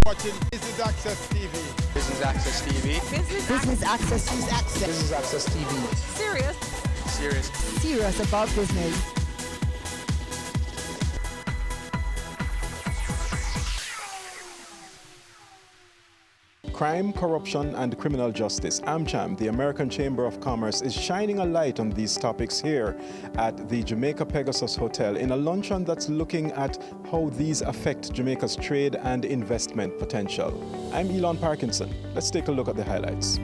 Watching Business Access TV. Business Access TV. Business Access. Business Access TV. Serious about business. Crime, corruption, and criminal justice. AmCham, the American Chamber of Commerce, is shining a light on these topics here at the Jamaica Pegasus Hotel in a luncheon that's looking at how these affect Jamaica's trade and investment potential. I'm Elon Parkinson. Let's take a look at the highlights.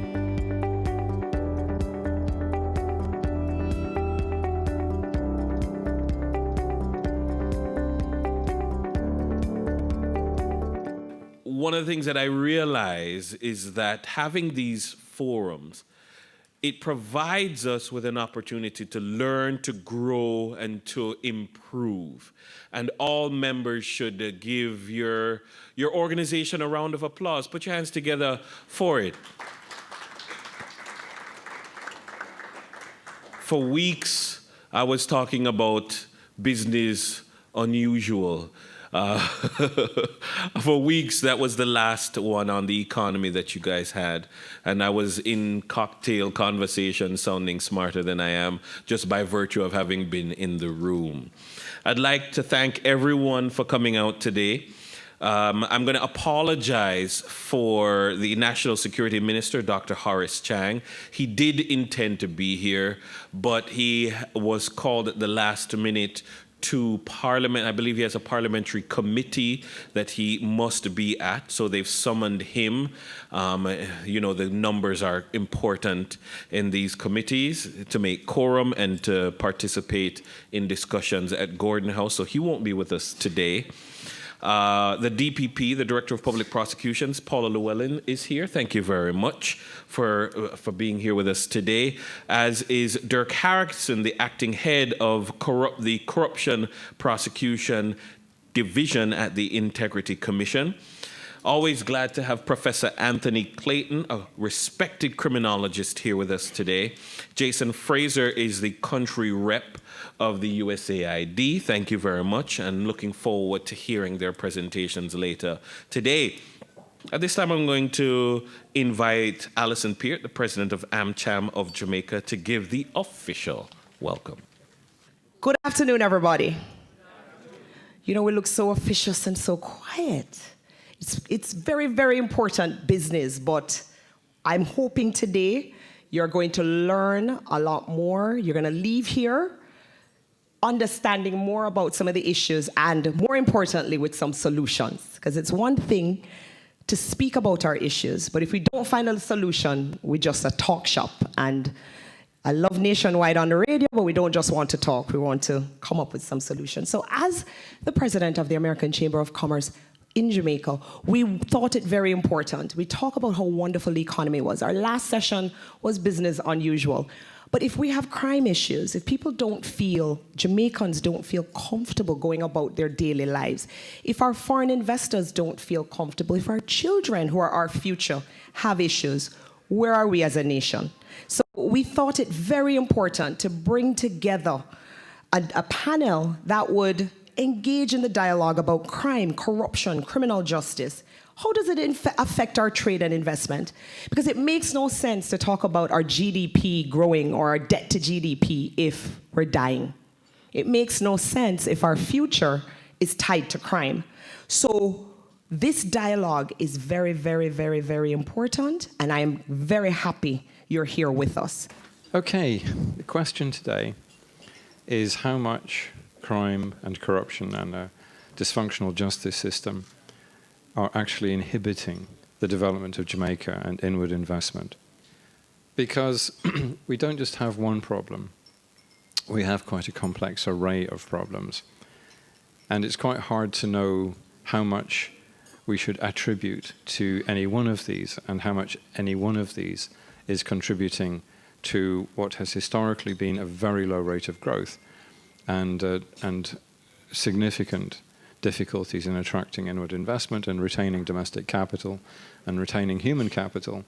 One of the things that I realize is that having these forums, it provides us with an opportunity to learn, to grow, and to improve. And all members should give your organization a round of applause. Put your hands together for it. For weeks, I was talking about business unusual. For weeks, that was the last one on the economy that you guys had. And I was in cocktail conversation sounding smarter than I am just by virtue of having been in the room. I'd like to thank everyone for coming out today. I'm going to apologize for the National Security Minister, Dr. Horace Chang. He did intend to be here, but he was called at the last minute to Parliament. I believe he has a parliamentary committee that he must be at, so they've summoned him. The numbers are important in these committees to make quorum and to participate in discussions at Gordon House, so he won't be with us today. The DPP, the Director of Public Prosecutions, Paula Llewellyn, is here. Thank you very much for being here with us today, as is Dirk Harrison, the acting head of the Corruption Prosecution Division at the Integrity Commission. Always glad to have Professor Anthony Clayton, a respected criminologist, here with us today. Jason Fraser is the country rep of the USAID. Thank you very much, and looking forward to hearing their presentations later today. At this time, I'm going to invite Alison Peart, the president of AmCham of Jamaica, to give the official welcome. Good afternoon, everybody. You know, we look so officious and so quiet. It's very, very important business, but I'm hoping today you're going to learn a lot more. You're going to leave here understanding more about some of the issues and, more importantly, with some solutions. Because it's one thing to speak about our issues, but if we don't find a solution, we're just a talk shop. And I love Nationwide on the radio, but we don't just want to talk. We want to come up with some solutions. So as the president of the American Chamber of Commerce in Jamaica, we thought it very important. We talk about how wonderful the economy was. Our last session was business unusual. But if we have crime issues, if people Jamaicans don't feel comfortable going about their daily lives, if our foreign investors don't feel comfortable, if our children, who are our future, have issues, where are we as a nation? So we thought it very important to bring together a panel that would engage in the dialogue about crime, corruption, criminal justice. How does it affect our trade and investment? Because it makes no sense to talk about our GDP growing or our debt to GDP if we're dying. It makes no sense if our future is tied to crime. So this dialogue is very, very, very, very important, and I'm very happy you're here with us. Okay, the question today is how much crime and corruption and a dysfunctional justice system are actually inhibiting the development of Jamaica and inward investment. Because we don't just have one problem, we have quite a complex array of problems. And it's quite hard to know how much we should attribute to any one of these and how much any one of these is contributing to what has historically been a very low rate of growth and significant difficulties in attracting inward investment and retaining domestic capital and retaining human capital.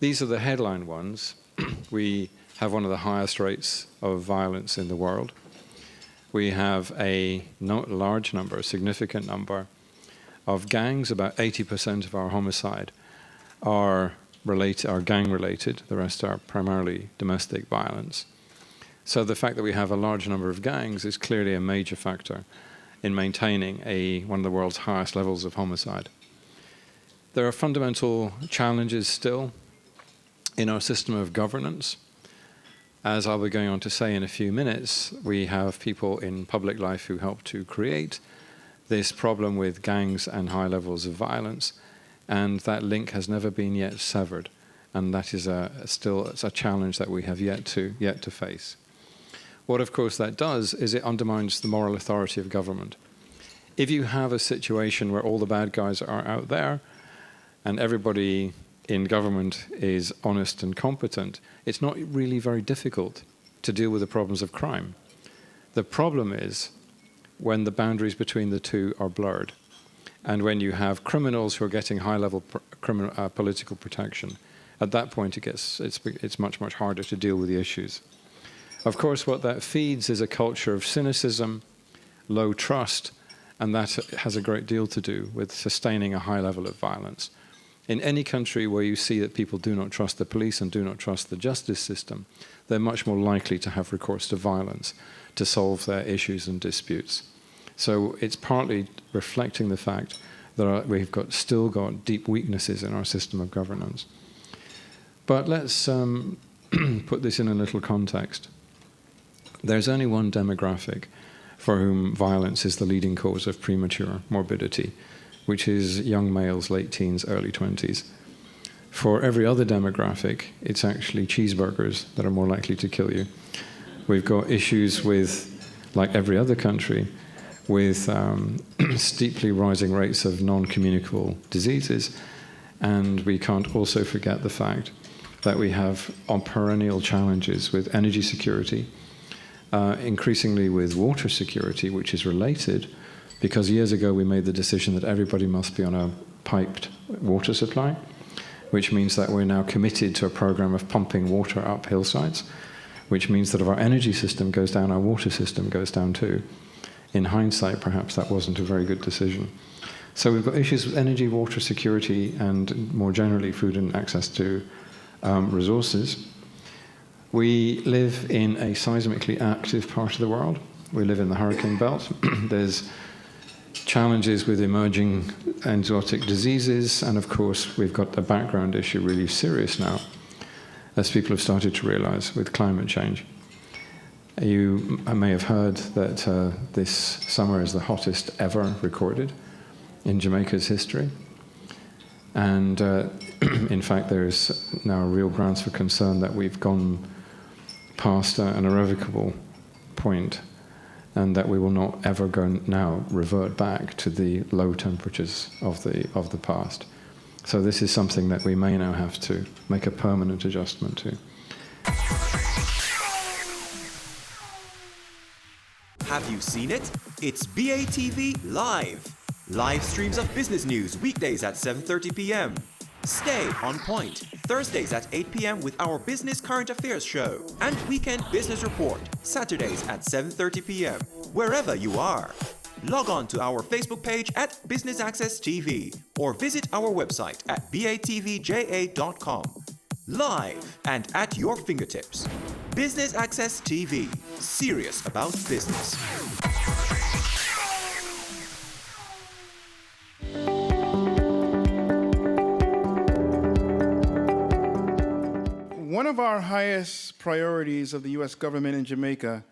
These are the headline ones. We have one of the highest rates of violence in the world. We have a large number, a significant number Of gangs, about 80% of our homicide are gang-related. The rest are primarily domestic violence. So the fact that we have a large number of gangs is clearly a major factor in maintaining one of the world's highest levels of homicide. There are fundamental challenges still in our system of governance. As I'll be going on to say in a few minutes, we have people in public life who help to create this problem with gangs and high levels of violence, and that link has never been yet severed, and that is still a challenge that we have yet to face. What, of course, that does is it undermines the moral authority of government. If you have a situation where all the bad guys are out there and everybody in government is honest and competent, it's not really very difficult to deal with the problems of crime. The problem is when the boundaries between the two are blurred, and when you have criminals who are getting high-level political protection. At that point, it's much, much harder to deal with the issues. Of course, what that feeds is a culture of cynicism, low trust, and that has a great deal to do with sustaining a high level of violence. In any country where you see that people do not trust the police and do not trust the justice system, they're much more likely to have recourse to violence to solve their issues and disputes. So it's partly reflecting the fact that we've still got deep weaknesses in our system of governance. But let's put this in a little context. There's only one demographic for whom violence is the leading cause of premature morbidity, which is young males, late teens, early 20s. For every other demographic, it's actually cheeseburgers that are more likely to kill you. We've got issues with, like every other country, with steeply rising rates of non-communicable diseases. And we can't also forget the fact that we have perennial challenges with energy security, increasingly with water security, which is related, because years ago we made the decision that everybody must be on a piped water supply, which means that we're now committed to a program of pumping water up hillsides, which means that if our energy system goes down, our water system goes down too. In hindsight, perhaps that wasn't a very good decision. So we've got issues with energy, water security, and more generally food and access to resources. We live in a seismically active part of the world. We live in the hurricane belt. There's challenges with emerging zoonotic diseases, and of course we've got a background issue really serious now, as people have started to realize with climate change. You may have heard that this summer is the hottest ever recorded in Jamaica's history. And in fact, there's now real grounds for concern that we've gone past an irrevocable point, and that we will not ever revert back to the low temperatures of the past. So this is something that we may now have to make a permanent adjustment to. Have you seen it? It's BATV Live. Live streams of business news weekdays at 7:30 p.m. Stay on point Thursdays at 8 p.m. with our Business Current Affairs show, and Weekend Business Report Saturdays at 7:30 p.m. wherever you are. Log on to our Facebook page at Business Access TV or visit our website at batvja.com. Live and at your fingertips. Business Access TV. Serious about business. One of our highest priorities of the U.S. government in Jamaica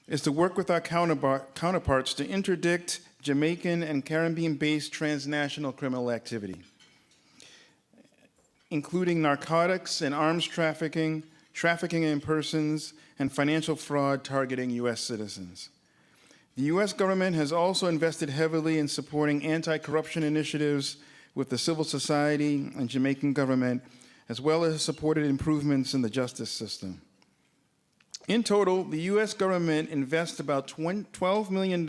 is to work with our counterparts to interdict Jamaican and Caribbean-based transnational criminal activity, including narcotics and arms trafficking, trafficking in persons, and financial fraud targeting U.S. citizens. The U.S. government has also invested heavily in supporting anti-corruption initiatives with the civil society and Jamaican government, as well as supported improvements in the justice system. In total, the U.S. government invests about $12 million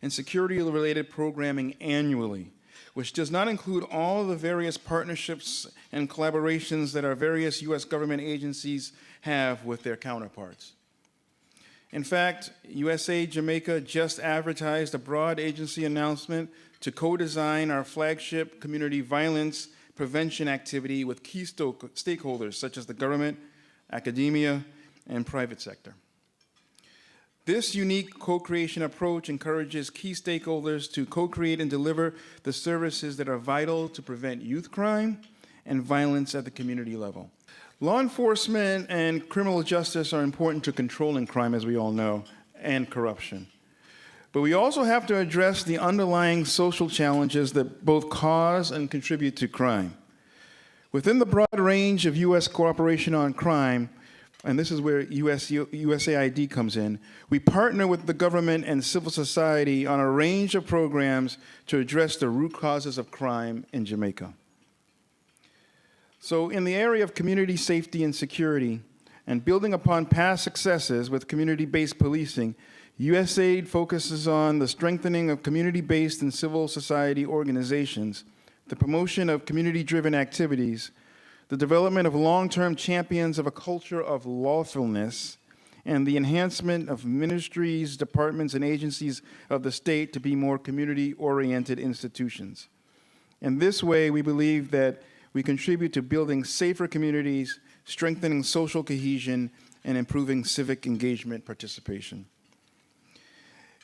in security-related programming annually, which does not include all the various partnerships and collaborations that our various U.S. government agencies have with their counterparts. In fact, USAID Jamaica just advertised a broad agency announcement to co-design our flagship community violence prevention activity with key stakeholders such as the government, academia, and private sector. This unique co-creation approach encourages key stakeholders to co-create and deliver the services that are vital to prevent youth crime and violence at the community level. Law enforcement and criminal justice are important to controlling crime, as we all know, and corruption. But we also have to address the underlying social challenges that both cause and contribute to crime. Within the broad range of U.S. cooperation on crime, and this is where USAID comes in, we partner with the government and civil society on a range of programs to address the root causes of crime in Jamaica. So in the area of community safety and security, and building upon past successes with community-based policing, USAID focuses on the strengthening of community-based and civil society organizations, the promotion of community-driven activities, the development of long-term champions of a culture of lawfulness, and the enhancement of ministries, departments, and agencies of the state to be more community-oriented institutions. In this way, we believe that we contribute to building safer communities, strengthening social cohesion, and improving civic engagement participation.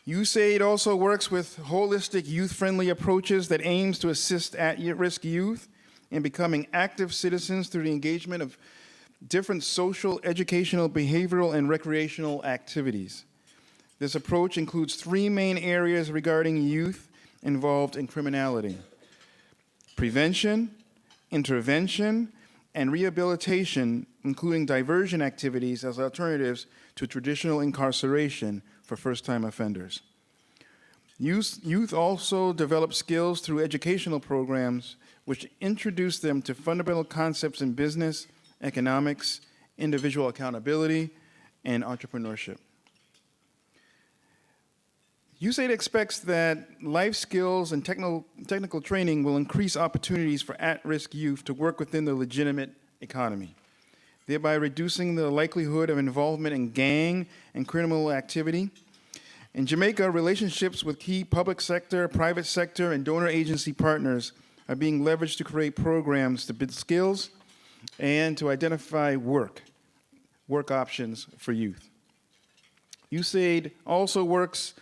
USAID also works with holistic youth-friendly approaches that aims to assist at-risk youth in becoming active citizens through the engagement of different social, educational, behavioral, and recreational activities. This approach includes three main areas regarding youth involved in criminality: prevention, intervention, and rehabilitation, including diversion activities as alternatives to traditional incarceration for first-time offenders. Youth also develop skills through educational programs which introduce them to fundamental concepts in business, economics, individual accountability, and entrepreneurship. USAID expects that life skills and technical training will increase opportunities for at-risk youth to work within the legitimate economy, thereby reducing the likelihood of involvement in gang and criminal activity. In Jamaica, relationships with key public sector, private sector, and donor agency partners are being leveraged to create programs to build skills and to identify work options for youth. USAID also works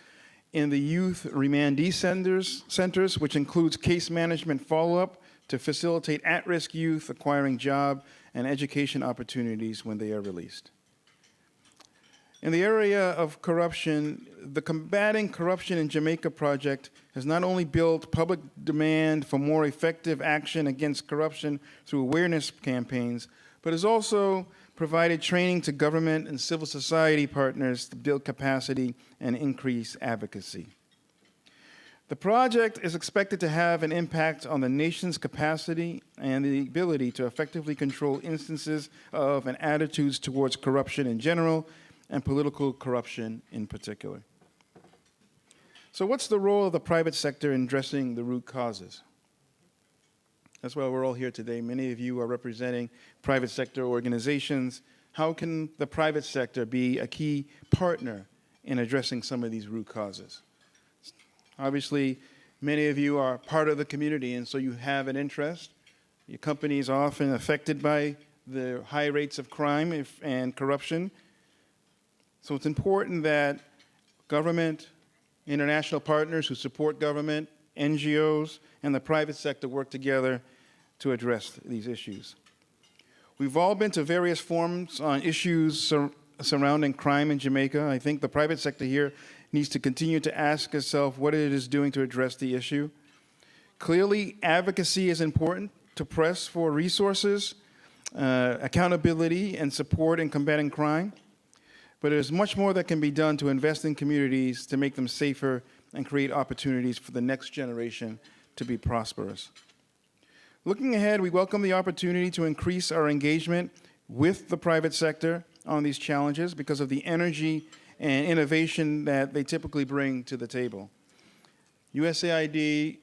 in the youth remandee centers, which includes case management follow-up to facilitate at-risk youth acquiring job and education opportunities when they are released. In the area of corruption, the Combating Corruption in Jamaica project has not only built public demand for more effective action against corruption through awareness campaigns, but has also provided training to government and civil society partners to build capacity and increase advocacy. The project is expected to have an impact on the nation's capacity and the ability to effectively control instances of and attitudes towards corruption in general and political corruption in particular. So what's the role of the private sector in addressing the root causes? That's why we're all here today. Many of you are representing private sector organizations. How can the private sector be a key partner in addressing some of these root causes? Obviously, many of you are part of the community, and so you have an interest. Your companies are often affected by the high rates of crime and corruption. So it's important that government, international partners who support government, NGOs, and the private sector work together to address these issues. We've all been to various forums on issues surrounding crime in Jamaica. I think the private sector here needs to continue to ask itself what it is doing to address the issue. Clearly, advocacy is important to press for resources, accountability, and support in combating crime. But there's much more that can be done to invest in communities to make them safer and create opportunities for the next generation to be prosperous. Looking ahead, we welcome the opportunity to increase our engagement with the private sector on these challenges because of the energy and innovation that they typically bring to the table. USAID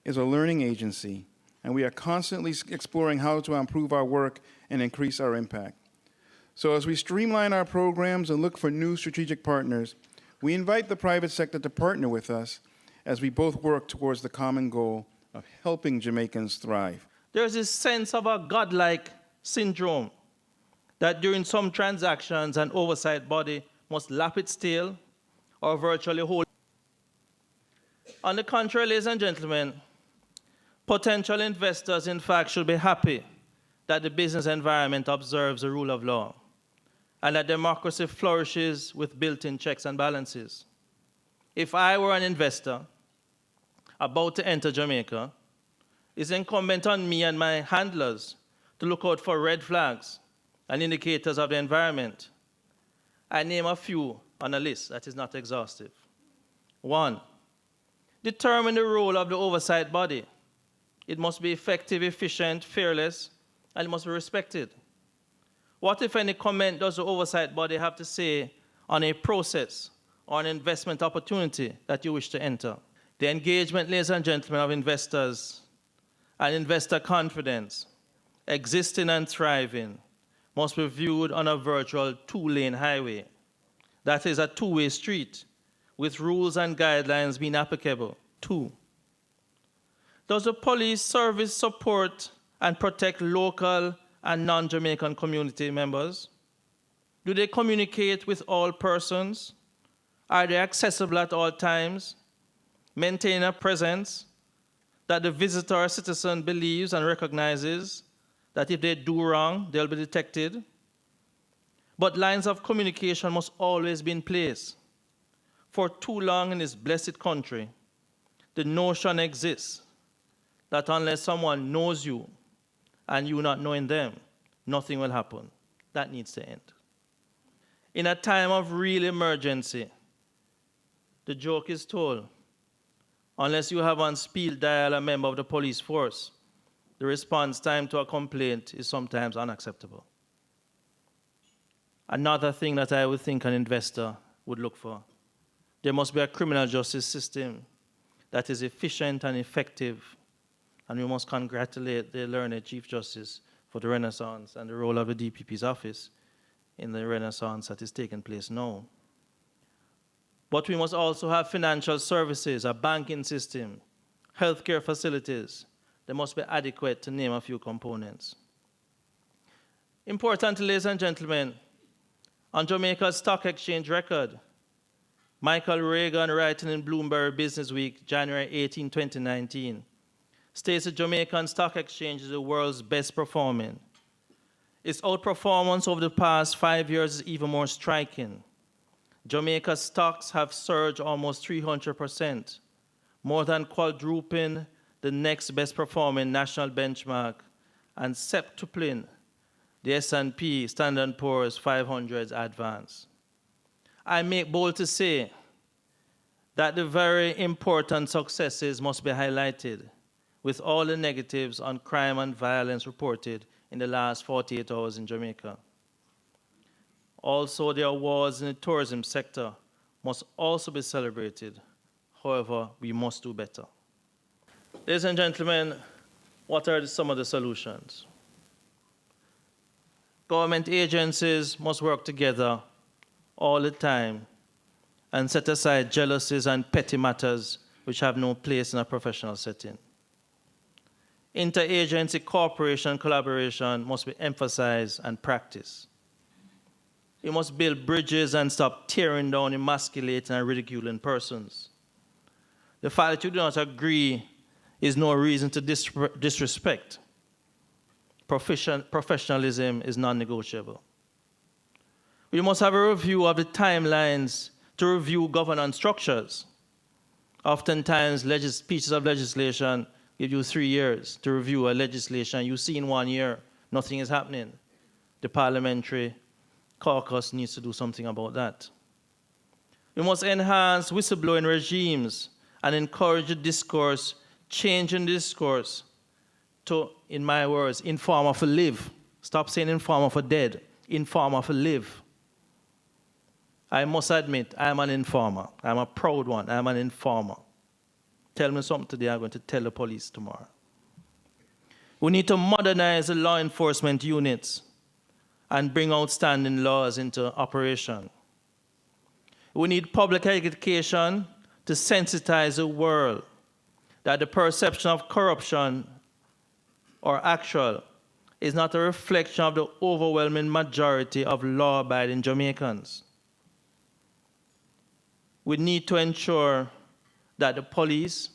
is a learning agency, and we are constantly exploring how to improve our work and increase our impact. So as we streamline our programs and look for new strategic partners, we invite the private sector to partner with us as we both work towards the common goal of helping Jamaicans thrive. There's this sense of a godlike syndrome that during some transactions an oversight body must lap its tail or virtually hold. On the contrary, ladies and gentlemen, potential investors, in fact, should be happy that the business environment observes the rule of law and that democracy flourishes with built-in checks and balances. If I were an investor about to enter Jamaica, it's incumbent on me and my handlers to look out for red flags and indicators of the environment. I name a few on a list that is not exhaustive. 1, determine the role of the oversight body. It must be effective, efficient, fearless, and it must be respected. What, if any, comment does the oversight body have to say on a process or an investment opportunity that you wish to enter? The engagement, ladies and gentlemen, of investors and investor confidence, existing and thriving, must be viewed on a virtual 2-lane highway. That is a 2-way street with rules and guidelines being applicable. 2, does the police service support and protect local and non-Jamaican community members? Do they communicate with all persons? Are they accessible at all times? Maintain a presence that the visitor or citizen believes and recognizes that if they do wrong, they'll be detected. But lines of communication must always be in place. For too long in this blessed country, the notion exists that unless someone knows you and you not knowing them, nothing will happen. That needs to end. In a time of real emergency, the joke is told, unless you have on speed dial a member of the police force, the response time to a complaint is sometimes unacceptable. Another thing that I would think an investor would look for, there must be a criminal justice system that is efficient and effective, and we must congratulate the learned Chief Justice for the renaissance and the role of the DPP's office in the renaissance that is taking place now. But we must also have financial services, a banking system, healthcare facilities. They must be adequate, to name a few components. Importantly, ladies and gentlemen, on Jamaica's stock exchange record, Michael Reagan, writing in Bloomberg Business Week, January 18, 2019, states the Jamaican Stock Exchange is the world's best performing. Its outperformance over the past 5 years is even more striking. Jamaica's stocks have surged almost 300%, more than quadrupling the next best performing national benchmark and septupling the S&P Standard & Poor's 500's advance. I make bold to say that the very important successes must be highlighted, with all the negatives on crime and violence reported in the last 48 hours in Jamaica. Also, the awards in the tourism sector must also be celebrated. However, we must do better. Ladies and gentlemen, what are some of the solutions? Government agencies must work together all the time and set aside jealousies and petty matters which have no place in a professional setting. Interagency cooperation and collaboration must be emphasized and practiced. We must build bridges and stop tearing down, emasculating, and ridiculing persons. The fact that you do not agree is no reason to disrespect. Professionalism is non-negotiable. We must have a review of the timelines to review governance structures. Oftentimes, pieces of legislation give you 3 years to review a legislation. You see in 1 year, nothing is happening. The parliamentary caucus needs to do something about that. We must enhance whistleblowing regimes and encourage the discourse, changing the discourse to, in my words, informer for live. Stop saying informer for dead, informer for live. I must admit, I'm an informer. I'm a proud one. I'm an informer. Tell me something today, I'm going to tell the police tomorrow. We need to modernize the law enforcement units and bring outstanding laws into operation. We need public education to sensitize the world that the perception of corruption or actual is not a reflection of the overwhelming majority of law-abiding Jamaicans. We need to ensure that the police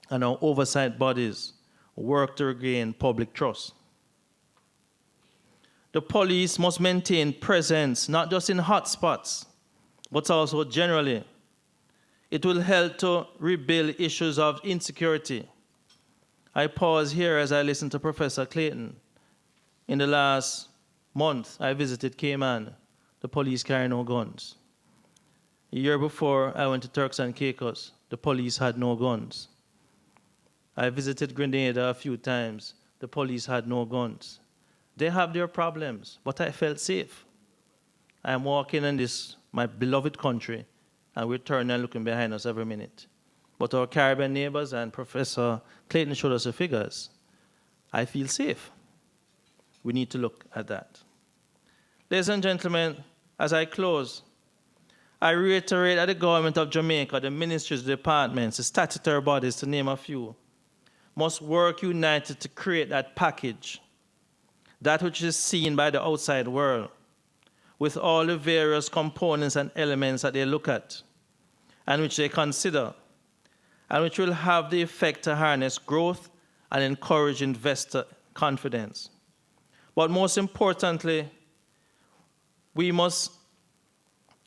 and our oversight bodies work to regain public trust. The police must maintain presence not just in hotspots, but also generally. It will help to rebuild issues of insecurity. I pause here as I listen to Professor Clayton. In the last month, I visited Cayman. The police carry no guns. A year before, I went to Turks and Caicos. The police had no guns. I visited Grenada a few times. The police had no guns. They have their problems, but I felt safe. I am walking in this, my beloved country, and we're turning and looking behind us every minute. But our Caribbean neighbors, and Professor Clayton showed us the figures, I feel safe. We need to look at that. Ladies and gentlemen, as I close, I reiterate that the government of Jamaica, the ministries, the departments, the statutory bodies, to name a few, must work united to create that package, that which is seen by the outside world, with all the various components and elements that they look at, and which they consider, and which will have the effect to harness growth and encourage investor confidence. But most importantly, we must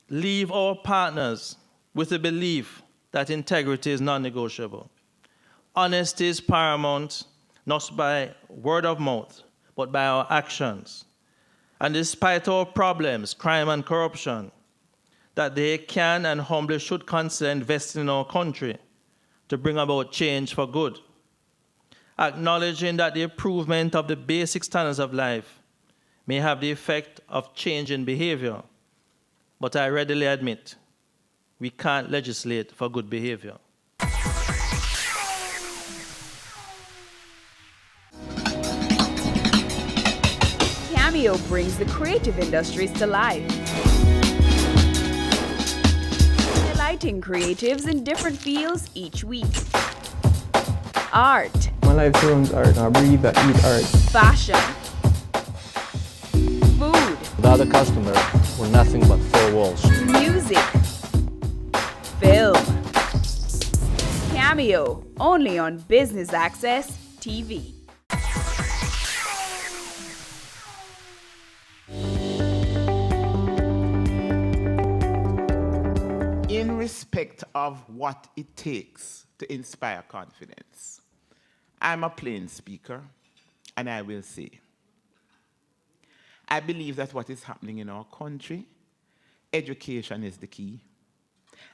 leave our partners with the belief that integrity is non-negotiable. Honesty is paramount, not by word of mouth, but by our actions. And despite our problems, crime and corruption, that they can and humbly should consider investing in our country to bring about change for good. Acknowledging that the improvement of the basic standards of life may have the effect of changing behavior, but I readily admit we can't legislate for good behavior. Cameo brings the creative industries to life, delighting creatives in different fields each week. Art. My life turns art. I breathe, I eat art. Fashion. Food. Without a customer, we're nothing but four walls. Music. Film. Cameo, only on Business Access TV. In respect of what it takes to inspire confidence, I'm a plain speaker, and I will say, I believe that what is happening in our country, education is the key.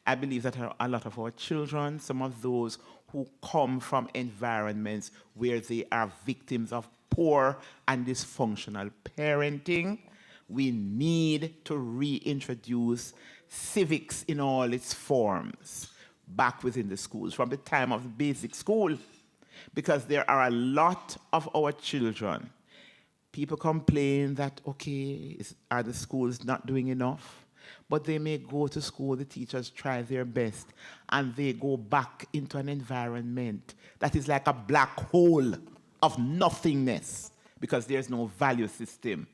I believe that a lot of our children, some of those who come from environments where they are victims of poor and dysfunctional parenting, we need to reintroduce civics in all its forms back within the schools, from the time of the basic school, because there are a lot of our children. People complain that, okay, are the schools not doing enough? But they may go to school, the teachers try their best, and they go back into an environment that is like a black hole of nothingness, because there's no value system,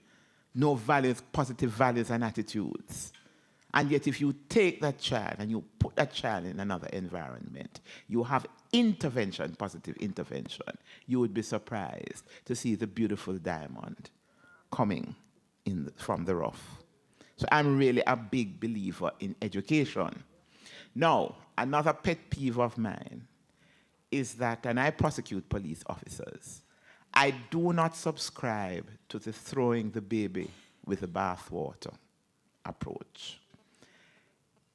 no values, positive values and attitudes. And yet if you take that child and you put that child in another environment, you have intervention, positive intervention, you would be surprised to see the beautiful diamond coming from the rough. So I'm really a big believer in education. Now, another pet peeve of mine is that, and I prosecute police officers, I do not subscribe to the throwing the baby with the bathwater approach.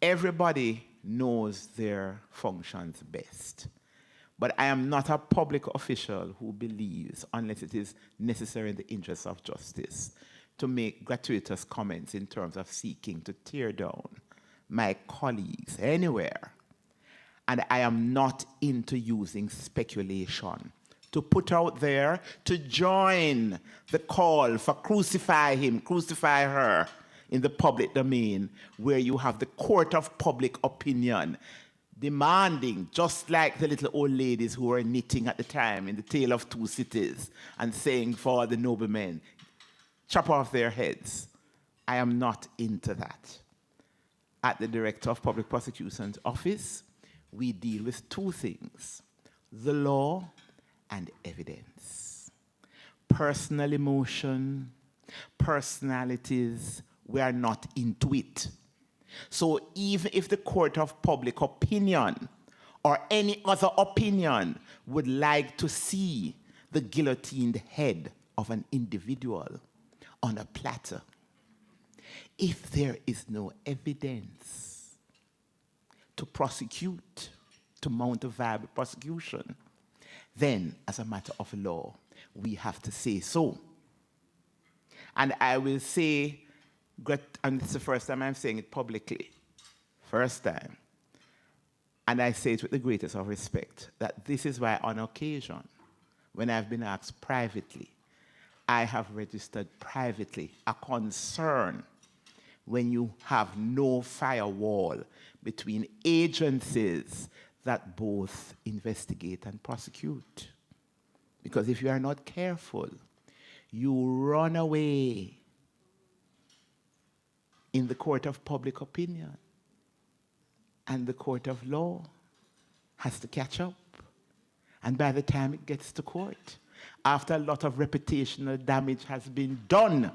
Everybody knows their functions best. But I am not a public official who believes, unless it is necessary in the interests of justice, to make gratuitous comments in terms of seeking to tear down my colleagues anywhere. And I am not into using speculation to put out there to join the call for crucify him, crucify her in the public domain, where you have the court of public opinion demanding, just like the little old ladies who were knitting at the time in The Tale of Two Cities and saying for the noblemen, chop off their heads. I am not into that. At the Director of Public Prosecution's Office, we deal with two things: the law and evidence. Personal emotion, personalities, we are not into it. So even if the court of public opinion or any other opinion would like to see the guillotined head of an individual on a platter, if there is no evidence to prosecute, to mount a viable prosecution, then as a matter of law, we have to say so. And I will say, and it's the first time I'm saying it publicly, first time, and I say it with the greatest of respect, that this is why on occasion, when I've been asked privately, I have registered privately a concern when you have no firewall between agencies that both investigate and prosecute. Because if you are not careful, you run away in the court of public opinion, and the court of law has to catch up. And by the time it gets to court, after a lot of reputational damage has been done,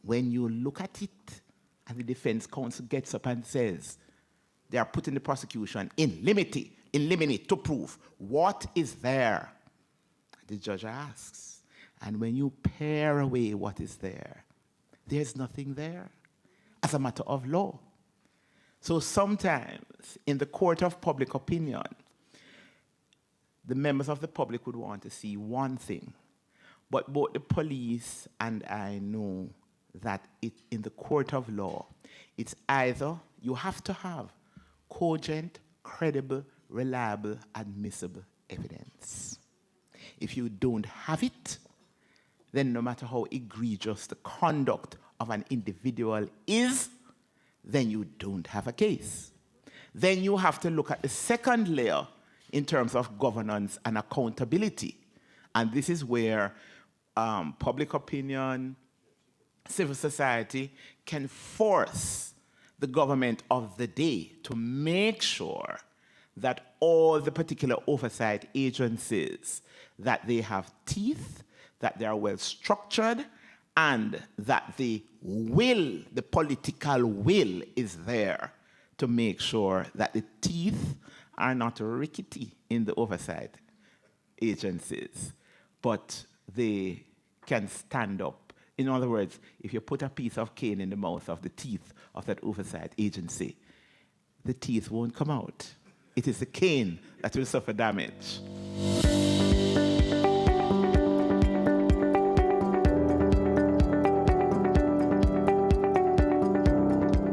when you look at it and the defense counsel gets up and says, they are putting the prosecution in limine to prove what is there, the judge asks. And when you pare away what is there, there's nothing there as a matter of law. So sometimes in the court of public opinion, the members of the public would want to see one thing, but both the police and I know that in the court of law, it's either you have to have cogent, credible, reliable, admissible evidence. If you don't have it, then no matter how egregious the conduct of an individual is, then you don't have a case. Then you have to look at the second layer in terms of governance and accountability. And this is where public opinion, civil society can force the government of the day to make sure that all the particular oversight agencies, that they have teeth, that they are well structured, and that the will, the political will is there to make sure that the teeth are not rickety in the oversight agencies, but they can stand up. In other words, if you put a piece of cane in the mouth of the teeth of that oversight agency, the teeth won't come out. It is the cane that will suffer damage.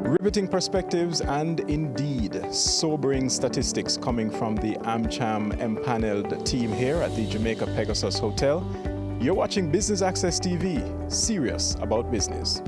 Riveting perspectives and indeed sobering statistics coming from the AmCham empaneled team here at the Jamaica Pegasus Hotel. You're watching Business Access TV, serious about business.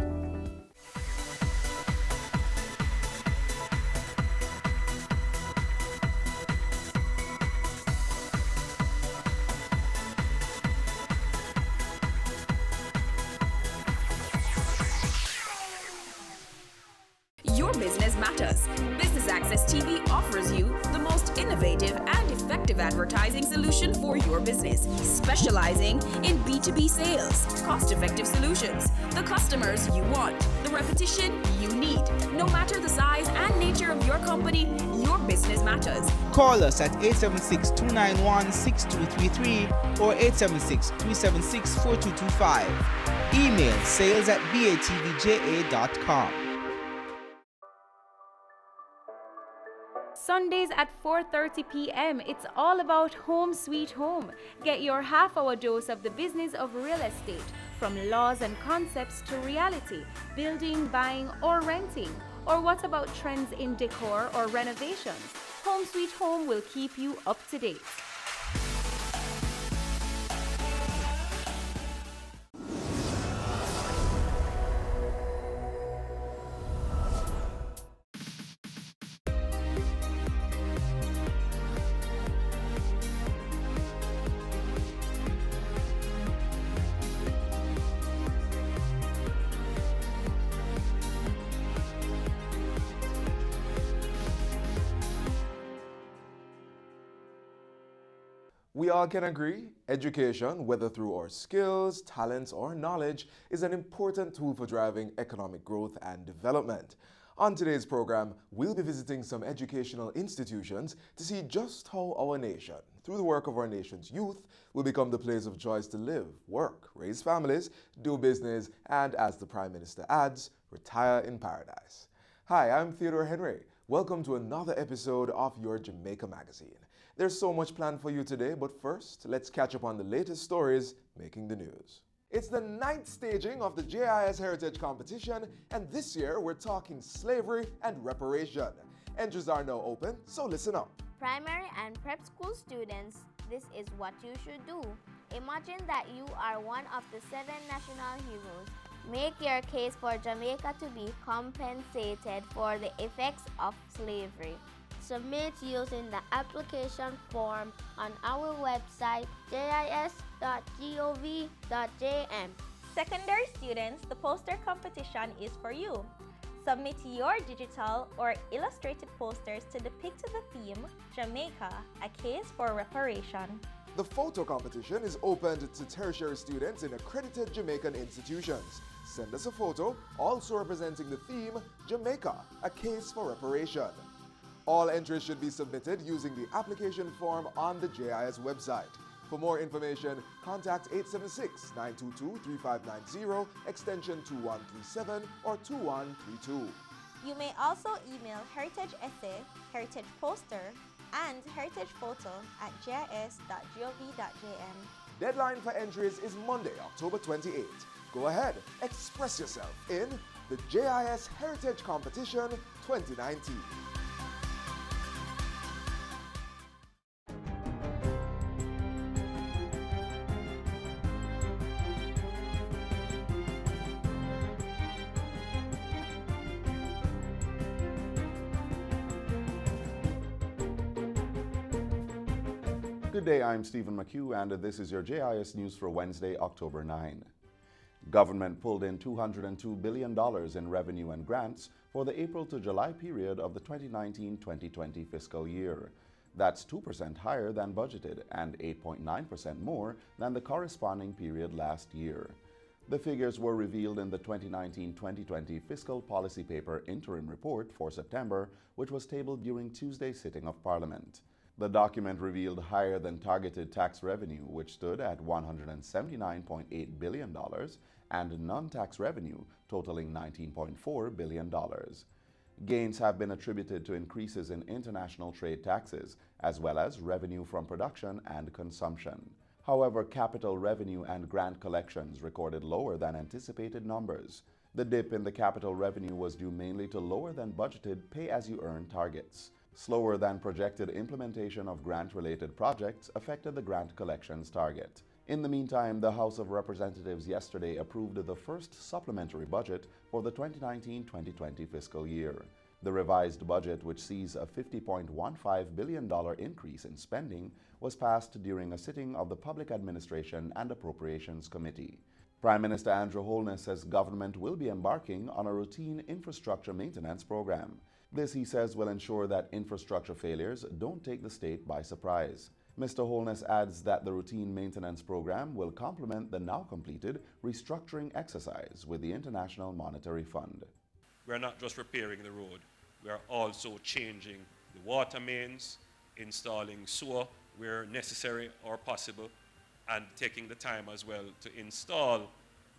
Your business matters. Business Access TV offers you the most innovative and effective advertising solution for your business, specializing in B2B sales, cost-effective solutions, the customers you want, the repetition you need. No matter the size and nature of your company, your business matters. Call us at 876-291-6233 or 876-376-4225. Email sales@batvja.com. Sundays at 4:30 p.m. It's all about Home Sweet Home. Get your half-hour dose of the business of real estate, from laws and concepts to reality, building, buying, or renting. Or what about trends in decor or renovations? Home Sweet Home will keep you up to date. We all can agree, education, whether through our skills, talents, or knowledge, is an important tool for driving economic growth and development. On today's program, we'll be visiting some educational institutions to see just how our nation, through the work of our nation's youth, will become the place of choice to live, work, raise families, do business, and, as the Prime Minister adds, retire in paradise. Hi, I'm Theodore Henry. Welcome to another episode of your Jamaica Magazine. There's so much planned for you today, but first, let's catch up on the latest stories making the news. It's the 9th staging of the JIS Heritage Competition, and this year we're talking slavery and reparation. Entries are now open, so listen up. Primary and prep school students, this is what you should do. Imagine that you are one of the 7 national heroes. Make your case for Jamaica to be compensated for the effects of slavery. Submit using the application form on our website jis.gov.jm. Secondary students, the poster competition is for you. Submit your digital or illustrated posters to depict the theme, Jamaica, a case for reparation. The photo competition is open to tertiary students in accredited Jamaican institutions. Send us a photo, also representing the theme, Jamaica, a case for reparation. All entries should be submitted using the application form on the JIS website. For more information, contact 876-922-3590, extension 2137 or 2132. You may also email Heritage Essay, Heritage Poster, and Heritage Photo at jis.gov.jm. Deadline for entries is Monday, October 28th. Go ahead, express yourself in the JIS Heritage Competition 2019. Good day, I'm Stephen McHugh, and this is your JIS News for Wednesday, October 9. Government pulled in $202 billion in revenue and grants for the April to July period of the 2019-2020 fiscal year. That's 2% higher than budgeted and 8.9% more than the corresponding period last year. The figures were revealed in the 2019-2020 Fiscal Policy Paper Interim Report for September, which was tabled during Tuesday's sitting of Parliament. The document revealed higher than targeted tax revenue, which stood at $179.8 billion, and non-tax revenue totaling $19.4 billion. Gains have been attributed to increases in international trade taxes, as well as revenue from production and consumption. However, capital revenue and grant collections recorded lower than anticipated numbers. The dip in the capital revenue was due mainly to lower than budgeted pay-as-you-earn targets. Slower than projected implementation of grant-related projects affected the grant collections target. In the meantime, the House of Representatives yesterday approved the first supplementary budget for the 2019-2020 fiscal year. The revised budget, which sees a $50.15 billion increase in spending, was passed during a sitting of the Public Administration and Appropriations Committee. Prime Minister Andrew Holness says government will be embarking on a routine infrastructure maintenance program. This, he says, will ensure that infrastructure failures don't take the state by surprise. Mr. Holness adds that the routine maintenance program will complement the now completed restructuring exercise with the International Monetary Fund. We're not just repairing the road, we are also changing the water mains, installing sewer where necessary or possible, and taking the time as well to install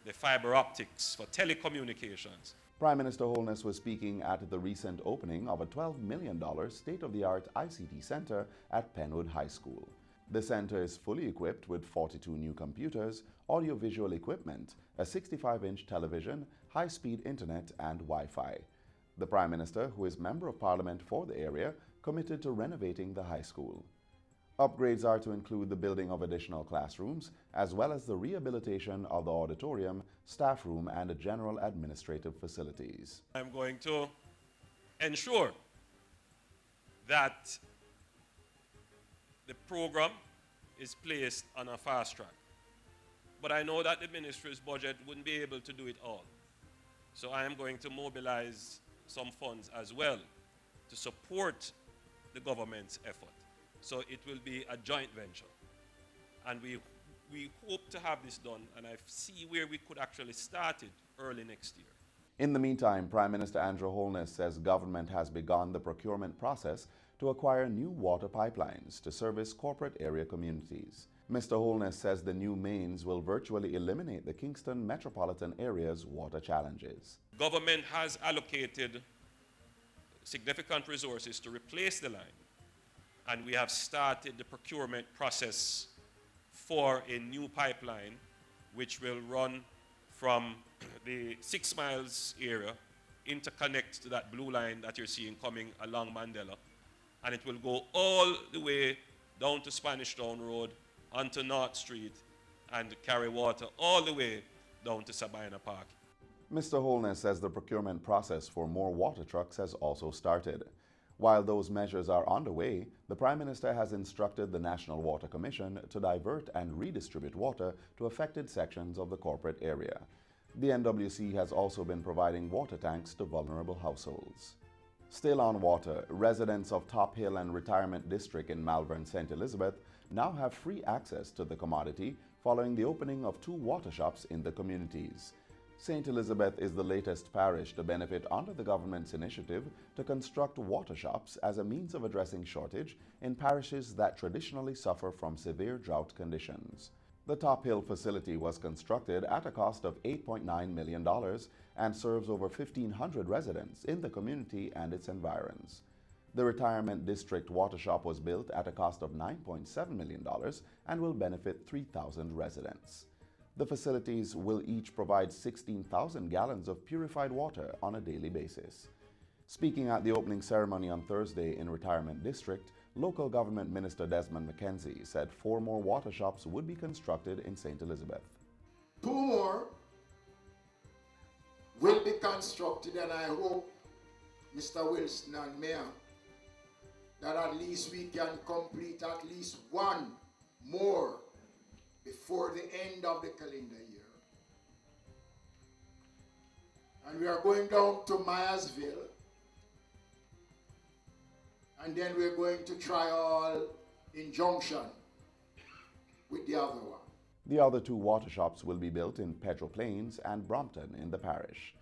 the fiber optics for telecommunications. Prime Minister Holness was speaking at the recent opening of a $12 million state-of-the-art ICT center at Penwood High School. The center is fully equipped with 42 new computers, audiovisual equipment, a 65-inch television, high-speed internet, and Wi-Fi. The Prime Minister, who is Member of Parliament for the area, committed to renovating the high school. Upgrades are to include the building of additional classrooms, as well as the rehabilitation of the auditorium, staff room, and general administrative facilities. I'm going to ensure that the program is placed on a fast track. But I know that the ministry's budget wouldn't be able to do it all. So I am going to mobilize some funds as well to support the government's effort. So it will be a joint venture And we hope to have this done, and I see where we could actually start it early next year. In the meantime, Prime Minister Andrew Holness says government has begun the procurement process to acquire new water pipelines to service corporate area communities. Mr. Holness says the new mains will virtually eliminate the Kingston metropolitan area's water challenges. Government has allocated significant resources to replace the line, and we have started the procurement process for a new pipeline which will run from the 6 miles area, interconnect to that blue line that you're seeing coming along Mandela, and it will go all the way down to Spanish Town Road, onto North Street, and carry water all the way down to Sabina Park. Mr. Holness says the procurement process for more water trucks has also started. While those measures are underway, the Prime Minister has instructed the National Water Commission to divert and redistribute water to affected sections of the corporate area. The NWC has also been providing water tanks to vulnerable households. Still on water, residents of Top Hill and Retirement District in Malvern St. Elizabeth now have free access to the commodity following the opening of 2 water shops in the communities. St. Elizabeth is the latest parish to benefit under the government's initiative to construct water shops as a means of addressing shortage in parishes that traditionally suffer from severe drought conditions. The Top Hill facility was constructed at a cost of $8.9 million and serves over 1,500 residents in the community and its environs. The Retirement District water shop was built at a cost of $9.7 million and will benefit 3,000 residents. The facilities will each provide 16,000 gallons of purified water on a daily basis. Speaking at the opening ceremony on Thursday in Retirement District, Local Government Minister Desmond McKenzie said 4 more water shops would be constructed in St. Elizabeth. 2 more will be constructed, and I hope, Mr. Wilson and Mayor, that at least we can complete at least 1 more before the end of the calendar year. And we are going down to Myersville, and then we're going to Trial in Junction with the other one. The other 2 water shops will be built in Petro Plains and Brompton in the parish.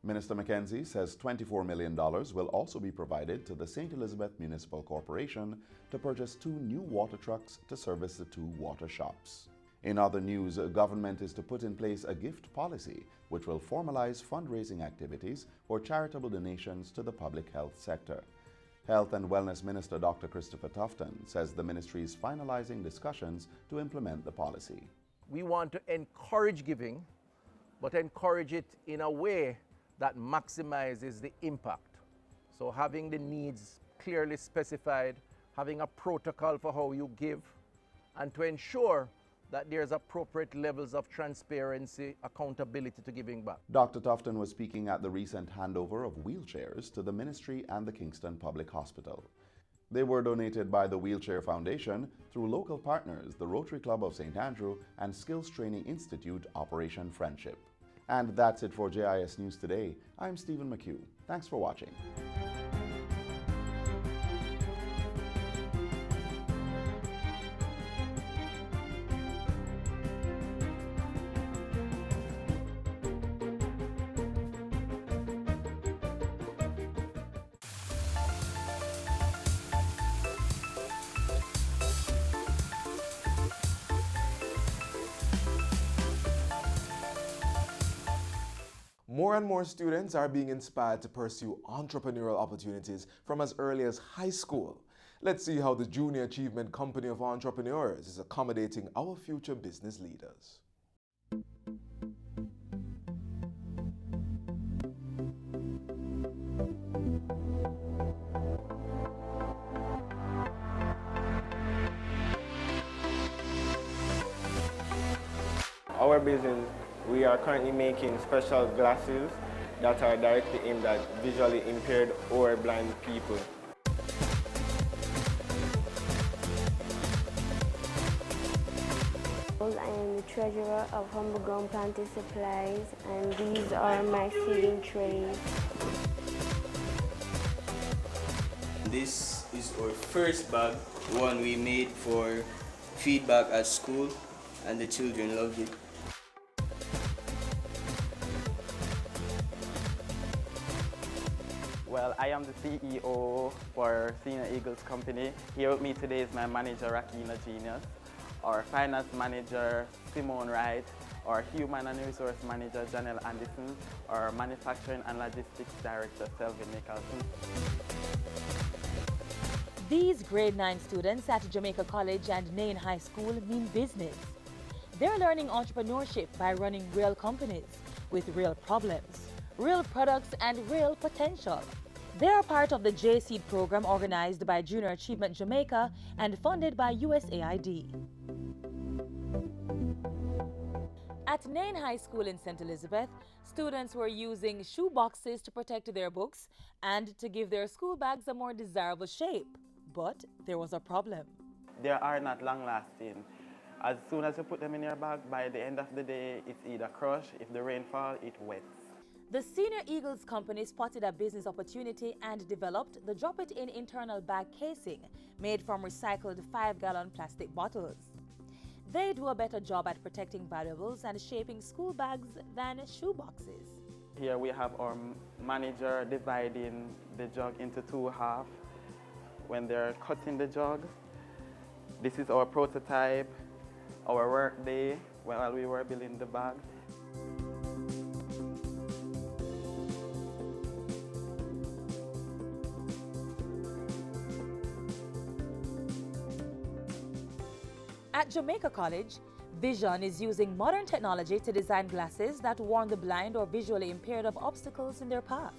Minister McKenzie says $24 million will also be provided to the St. Elizabeth Municipal Corporation to purchase 2 new water trucks to service the 2 water shops. In other news, government is to put in place a gift policy which will formalize fundraising activities for charitable donations to the public health sector. Health and Wellness Minister Dr. Christopher Tufton says the ministry is finalizing discussions to implement the policy. We want to encourage giving, but encourage it in a way that maximizes the impact. So having the needs clearly specified, having a protocol for how you give, and to ensure that there's appropriate levels of transparency, accountability to giving back. Dr. Tufton was speaking at the recent handover of wheelchairs to the ministry and the Kingston Public Hospital. They were donated by the Wheelchair Foundation through local partners, the Rotary Club of St. Andrew and Skills Training Institute Operation Friendship. And that's it for JIS News Today. I'm Stephen McHugh. Thanks for watching. More and more students are being inspired to pursue entrepreneurial opportunities from as early as high school. Let's see how the Junior Achievement Company of Entrepreneurs is accommodating our future business leaders. Our business, we are currently making special glasses that are directly aimed at visually impaired or blind people. I am the treasurer of Humble Ground Planting Supplies, and these are my seeding trays. This is our first bag, the one we made for feedback at school, and the children loved it. Well, I am the CEO for Senior Eagles Company. Here with me today is my manager, Rakina Genius, our finance manager, Simone Wright, our human and resource manager, Janelle Anderson, our manufacturing and logistics director, Selvin Nicholson. These grade 9 students at Jamaica College and Nain High School mean business. They're learning entrepreneurship by running real companies with real problems, real products, and real potential. They are part of the J-Seed program organized by Junior Achievement Jamaica and funded by USAID. At Nain High School in St. Elizabeth, students were using shoe boxes to protect their books and to give their school bags a more desirable shape. But there was a problem. They are not long-lasting. As soon as you put them in your bag, by the end of the day, it's either crushed. If the rain falls, it wets. The Senior Eagles Company spotted a business opportunity and developed the drop-it-in internal bag casing made from recycled 5-gallon plastic bottles. They do a better job at protecting valuables and shaping school bags than shoe boxes. Here we have our manager dividing the jug into 2 halves when they're cutting the jug. This is our prototype, our work day while we were building the bag. At Jamaica College, Vision is using modern technology to design glasses that warn the blind or visually impaired of obstacles in their path.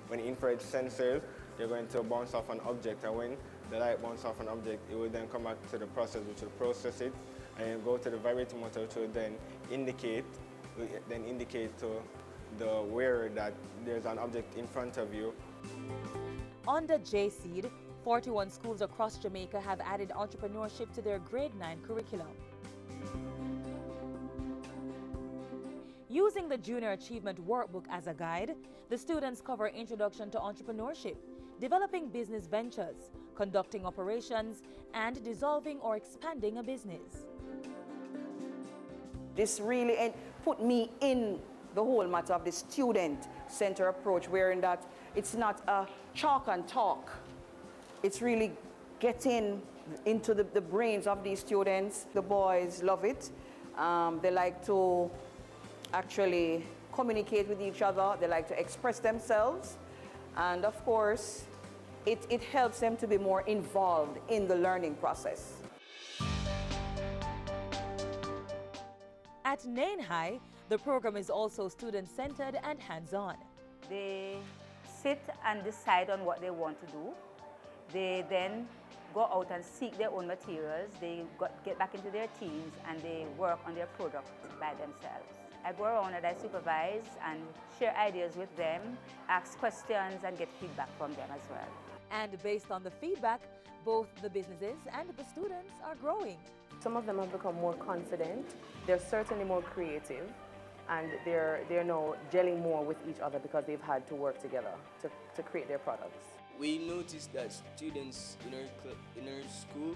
When infrared sensors, they're going to bounce off an object, and when the light bounces off an object, it will then come back to the process, which will process it, and then go to the vibrating motor, which will then indicate to the wearer that there's an object in front of you. Under J-Seed, 41 schools across Jamaica have added entrepreneurship to their grade 9 curriculum. Using the Junior Achievement Workbook as a guide, the students cover introduction to entrepreneurship, developing business ventures, conducting operations, and dissolving or expanding a business. This really put me in the whole matter of the student-centered approach, wherein that it's not a chalk and talk. It's really getting into the brains of these students. The boys love it. They like to actually communicate with each other. They like to express themselves. And of course, it helps them to be more involved in the learning process. At Nain High, the program is also student-centered and hands-on. They sit and decide on what they want to do. They then go out and seek their own materials. They get back into their teams and they work on their product by themselves. I go around and I supervise and share ideas with them, ask questions and get feedback from them as well. And based on the feedback, both the businesses and the students are growing. Some of them have become more confident. They're certainly more creative, and they're now gelling more with each other because they've had to work together to create their products. We noticed that students in our school,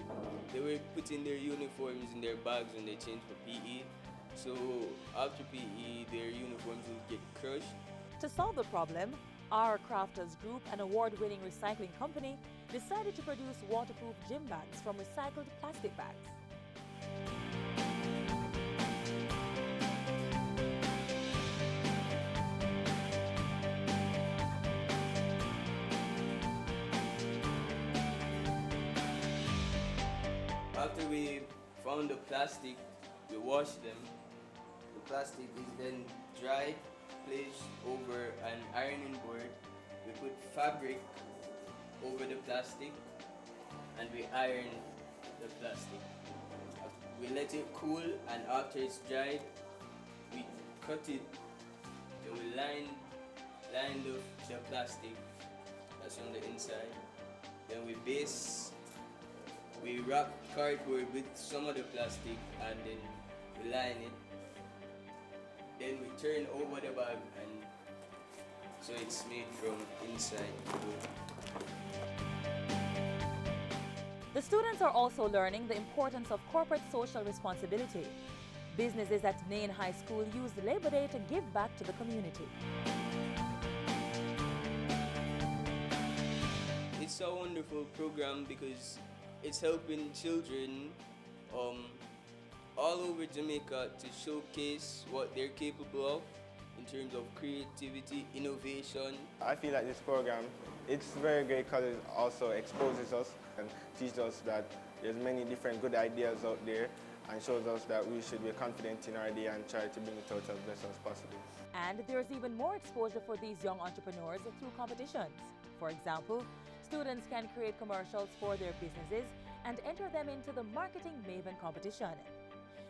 they were putting their uniforms in their bags when they changed for PE. So after PE, their uniforms would get crushed. To solve the problem, our Crafters Group, an award-winning recycling company, decided to produce waterproof gym bags from recycled plastic bags. After we found the plastic, we washed them. The plastic is then dried, placed over an ironing board. We put fabric over the plastic and we iron the plastic. We let it cool, and after it's dried, we cut it and we line the plastic that's on the inside. Then we wrap cardboard with some of the plastic and then we line it. Then we turn over the bag and so it's made from inside. The students are also learning the importance of corporate social responsibility. Businesses at Nain High School used Labor Day to give back to the community. It's a wonderful program because it's helping children all over Jamaica to showcase what they're capable of in terms of creativity, innovation. I feel like this program, it's very great because it also exposes us and teaches us that there's many different good ideas out there and shows us that we should be confident in our idea and try to bring it out as best as possible. And there's even more exposure for these young entrepreneurs through competitions. For example, students can create commercials for their businesses and enter them into the Marketing Maven competition.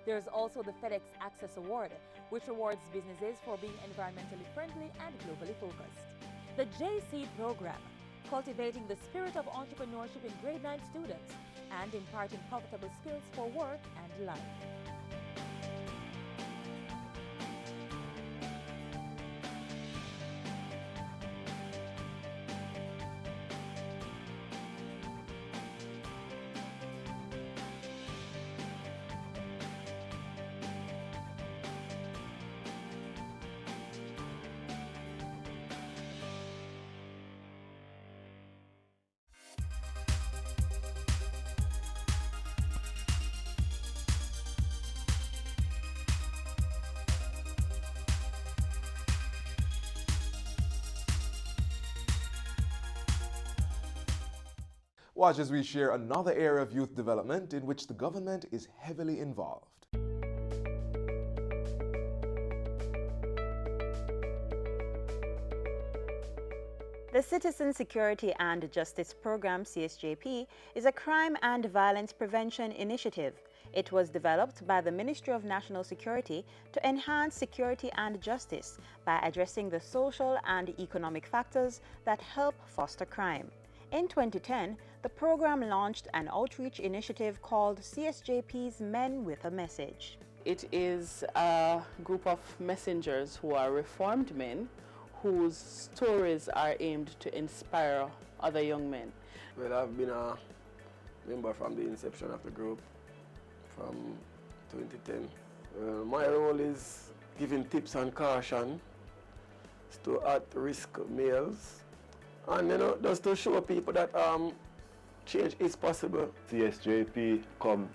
There's also the FedEx Access Award, which rewards businesses for being environmentally friendly and globally focused. The JC program, cultivating the spirit of entrepreneurship in grade 9 students and imparting profitable skills for work and life. Watch as we share another area of youth development in which the government is heavily involved. The Citizen Security and Justice Program, CSJP, is a crime and violence prevention initiative. It was developed by the Ministry of National Security to enhance security and justice by addressing the social and economic factors that help foster crime. In 2010, the program launched an outreach initiative called CSJP's Men with a Message. It is a group of messengers who are reformed men whose stories are aimed to inspire other young men. Well, I've been a member from the inception of the group from 2010. My role is giving tips and caution to at-risk males, and just to show people that change is possible. CSJP come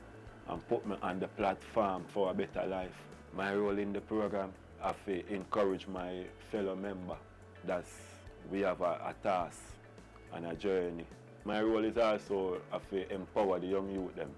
and put me on the platform for a better life. My role in the program, I have to encourage my fellow member that we have a task and a journey. My role is also to empower the young youth them.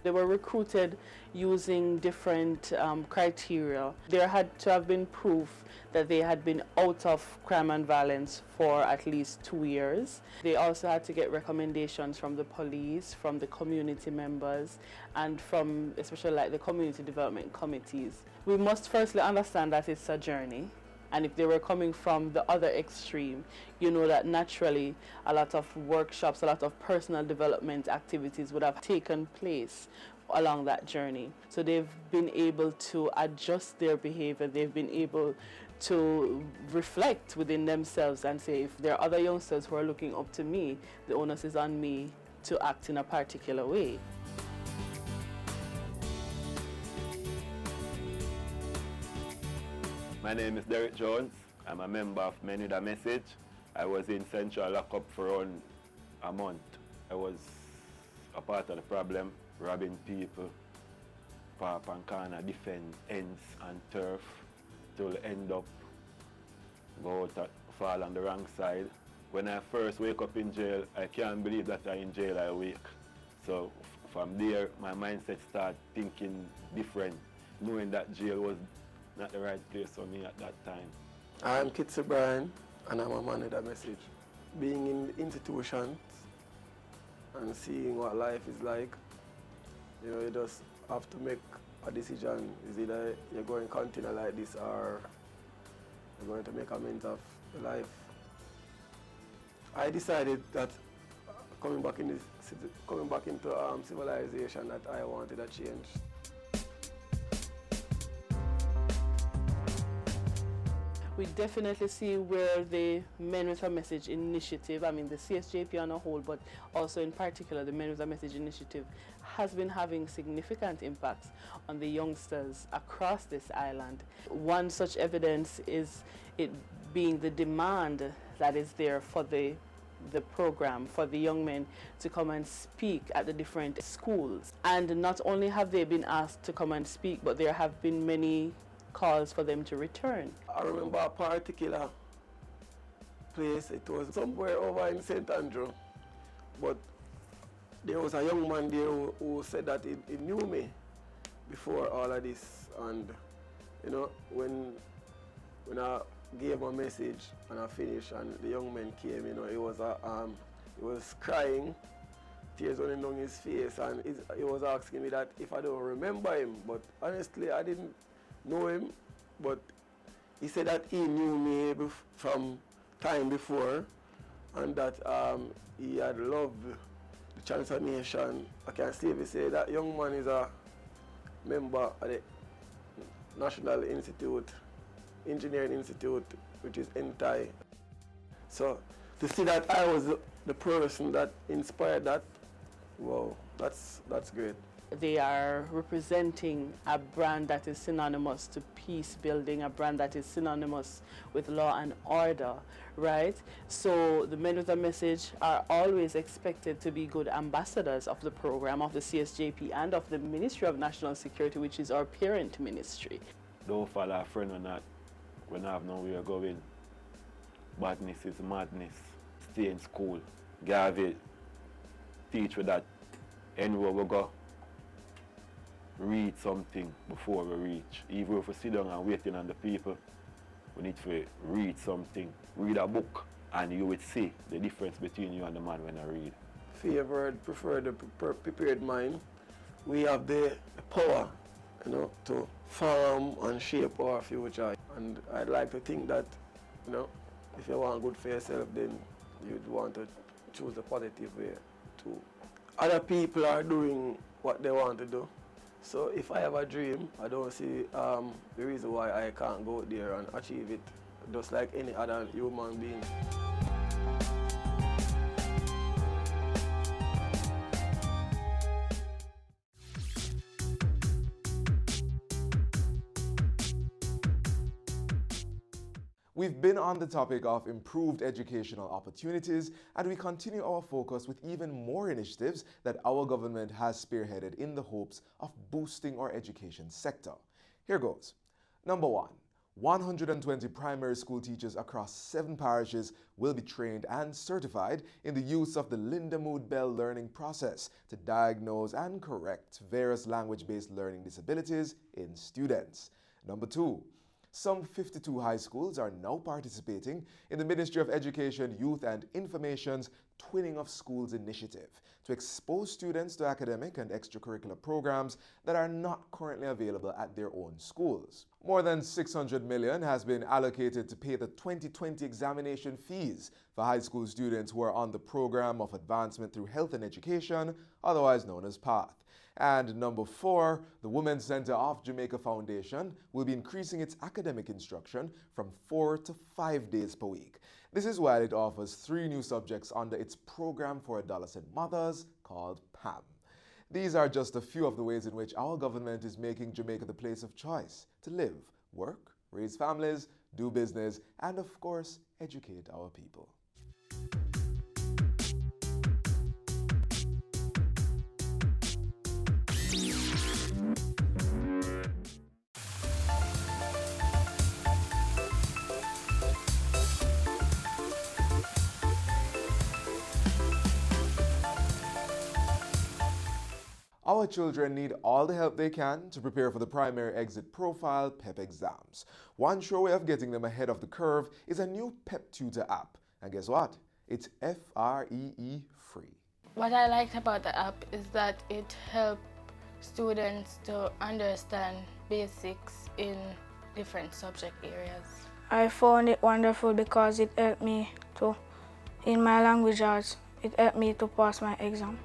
They were recruited using different criteria. There had to have been proof that they had been out of crime and violence for at least 2 years. They also had to get recommendations from the police, from the community members, and from especially like the community development committees. We must firstly understand that it's a journey. And if they were coming from the other extreme, you know that naturally a lot of workshops, a lot of personal development activities would have taken place along that journey. So they've been able to adjust their behavior. They've been able to reflect within themselves and say, if there are other youngsters who are looking up to me, the onus is on me to act in a particular way. My name is Derek Jones. I'm a member of Men with a Message. I was in Central Lockup for around a month. I was a part of the problem, robbing people, park and corner, defend ends and turf, till end up go out fall on the wrong side. When I first wake up in jail, I can't believe that I'm in jail I wake. So from there, my mindset started thinking different, knowing that jail was not the right place for me at that time. I'm Kitsi Bryan, and I'm a Man with a Message. Being in institutions and seeing what life is like, you just have to make a decision. Is either you're going to continue like this or you're going to make amends of your life. I decided that coming back into civilization, that I wanted a change. We definitely see where the Men with a Message initiative, I mean the CSJP on a whole, but also in particular the Men with a Message initiative, has been having significant impacts on the youngsters across this island. One such evidence is it being the demand that is there for the program for the young men to come and speak at the different schools. And not only have they been asked to come and speak, but there have been many calls for them to return. I remember a particular place, it was somewhere over in St. Andrew, but there was a young man there who said that he knew me before all of this, and you know, when I gave him a message and I finished and the young man came, you know, he was crying, tears running down his face, and he was asking me that if I don't remember him, but honestly I didn't know him, but he said that he knew me from time before, and that he had loved the transformation. I can safely say that young man is a member of the National Engineering Institute, which is NTI. So to see that I was the person that inspired that, wow, that's great. They are representing a brand that is synonymous to peace building, a brand that is synonymous with law and order, right? So the Men with a Message are always expected to be good ambassadors of the program, of the CSJP, and of the Ministry of National Security, which is our parent ministry. Don't follow a friend or not. We don't have nowhere going. Badness is madness. Stay in school. Garvey, teach with that. Anywhere we go, read something before we reach. Even if we sit down and waiting on the people, we need to read something. Read a book, and you will see the difference between you and the man when I read. Favored, preferred, the prepared mind. We have the power, you know, to form and shape our future. And I'd like to think that, you know, if you want good for yourself, then you'd want to choose a positive way too. Other people are doing what they want to do. So if I have a dream, I don't see the reason why I can't go there and achieve it, just like any other human being. We've been on the topic of improved educational opportunities, and we continue our focus with even more initiatives that our government has spearheaded in the hopes of boosting our education sector. Here goes. Number 1, 120 primary school teachers across 7 parishes will be trained and certified in the use of the Linda Mood Bell learning process to diagnose and correct various language-based learning disabilities in students. Number 2, some 52 high schools are now participating in the Ministry of Education, Youth and Information's Twinning of Schools initiative to expose students to academic and extracurricular programs that are not currently available at their own schools. More than $600 million has been allocated to pay the 2020 examination fees for high school students who are on the Program of Advancement Through Health and Education, otherwise known as PATH. And number 4, the Women's Center of Jamaica Foundation will be increasing its academic instruction from 4 to 5 days per week. This is while it offers 3 new subjects under its program for adolescent mothers called PAM. These are just a few of the ways in which our government is making Jamaica the place of choice to live, work, raise families, do business, and of course, educate our people. Our children need all the help they can to prepare for the Primary Exit Profile PEP exams. One sure way of getting them ahead of the curve is a new PEP Tutor app. And guess what? It's FREE free. What I liked about the app is that it helped students to understand basics in different subject areas. I found it wonderful because it helped me to, in my language arts, it helped me to pass my exam.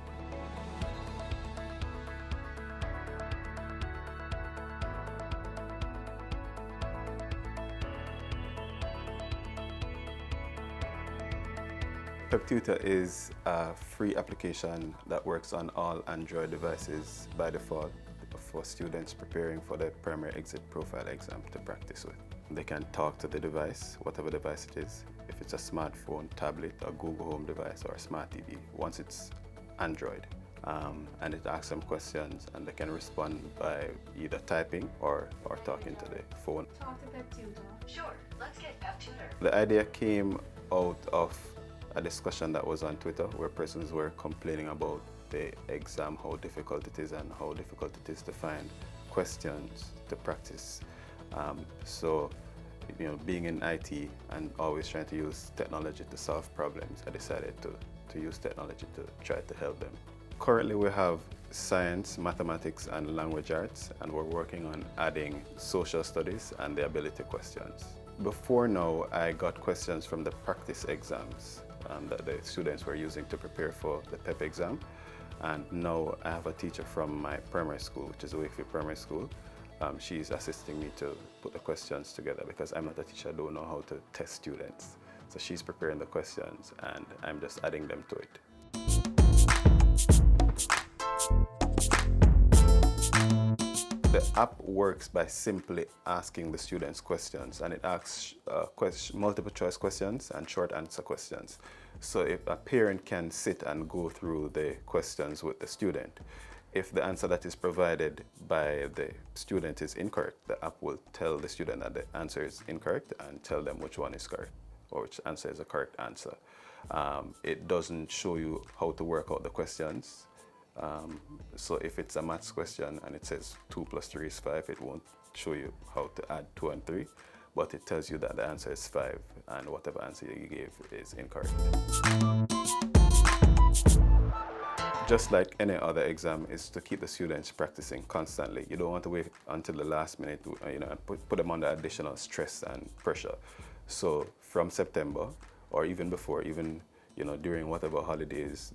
PepTutor is a free application that works on all Android devices by default for students preparing for the primary exit profile exam to practice with. They can talk to the device, whatever device it is. If it's a smartphone, tablet, a Google Home device, or a smart TV, once it's Android. And it asks them questions, and they can respond by either typing or talking to the phone. Talk to PepTutor. Sure, let's get PepTutor. The idea came out of a discussion that was on Twitter where persons were complaining about the exam, how difficult it is and how difficult it is to find questions to practice. So, being in IT and always trying to use technology to solve problems, I decided to use technology to try to help them. Currently we have science, mathematics and language arts, and we're working on adding social studies and the ability questions. Before now, I got questions from the practice exams that the students were using to prepare for the PEP exam. And now I have a teacher from my primary school, which is Wakefield Primary School. She's assisting me to put the questions together because I'm not a teacher, I don't know how to test students. So she's preparing the questions and I'm just adding them to it. The app works by simply asking the students questions, and it asks multiple choice questions and short answer questions. So if a parent can sit and go through the questions with the student, if the answer that is provided by the student is incorrect, the app will tell the student that the answer is incorrect and tell them which one is correct or which answer is the correct answer. It doesn't show you how to work out the questions. So if it's a maths question and it says 2 + 3 is 5, it won't show you how to add 2 and 3, but it tells you that the answer is 5 and whatever answer you gave is incorrect. Just like any other exam, is to keep the students practicing constantly. You don't want to wait until the last minute to, put them under additional stress and pressure. So from September or even before, during whatever holidays,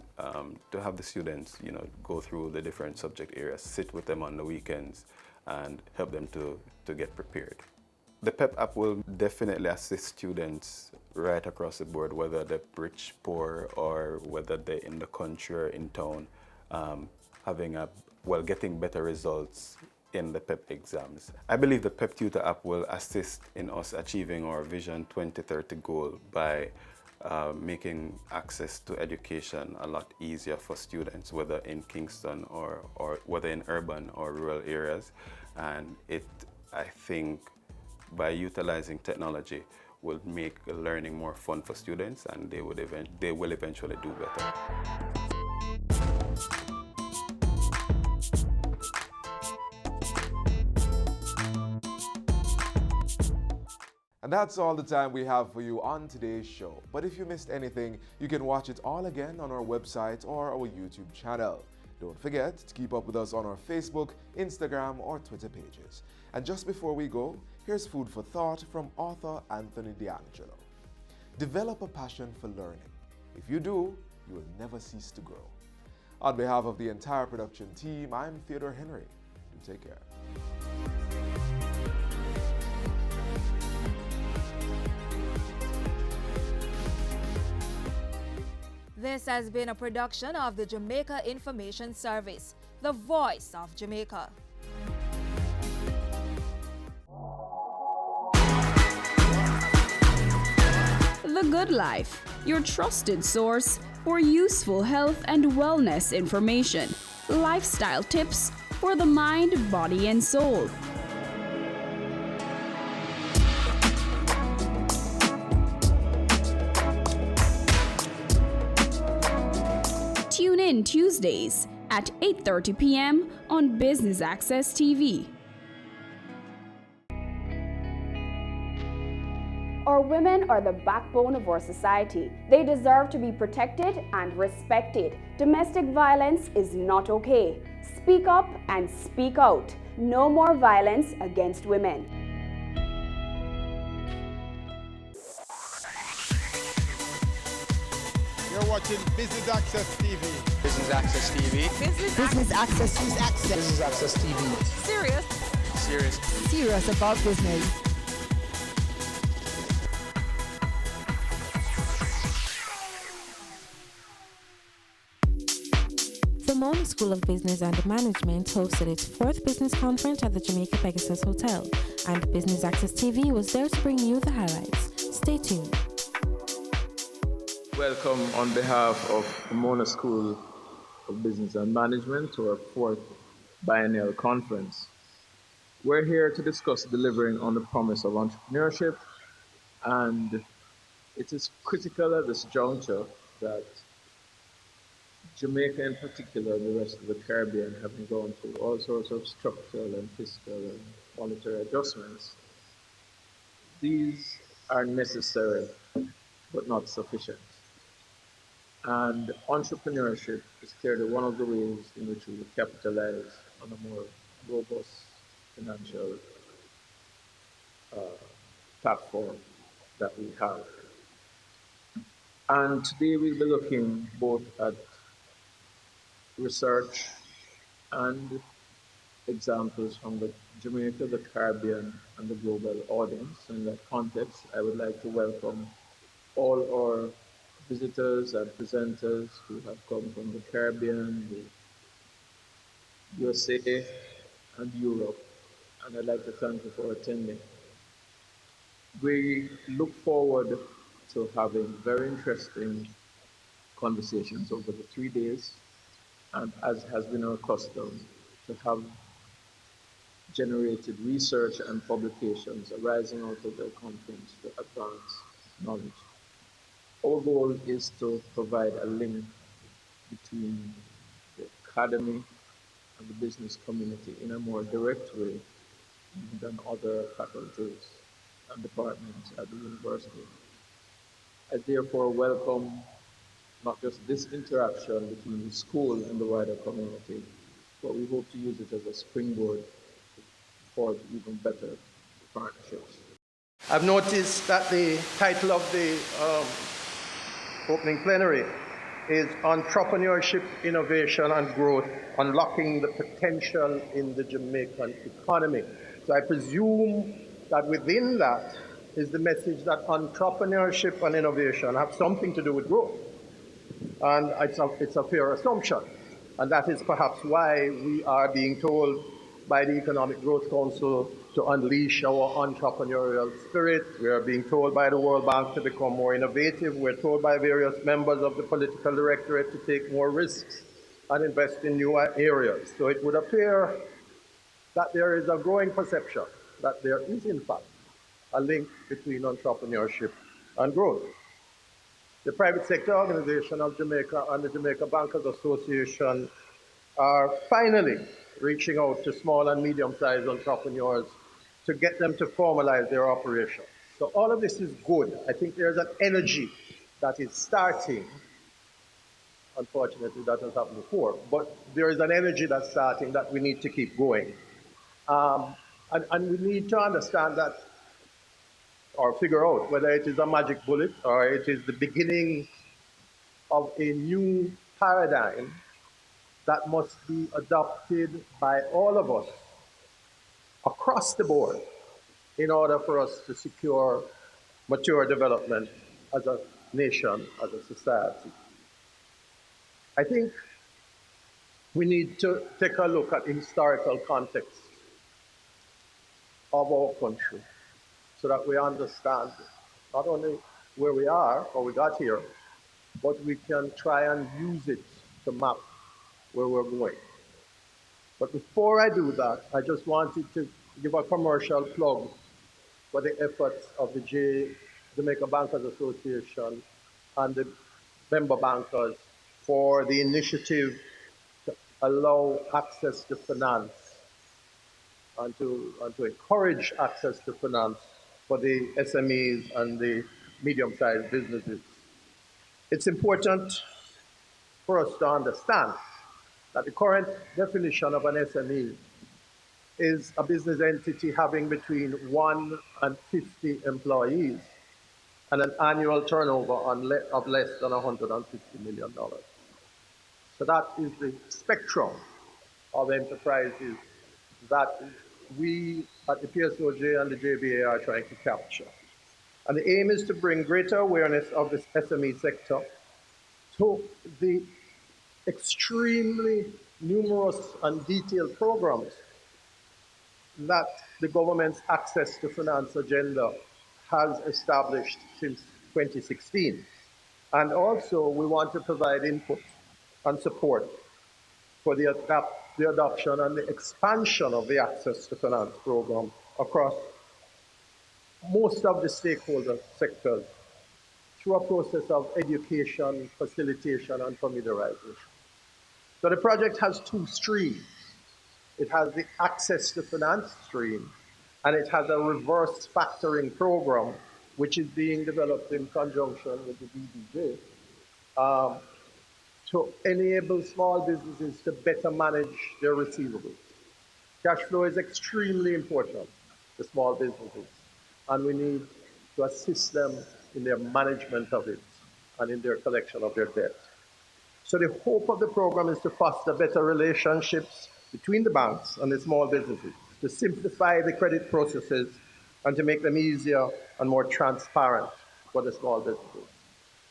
to have the students, go through the different subject areas, sit with them on the weekends and help them to get prepared. The PEP app will definitely assist students right across the board, whether they're rich, poor, or whether they're in the country or in town, getting better results in the PEP exams. I believe the PepTutor app will assist in us achieving our Vision 2030 goal by making access to education a lot easier for students, whether in Kingston or whether in urban or rural areas. And I think, by utilizing technology, will make learning more fun for students, and they will eventually do better. And that's all the time we have for you on today's show. But if you missed anything, you can watch it all again on our website or our YouTube channel. Don't forget to keep up with us on our Facebook, Instagram, or Twitter pages. And just before we go, here's food for thought from author Anthony D'Angelo. Develop a passion for learning. If you do, you will never cease to grow. On behalf of the entire production team, I'm Theodore Henry. Do take care. This has been a production of the Jamaica Information Service, the voice of Jamaica. The Good Life, your trusted source for useful health and wellness information, lifestyle tips for the mind, body, and soul. Tune in Tuesdays at 8:30 p.m. on Business Access TV. Our women are the backbone of our society. They deserve to be protected and respected. Domestic violence is not okay. Speak up and speak out. No more violence against women. You're watching Business Access TV. Business Access TV. Business Access. Business Access TV. Serious. Serious. Serious about business. Mona School of Business and Management hosted its 4th business conference at the Jamaica Pegasus Hotel, and Business Access TV was there to bring you the highlights. Stay tuned. Welcome on behalf of the Mona School of Business and Management to our 4th biennial conference. We're here to discuss delivering on the promise of entrepreneurship, and it is critical at this juncture that Jamaica in particular and the rest of the Caribbean, having gone through all sorts of structural and fiscal and monetary adjustments, these are necessary but not sufficient. And entrepreneurship is clearly one of the ways in which we will capitalize on a more robust financial platform that we have. And today we'll be looking both at research and examples from the Jamaica, the Caribbean, and the global audience. In that context, I would like to welcome all our visitors and presenters who have come from the Caribbean, the USA, and Europe, and I'd like to thank you for attending. We look forward to having very interesting conversations over the 3 days, and as has been our custom, to have generated research and publications arising out of the conference to advance knowledge. Our goal is to provide a link between the academy and the business community in a more direct way than other faculties and departments at the university. I therefore welcome not just this interaction between the school and the wider community, but we hope to use it as a springboard for even better partnerships. I've noticed that the title of the opening plenary is Entrepreneurship, Innovation and Growth, Unlocking the Potential in the Jamaican Economy. So I presume that within that is the message that entrepreneurship and innovation have something to do with growth. And it's a fair assumption. And that is perhaps why we are being told by the Economic Growth Council to unleash our entrepreneurial spirit. We are being told by the World Bank to become more innovative. We're told by various members of the political directorate to take more risks and invest in newer areas. So it would appear that there is a growing perception that there is, in fact, a link between entrepreneurship and growth. The Private Sector Organization of Jamaica and the Jamaica Bankers Association are finally reaching out to small and medium-sized entrepreneurs to get them to formalize their operations. So all of this is good. I think there's an energy that is starting. Unfortunately, that has happened before, but there is an energy that's starting that we need to keep going. And we need to understand that, or figure out whether it is a magic bullet or it is the beginning of a new paradigm that must be adopted by all of us across the board in order for us to secure mature development as a nation, as a society. I think we need to take a look at the historical context of our country so that we understand not only where we are, how we got here, but we can try and use it to map where we're going. But before I do that, I just wanted to give a commercial plug for the efforts of the Jamaica Bankers Association and the member bankers for the initiative to allow access to finance and to encourage access to finance for the SMEs and the medium-sized businesses. It's important for us to understand that the current definition of an SME is a business entity having between 1 and 50 employees and an annual turnover of less than $150 million. So that is the spectrum of enterprises that we at the PSOJ and the JBA are trying to capture. And the aim is to bring greater awareness of this SME sector to the extremely numerous and detailed programs that the government's Access to Finance agenda has established since 2016. And also, we want to provide input and support for the adoption and the expansion of the Access to Finance program across most of the stakeholder sectors through a process of education, facilitation, and familiarization. So the project has two streams. It has the Access to Finance stream, and it has a reverse factoring program, which is being developed in conjunction with the BDJ to enable small businesses to better manage their receivables. Cash flow is extremely important to small businesses, and we need to assist them in their management of it and in their collection of their debt. So the hope of the program is to foster better relationships between the banks and the small businesses, to simplify the credit processes and to make them easier and more transparent for the small businesses.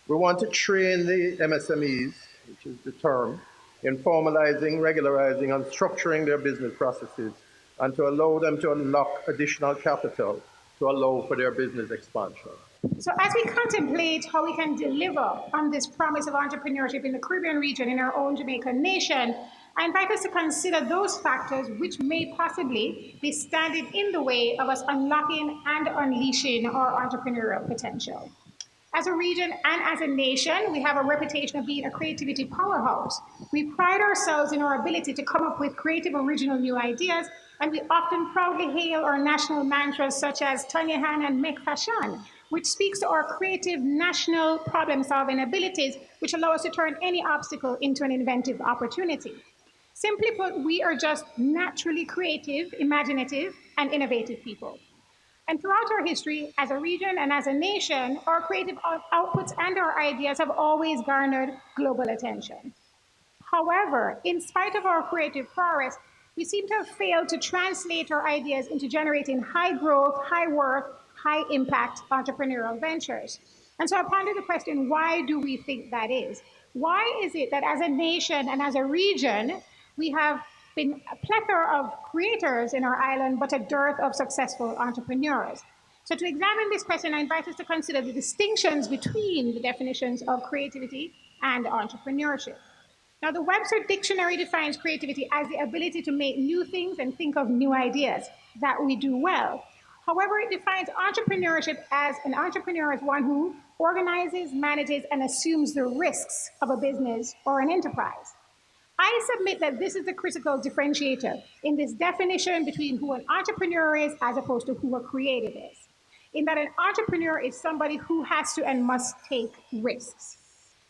We want to train the MSMEs, which is the term, in formalizing, regularizing, and structuring their business processes, and to allow them to unlock additional capital to allow for their business expansion. So as we contemplate how we can deliver on this promise of entrepreneurship in the Caribbean region, in our own Jamaican nation, I invite us to consider those factors which may possibly be standing in the way of us unlocking and unleashing our entrepreneurial potential. As a region and as a nation, we have a reputation of being a creativity powerhouse. We pride ourselves in our ability to come up with creative, original new ideas, and we often proudly hail our national mantras such as Tanya Han and Make Fashion, which speaks to our creative national problem-solving abilities, which allow us to turn any obstacle into an inventive opportunity. Simply put, we are just naturally creative, imaginative, and innovative people. And throughout our history, as a region and as a nation, our creative outputs and our ideas have always garnered global attention. However, in spite of our creative prowess, we seem to have failed to translate our ideas into generating high growth, high worth, high impact entrepreneurial ventures. And so I ponder the question, why do we think that is? Why is it that as a nation and as a region, we have been a plethora of creators in our island, but a dearth of successful entrepreneurs? So to examine this question, I invite us to consider the distinctions between the definitions of creativity and entrepreneurship. Now, the Webster Dictionary defines creativity as the ability to make new things and think of new ideas. That we do well. However, it defines entrepreneurship as an entrepreneur as one who organizes, manages, and assumes the risks of a business or an enterprise. I submit that this is the critical differentiator in this definition between who an entrepreneur is as opposed to who a creative is, in that an entrepreneur is somebody who has to and must take risks.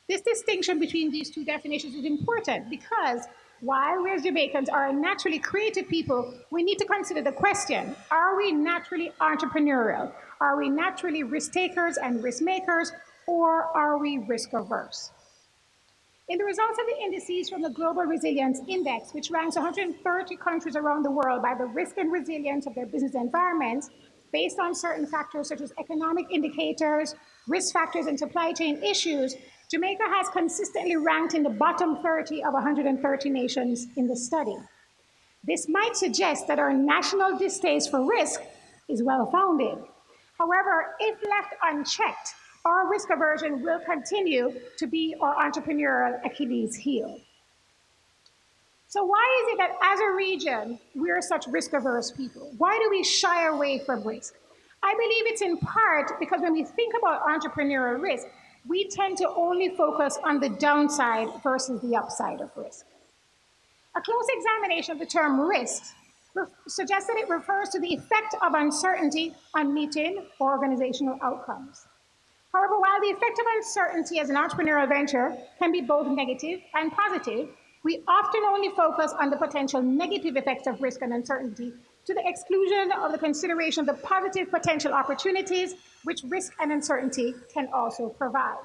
This distinction between these two definitions is important because while we as Jamaicans are naturally creative people, we need to consider the question, are we naturally entrepreneurial? Are we naturally risk takers and risk makers, or are we risk averse? In the results of the indices from the Global Resilience Index, which ranks 130 countries around the world by the risk and resilience of their business environments, based on certain factors such as economic indicators, risk factors, and supply chain issues, Jamaica has consistently ranked in the bottom 30 of 130 nations in the study. This might suggest that our national distaste for risk is well-founded. However, if left unchecked, our risk aversion will continue to be our entrepreneurial Achilles heel. So why is it that as a region, we're such risk-averse people? Why do we shy away from risk? I believe it's in part because when we think about entrepreneurial risk, we tend to only focus on the downside versus the upside of risk. A close examination of the term risk suggests that it refers to the effect of uncertainty on meeting organizational outcomes. However, while the effect of uncertainty as an entrepreneurial venture can be both negative and positive, we often only focus on the potential negative effects of risk and uncertainty to the exclusion of the consideration of the positive potential opportunities which risk and uncertainty can also provide.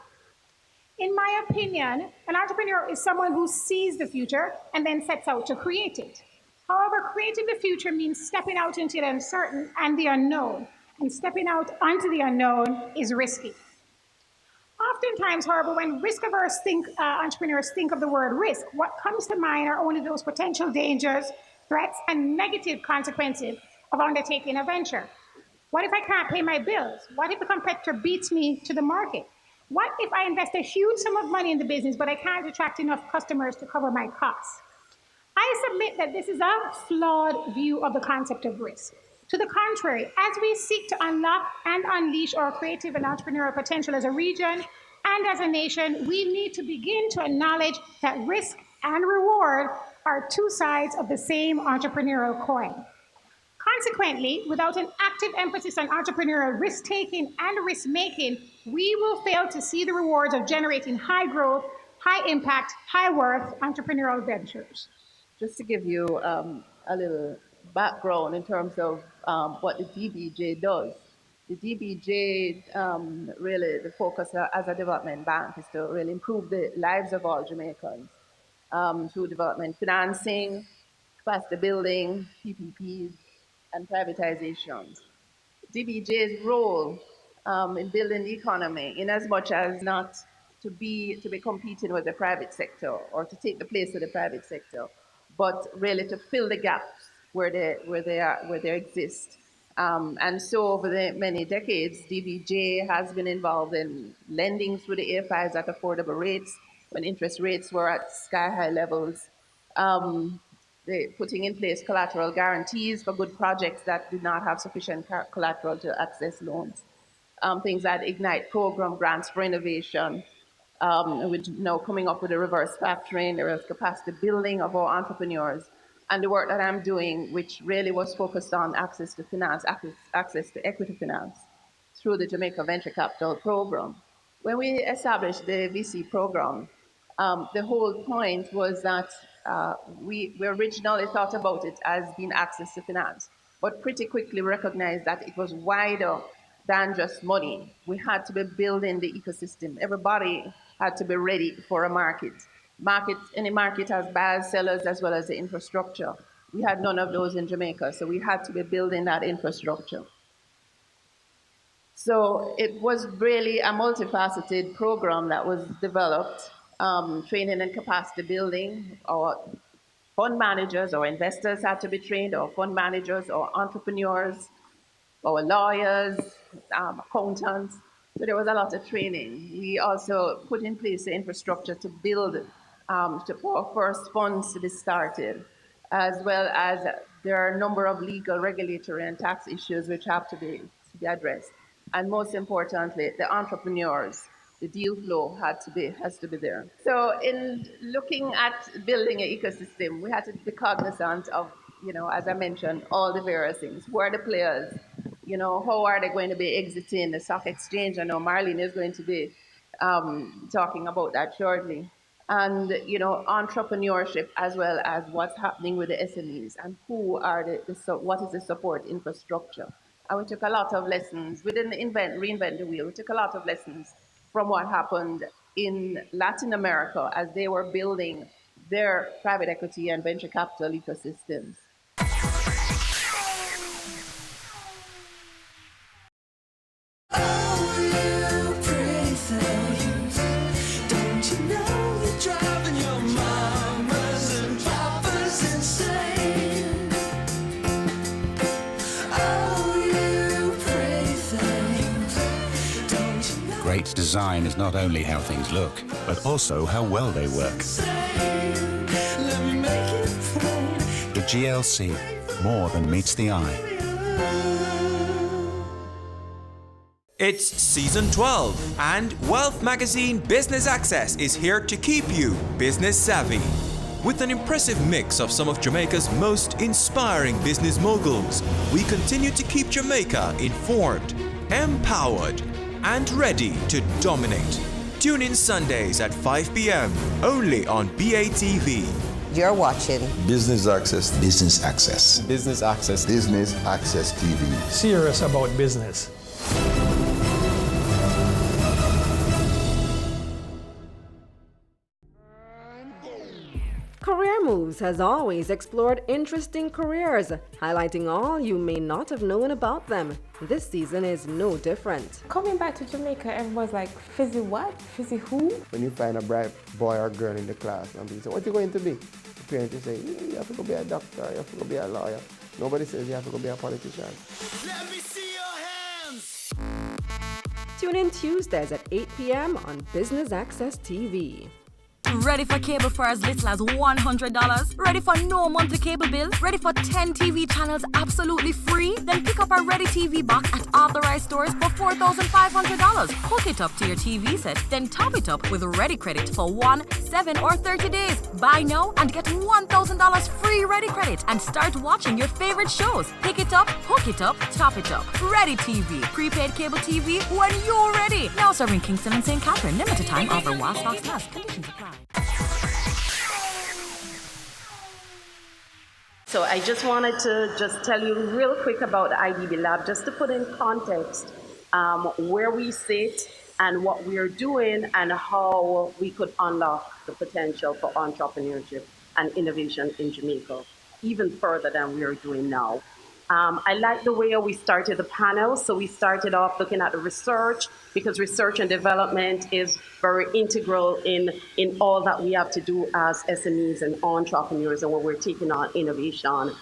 In my opinion, an entrepreneur is someone who sees the future and then sets out to create it. However, creating the future means stepping out into the uncertain and the unknown, and stepping out onto the unknown is risky. Oftentimes, however, when risk-averse entrepreneurs think of the word risk, what comes to mind are only those potential dangers, threats, and negative consequences of undertaking a venture. What if I can't pay my bills? What if the competitor beats me to the market? What if I invest a huge sum of money in the business, but I can't attract enough customers to cover my costs? I submit that this is a flawed view of the concept of risk. To the contrary, as we seek to unlock and unleash our creative and entrepreneurial potential as a region and as a nation, we need to begin to acknowledge that risk and reward are two sides of the same entrepreneurial coin. Consequently, without an active emphasis on entrepreneurial risk-taking and risk-making, we will fail to see the rewards of generating high growth, high impact, high worth entrepreneurial ventures. Just to give you a little background in terms of what the DBJ does. The DBJ, really, the focus as a development bank is to really improve the lives of all Jamaicans through development financing, capacity building, PPPs, and privatizations. DBJ's role in building the economy, in as much as not to be competing with the private sector or to take the place of the private sector, but really to fill the gaps where they exist. And so over the many decades, DBJ has been involved in lending through the AFIs at affordable rates when interest rates were at sky-high levels, putting in place collateral guarantees for good projects that did not have sufficient collateral to access loans. Things like Ignite program, grants for innovation, which now coming up with a reverse factoring, there is capacity building of our entrepreneurs, and the work that I'm doing, which really was focused on access to finance, access to equity finance through the Jamaica Venture Capital Program. When we established the VC program, the whole point was that we originally thought about it as being access to finance, but pretty quickly recognized that it was wider than just money. We had to be building the ecosystem. Everybody had to be ready for a market. Any market has buyers, sellers, as well as the infrastructure. We had none of those in Jamaica, so we had to be building that infrastructure. So it was really a multifaceted program that was developed, training and capacity building. Our fund managers or investors had to be trained, or fund managers or entrepreneurs, our lawyers, accountants. So there was a lot of training. We also put in place the infrastructure to build for first funds to be started, as well as there are a number of legal, regulatory, and tax issues which have to be addressed. And most importantly, the entrepreneurs, the deal flow has to be there. So in looking at building an ecosystem, we had to be cognizant of, as I mentioned, all the various things. Who are the players? How are they going to be exiting the stock exchange? I know Marlene is going to be talking about that shortly. And, entrepreneurship, as well as what's happening with the SMEs and what is the support infrastructure. And we took a lot of lessons. We didn't reinvent the wheel. We took a lot of lessons from what happened in Latin America as they were building their private equity and venture capital ecosystems. Great design is not only how things look, but also how well they work. The GLC, more than meets the eye. It's season 12, and Wealth Magazine Business Access is here to keep you business savvy. With an impressive mix of some of Jamaica's most inspiring business moguls, we continue to keep Jamaica informed, empowered, and ready to dominate. Tune in Sundays at 5 p.m. only on BATV. You're watching Business Access. Business Access. Business Access. Business Access TV. Serious about business. Career Moves has always explored interesting careers, highlighting all you may not have known about them. This season is no different. Coming back to Jamaica, everyone's like, Fizzy what? Fizzy who? When you find a bright boy or girl in the class and people say, what are you going to be? The parents will say, you have to go be a doctor, you have to go be a lawyer. Nobody says you have to go be a politician. Let me see your hands! Tune in Tuesdays at 8 p.m. on Business Access TV. Ready for cable for as little as $100? Ready for no monthly cable bill? Ready for 10 TV channels absolutely free? Then pick up our Ready TV box at authorized stores for $4,500. Hook it up to your TV set, then top it up with Ready Credit for 1, 7, or 30 days. Buy now and get $1,000 free Ready Credit and start watching your favorite shows. Pick it up, hook it up, top it up. Ready TV. Prepaid cable TV when you're ready. Now serving Kingston and St. Catherine. Limited time offer while stocks last. Conditions apply. So I just wanted to just tell you real quick about the IDB Lab, just to put in context where we sit and what we are doing and how we could unlock the potential for entrepreneurship and innovation in Jamaica, even further than we are doing now. I like the way we started the panel. So we started off looking at the research, because research and development is very integral in all that we have to do as SMEs and entrepreneurs and when we're taking on innovation.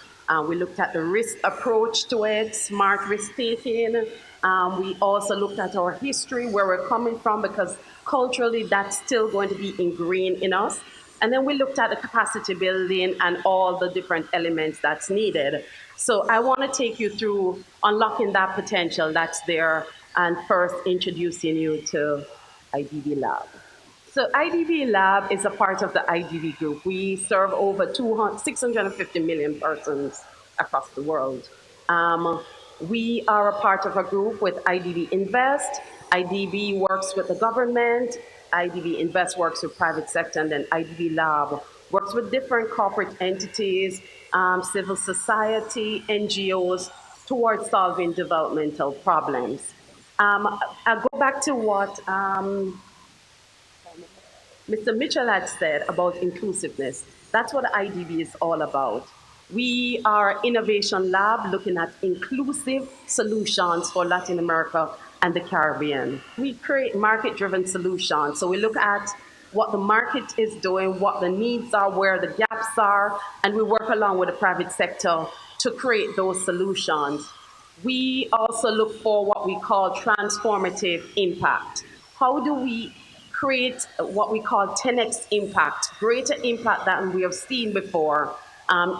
We looked at the risk approach to it, smart risk taking. We also looked at our history, where we're coming from, because culturally that's still going to be ingrained in us. And then we looked at the capacity building and all the different elements that's needed. So I want to take you through unlocking that potential that's there and first introducing you to IDB Lab. So IDB Lab is a part of the IDB Group. We serve over 650 million persons across the world. We are a part of a group with IDB Invest. IDB works with the government. IDB Invest works with private sector, and then IDB Lab works with different corporate entities, civil society, NGOs, towards solving developmental problems. I'll go back to what Mr. Mitchell had said about inclusiveness. That's what IDB is all about. We are innovation lab looking at inclusive solutions for Latin America and the Caribbean. We create market-driven solutions. So we look at what the market is doing, what the needs are, where the gaps are, and we work along with the private sector to create those solutions. We also look for what we call transformative impact. How do we create what we call 10x impact, greater impact than we have seen before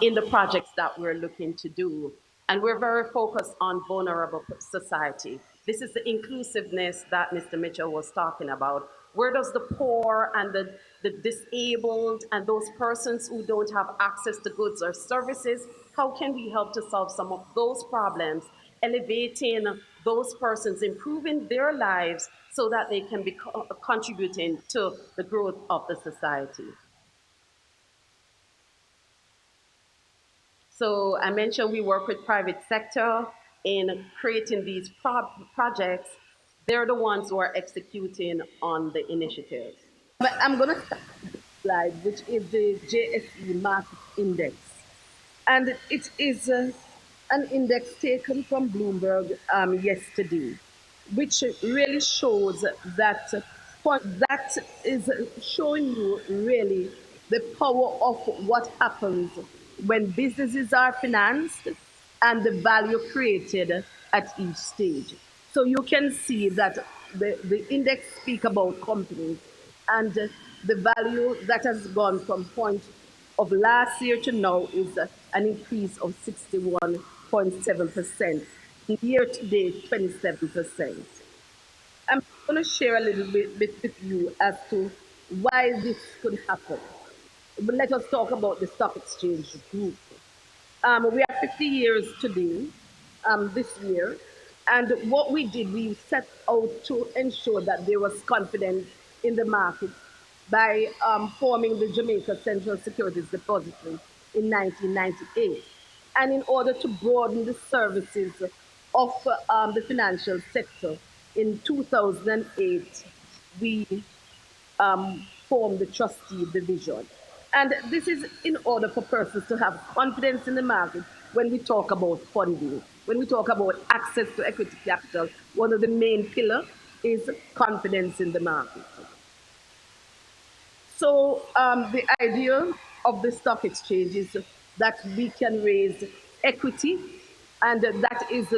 in the projects that we're looking to do? And we're very focused on vulnerable society. This is the inclusiveness that Mr. Mitchell was talking about. Where does the poor and the disabled and those persons who don't have access to goods or services, how can we help to solve some of those problems, elevating those persons, improving their lives so that they can be contributing to the growth of the society? So I mentioned we work with private sector in creating these projects. They're the ones who are executing on the initiatives. But I'm going to start with the slide, which is the JSE Market Index. And it is an index taken from Bloomberg yesterday, which really shows that is showing you really the power of what happens when businesses are financed and the value created at each stage. So you can see that the index speaks about companies and the value that has gone from point of last year to now is an increase of 61.7%. Year to date, 27%. I'm going to share a little bit with you as to why this could happen. But let us talk about the stock exchange group. We are 50 years today, this year. And what we did, we set out to ensure that there was confidence in the market by forming the Jamaica Central Securities Depository in 1998. And in order to broaden the services of the financial sector, in 2008, we formed the trustee division. And this is in order for persons to have confidence in the market when we talk about funding. When we talk about access to equity capital, one of the main pillars is confidence in the market. So the idea of the stock exchange is that we can raise equity, and that is,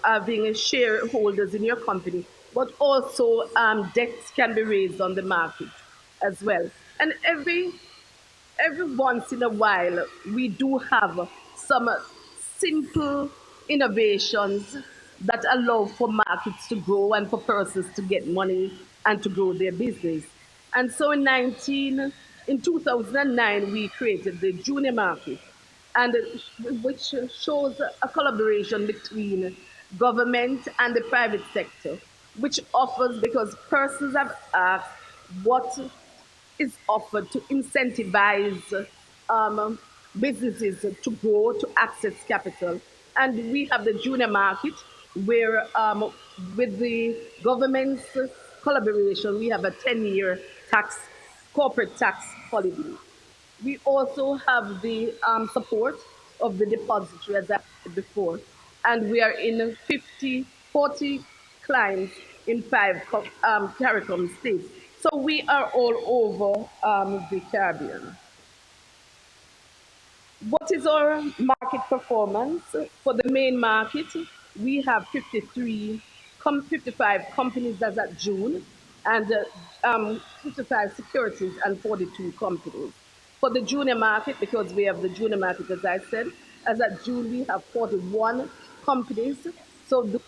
having shareholders in your company, but also debts can be raised on the market as well. And every once in a while, we do have some simple innovations that allow for markets to grow and for persons to get money and to grow their business. And so in 2009, we created the junior market, and which shows a collaboration between government and the private sector, which offers, because persons have asked what is offered to incentivize businesses to grow, to access capital. And we have the junior market where, with the government's collaboration, we have a 10-year corporate tax holiday. We also have the support of the depository, as I said before, and we are in 40 clients in 5 CARICOM states. So we are all over the Caribbean. What is our market performance? For the main market, we have 55 companies as at June, and 55 securities and 42 companies. For the junior market, because we have the junior market, as I said, as at June, we have 41 companies. So the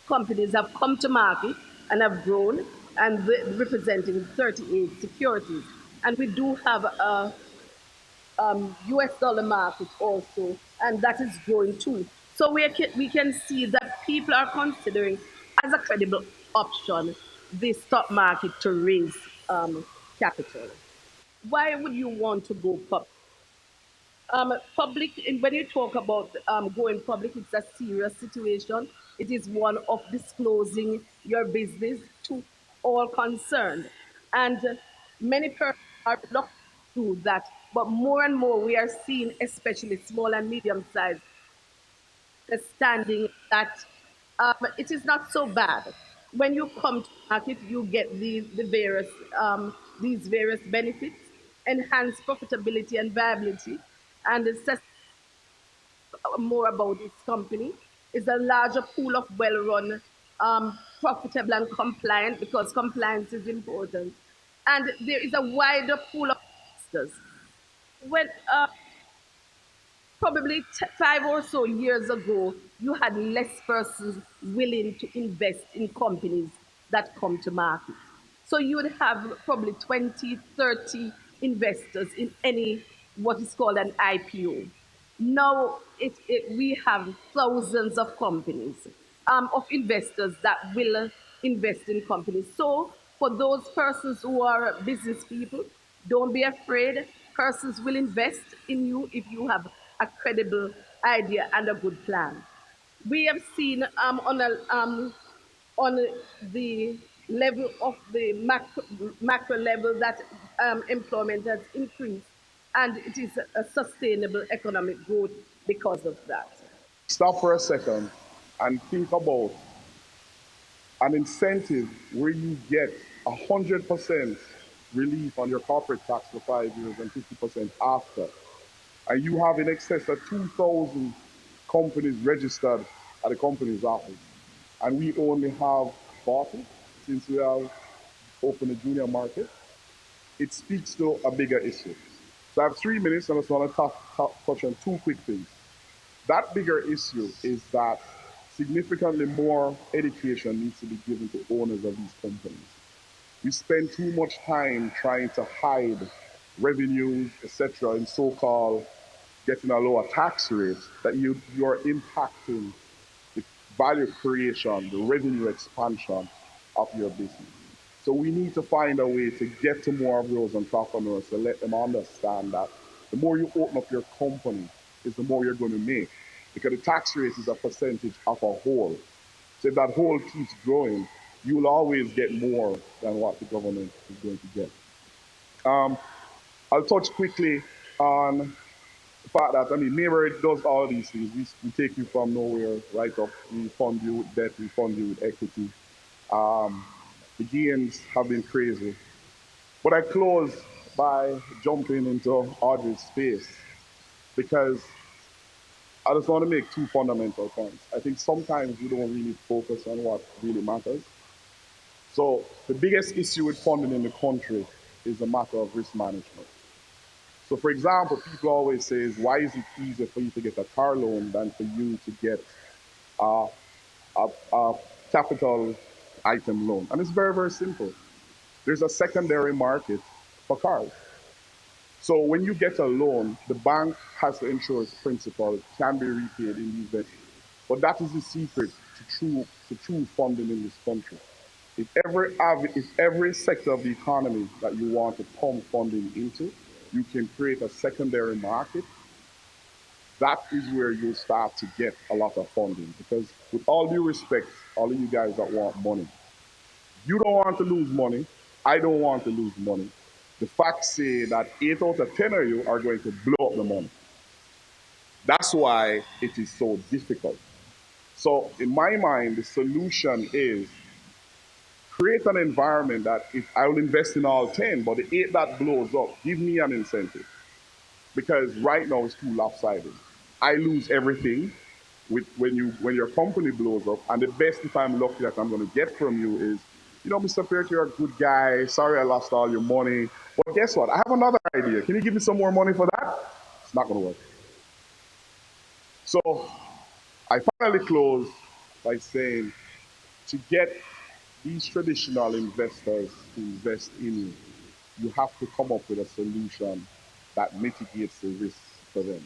companies have come to market and have grown, and representing 38 securities. And we do have a US dollar market also, and that is growing too. So we can see that people are considering as a credible option the stock market to raise capital. Why would you want to go public? When you talk about going public, it's a serious situation. It is one of disclosing your business to all concerned. And many persons are reluctant to do that. But more and more, we are seeing, especially small and medium sized, understanding that it is not so bad. When you come to market, you get these various benefits, enhanced profitability and viability, and more about this company is a larger pool of well-run, profitable and compliant, because compliance is important. And there is a wider pool of investors. When probably 5 or so years ago, you had less persons willing to invest in companies that come to market. So you would have probably 20, 30 investors in any what is called an IPO. Now we have thousands of companies, of investors that will invest in companies. So for those persons who are business people, don't be afraid. Persons will invest in you if you have a credible idea and a good plan. We have seen on the level of the macro level that employment has increased, and it is a sustainable economic growth because of that. Stop for a second and think about an incentive where you get 100% relief on your corporate tax for 5 years and 50% after. And you have in excess of 2,000 companies registered at the company's office. And we only have 40 since we have opened a junior market. It speaks to a bigger issue. So I have 3 minutes and I just want to touch on 2 quick things. That bigger issue is that significantly more education needs to be given to owners of these companies. We spend too much time trying to hide revenues, etc., in so-called getting a lower tax rate, that you're impacting the value creation, the revenue expansion of your business. So we need to find a way to get to more of those entrepreneurs, to let them understand that the more you open up your company is the more you're going to make, because the tax rate is a percentage of a whole. So if that whole keeps growing, you'll always get more than what the government is going to get. I'll touch quickly on the fact that, I mean, Neighbor does all these things. We take you from nowhere right up. We fund you with debt, we fund you with equity. Um, the gains have been crazy. But I close by jumping into Audrey's space because I just want to make two fundamental points. I think sometimes we don't really focus on what really matters. So the biggest issue with funding in the country is a matter of risk management. So for example, people always say, why is it easier for you to get a car loan than for you to get a, a capital item loan? And it's very, very simple. There's a secondary market for cars. So when you get a loan, the bank has to ensure its principal can be repaid in the event. But that is the secret to true funding in this country. If every sector of the economy that you want to pump funding into, you can create a secondary market, that is where you'll start to get a lot of funding. Because with all due respect, all of you guys that want money, you don't want to lose money. I don't want to lose money. The facts say that 8 out of 10 of you are going to blow up the money. That's why it is so difficult. So in my mind, the solution is create an environment that if I will invest in all 10, but the 8 that blows up, give me an incentive. Because right now it's too lopsided. I lose everything when your company blows up, and the best, if I'm lucky, that I'm going to get from you is, you know, Mr. Peart, you're a good guy. Sorry I lost all your money. But guess what? I have another idea. Can you give me some more money for that? It's not going to work. So I finally close by saying, to get these traditional investors to invest in you, you have to come up with a solution that mitigates the risk for them.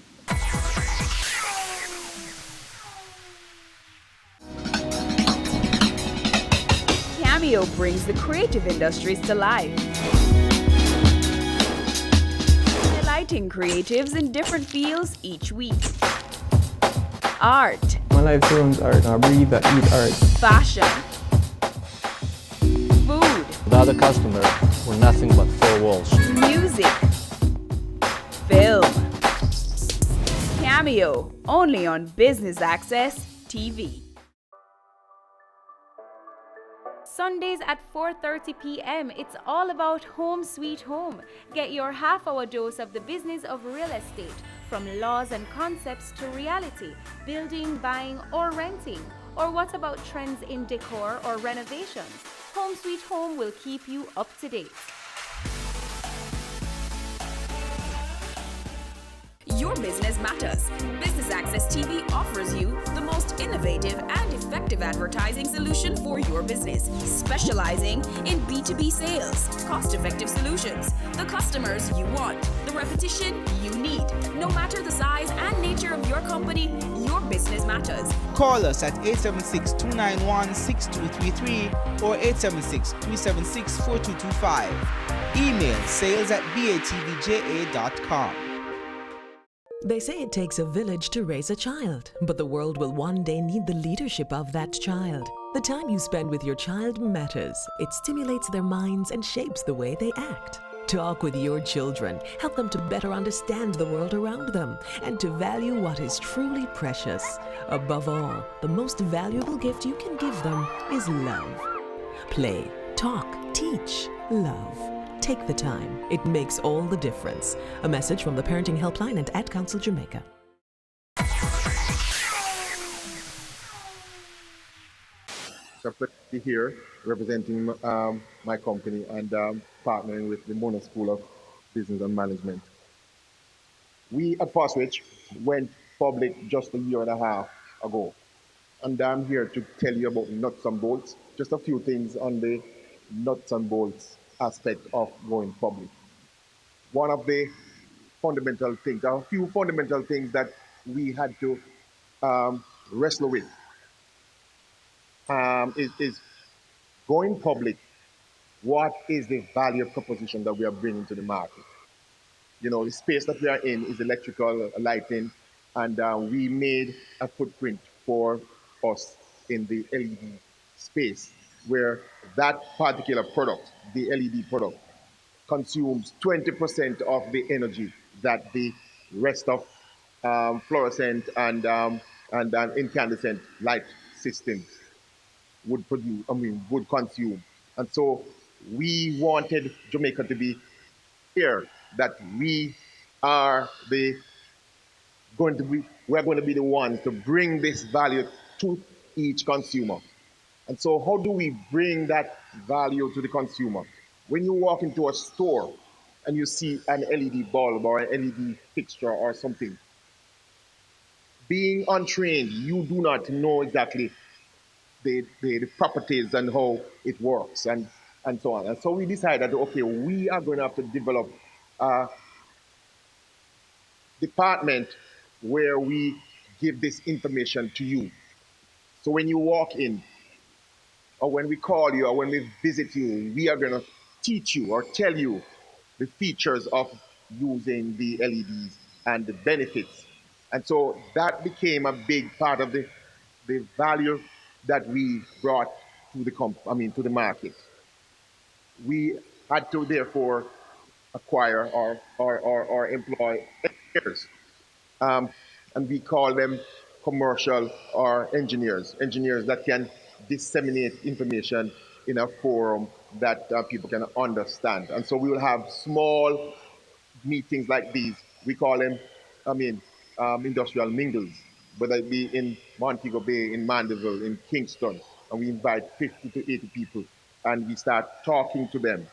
Cameo brings the creative industries to life, highlighting creatives in different fields each week. Art. My life runs art. I breathe, I eat art. Fashion. Food. Without a customer, we're nothing but four walls. Music. Film. Cameo, only on Business Access TV. Sundays at 4:30 p.m. It's all about Home Sweet Home. Get your half-hour dose of the business of real estate, from laws and concepts to reality, building, buying, or renting. Or what about trends in decor or renovations? Home Sweet Home will keep you up to date. Your business matters. Business Access TV offers you the most innovative and effective advertising solution for your business, specializing in B2B sales, cost-effective solutions, the customers you want, the repetition you need. No matter the size and nature of your company, your business matters. Call us at 876-291-6233 or 876-376-4225. Email sales@batvja.com. They say it takes a village to raise a child, but the world will one day need the leadership of that child. The time you spend with your child matters. It stimulates their minds and shapes the way they act. Talk with your children. Help them to better understand the world around them and to value what is truly precious. Above all, the most valuable gift you can give them is love. Play, talk, teach, love. Take the time. It makes all the difference. A message from the Parenting Helpline and Ad Council Jamaica. Separately here, representing my company and partnering with the Mona School of Business and Management. We at Foswich went public just a year and a half ago. And I'm here to tell you about nuts and bolts, just a few things on the nuts and bolts aspect of going public. One of the fundamental things, a few fundamental things that we had to wrestle with is going public. What is the value proposition that we are bringing to the market? You know, the space that we are in is electrical lighting, and we made a footprint for us in the LED space, where that particular product, the LED product, consumes 20% of the energy that the rest of fluorescent and incandescent light systems would produce, would consume. And so we wanted Jamaica to be clear that are the we're going to be the ones to bring this value to each consumer. And so how do we bring that value to the consumer? When you walk into a store and you see an LED bulb or an LED fixture or something, being untrained, you do not know exactly the properties and how it works and so on. And so we decided, okay, we are going to have to develop a department where we give this information to you. So when you walk in, or when we call you, or when we visit you, we are going to teach you or tell you the features of using the LEDs and the benefits. And so that became a big part of the value that we brought to to the market. We had to therefore acquire or employ engineers, and we call them commercial or engineers that can disseminate information in a forum that people can understand. And so we will have small meetings like these. We call them, industrial mingles, whether it be in Montego Bay, in Mandeville, in Kingston, and we invite 50 to 80 people, and we start talking to them.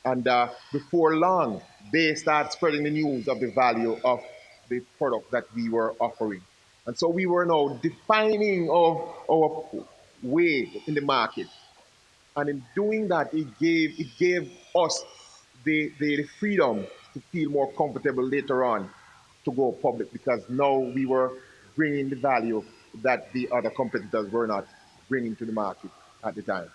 And before long, they start spreading the news of the value of the product that we were offering. And so we were now defining our way in the market. And in doing that, it gave us the freedom to feel more comfortable later on to go public, because now we were bringing the value that the other competitors were not bringing to the market at the time.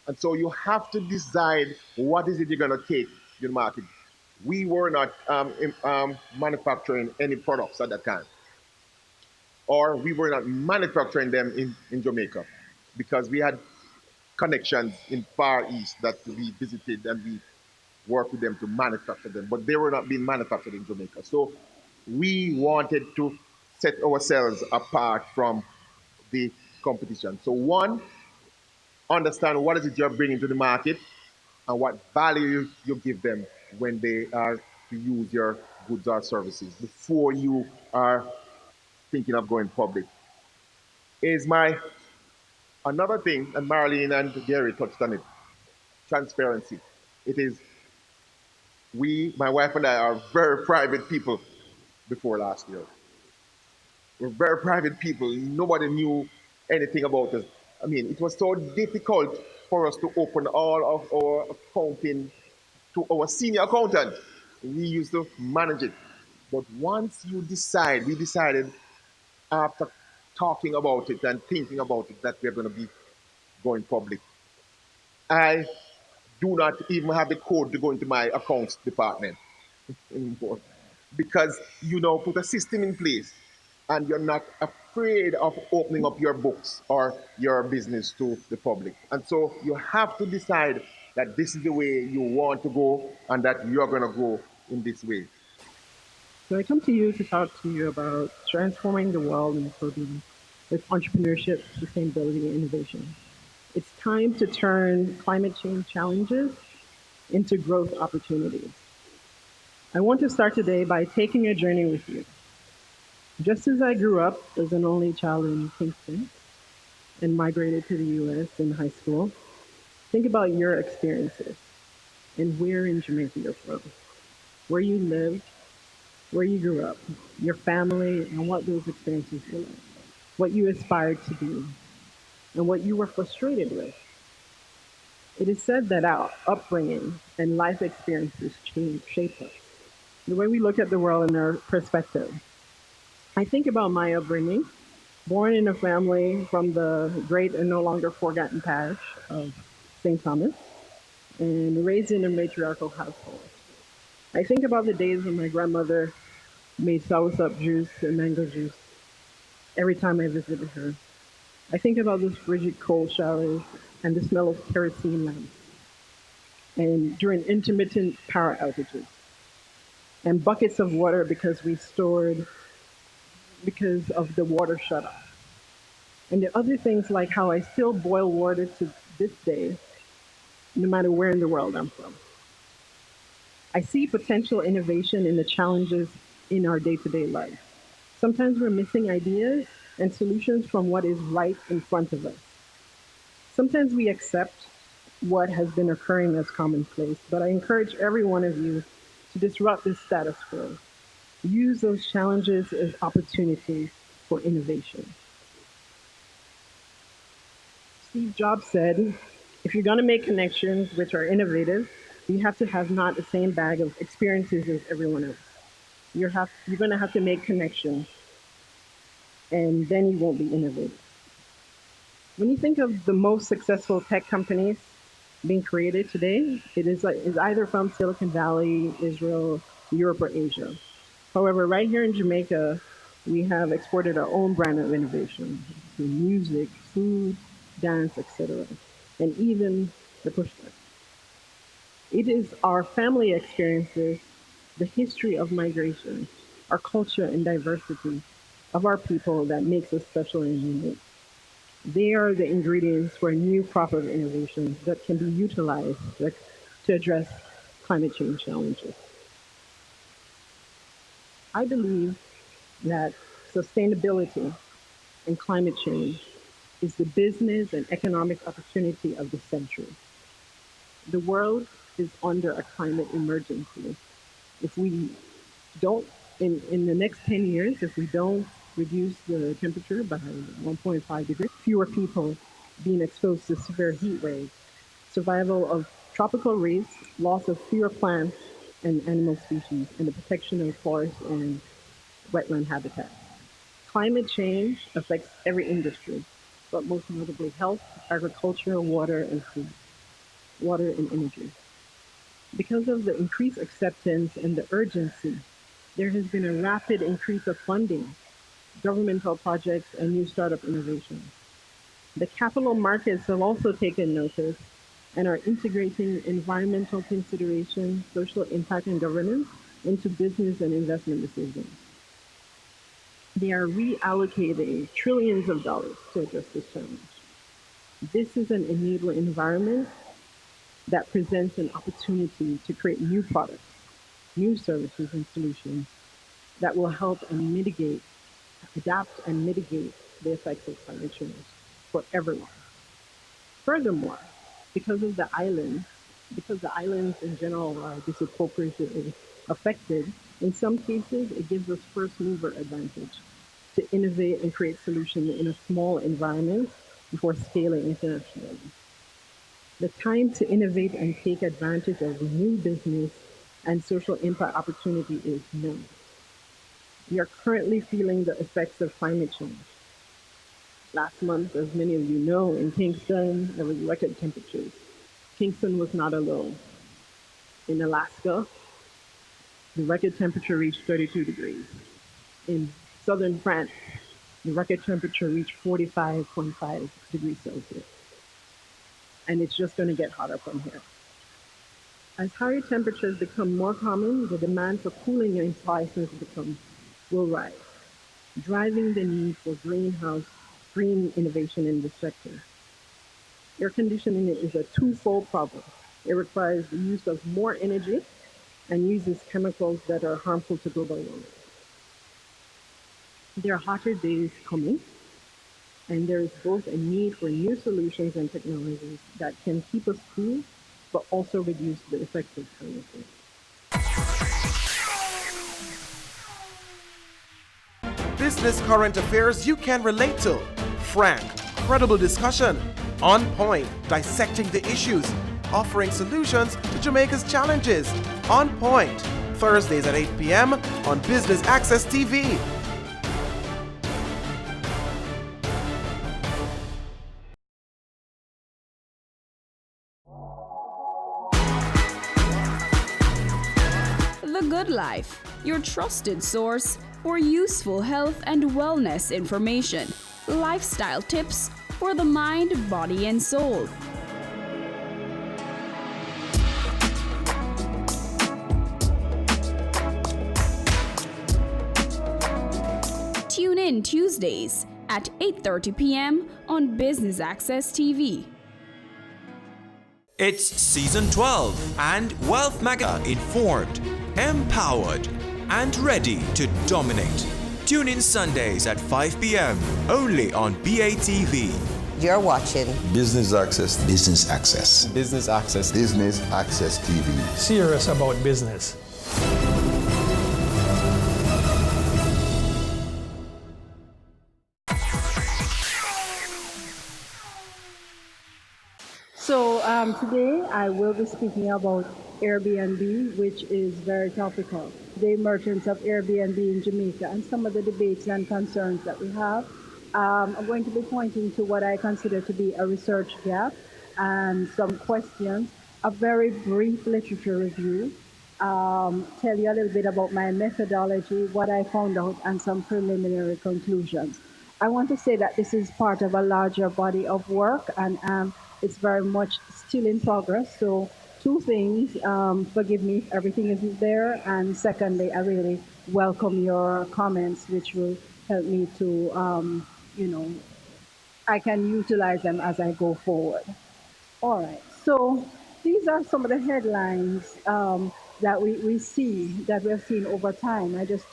And so you have to decide what is it you're going to take to the market. We were not manufacturing any products at that time, or we were not manufacturing them in Jamaica, because we had connections in Far East that we visited and we worked with them to manufacture them, but they were not being manufactured in Jamaica. So we wanted to set ourselves apart from the competition. So one, understand what is it you're bringing to the market and what value you give them when they are to use your goods or services before you are thinking of going public. Another thing, and Marlene and Gary touched on it, transparency. It is, my wife and I are very private people before last year. We're very private people. Nobody knew anything about us. It was so difficult for us to open all of our accounting to our senior accountant. We used to manage it. But once we decided after talking about it and thinking about it that we're going to be going public. I do not even have the code to go into my accounts department anymore, because put a system in place and you're not afraid of opening up your books or your business to the public. And so you have to decide that this is the way you want to go and that you're going to go in this way. So I come to you to talk to you about transforming the world in clothing with entrepreneurship, sustainability, and innovation. It's time to turn climate change challenges into growth opportunities. I want to start today by taking a journey with you. Just as I grew up as an only child in Kingston and migrated to the US in high school, think about your experiences and where in Jamaica you're from, where you lived, where you grew up, your family, and what those experiences were like, what you aspired to be, and what you were frustrated with. It is said that our upbringing and life experiences shape us, the way we look at the world and our perspective. I think about my upbringing, born in a family from the great and no longer forgotten parish of St. Thomas, and raised in a matriarchal household. I think about the days when my grandmother made soursop juice and mango juice every time I visited her. I think about those frigid cold showers and the smell of kerosene lamps. and during intermittent power outages, and buckets of water because of the water shutoff. And the other things like how I still boil water to this day, no matter where in the world I'm from. I see potential innovation in the challenges in our day-to-day life. Sometimes we're missing ideas and solutions from what is right in front of us. Sometimes we accept what has been occurring as commonplace, but I encourage every one of you to disrupt this status quo. Use those challenges as opportunities for innovation. Steve Jobs said, if you're going to make connections which are innovative, you have to have not the same bag of experiences as everyone else. You're going to have to make connections, and then you won't be innovative. When you think of the most successful tech companies being created today, it is either from Silicon Valley, Israel, Europe, or Asia. However, right here in Jamaica, we have exported our own brand of innovation through music, food, dance, etc., and even the pushback. It is our family experiences, the history of migration, our culture and diversity of our people that makes us special and unique. They are the ingredients for a new crop of innovation that can be utilized to address climate change challenges. I believe that sustainability and climate change is the business and economic opportunity of the century. The world is under a climate emergency. If we don't, in the next 10 years, if we don't reduce the temperature by 1.5 degrees, fewer people being exposed to severe heat waves, survival of tropical reefs, loss of fewer plants and animal species, and the protection of forests and wetland habitats. Climate change affects every industry, but most notably health, agriculture, water, and food, water and energy. Because of the increased acceptance and the urgency, there has been a rapid increase of funding, governmental projects, and new startup innovations. The capital markets have also taken notice and are integrating environmental considerations, social impact, and governance into business and investment decisions. They are reallocating trillions of dollars to address this challenge. This is an enabling environment that presents an opportunity to create new products, new services and solutions that will help and adapt and mitigate the effects of climate change for everyone. Furthermore, because the islands in general are disproportionately affected, in some cases it gives us first mover advantage to innovate and create solutions in a small environment before scaling internationally. The time to innovate and take advantage of new business and social impact opportunity is now. We are currently feeling the effects of climate change. Last month, as many of you know, in Kingston, there was record temperatures. Kingston was not alone. In Alaska, the record temperature reached 32 degrees. In southern France, the record temperature reached 45.5 degrees Celsius. And it's just going to get hotter from here. As higher temperatures become more common, the demand for cooling and devices will rise, driving the need for green innovation in this sector. Air conditioning is a twofold problem. It requires the use of more energy and uses chemicals that are harmful to global warming. There are hotter days coming, and there is both a need for new solutions and technologies that can keep us cool, but also reduce the effects of climate change. Business current affairs you can relate to. Frank, credible discussion. On point, dissecting the issues. Offering solutions to Jamaica's challenges. On Point, Thursdays at 8 p.m. on Business Access TV. The Good Life, your trusted source for useful health and wellness information, lifestyle tips for the mind, body, and soul. in Tuesdays at 8:30 p.m. on Business Access TV. It's season 12 and Wealth Magazine informed, empowered, and ready to dominate. Tune in Sundays at 5 p.m. only on BATV. You're watching Business Access. Business Access. Business Access. Business Access TV. Serious about business. So today I will be speaking about Airbnb, which is very topical. The emergence of Airbnb in Jamaica and some of the debates and concerns that we have. I'm going to be pointing to what I consider to be a research gap and some questions, a very brief literature review, tell you a little bit about my methodology, what I found out, and some preliminary conclusions. I want to say that this is part of a larger body of work, and it's very much still in progress. So two things, forgive me if everything isn't there, and secondly, I really welcome your comments, which will help me to, I can utilize them as I go forward. All right, so these are some of the headlines that we see, that we have seen over time. I just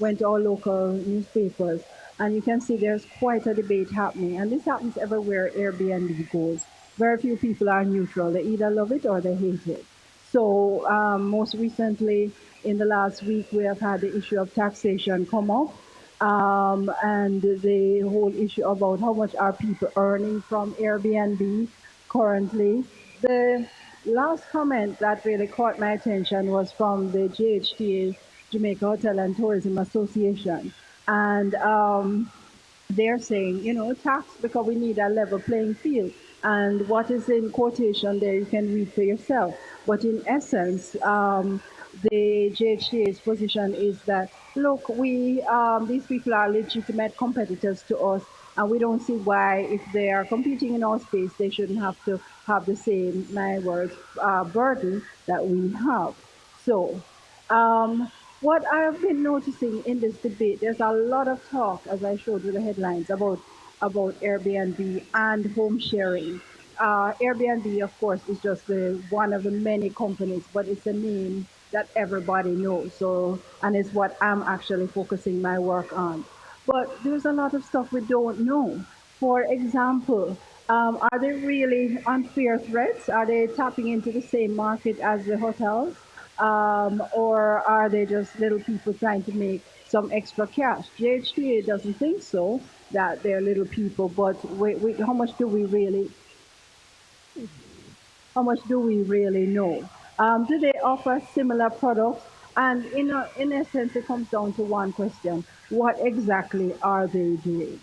went to our local newspapers, and you can see there's quite a debate happening, and this happens everywhere Airbnb goes. Very few people are neutral. They either love it or they hate it. So most recently, in the last week, we have had the issue of taxation come up, and the whole issue about how much are people earning from Airbnb currently. The last comment that really caught my attention was from the JHTA, Jamaica Hotel and Tourism Association. And they're saying, tax because we need a level playing field. And what is in quotation there, you can read for yourself. But in essence, the JHTA's position is that, look, these people are legitimate competitors to us, and we don't see why, if they are competing in our space, they shouldn't have to have the same, my words, burden that we have. So, what I have been noticing in this debate, there's a lot of talk, as I showed you the headlines, about Airbnb and home sharing. Airbnb, of course, is just one of the many companies, but it's a name that everybody knows. So, and it's what I'm actually focusing my work on. But there's a lot of stuff we don't know. For example, are they really unfair threats? Are they tapping into the same market as the hotels? Or are they just little people trying to make some extra cash? JHTA doesn't think so, that they're little people, but how much do we really know? Do they offer similar products? And in essence, it comes down to one question: what exactly are they doing?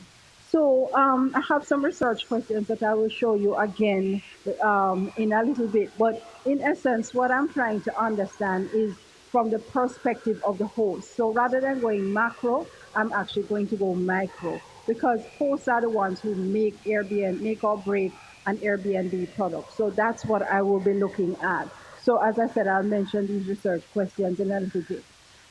So I have some research questions that I will show you again in a little bit. But in essence, what I'm trying to understand is from the perspective of the host. So rather than going macro, I'm actually going to go micro, because hosts are the ones who make or break an Airbnb product. So that's what I will be looking at. So as I said, I'll mention these research questions in a little bit.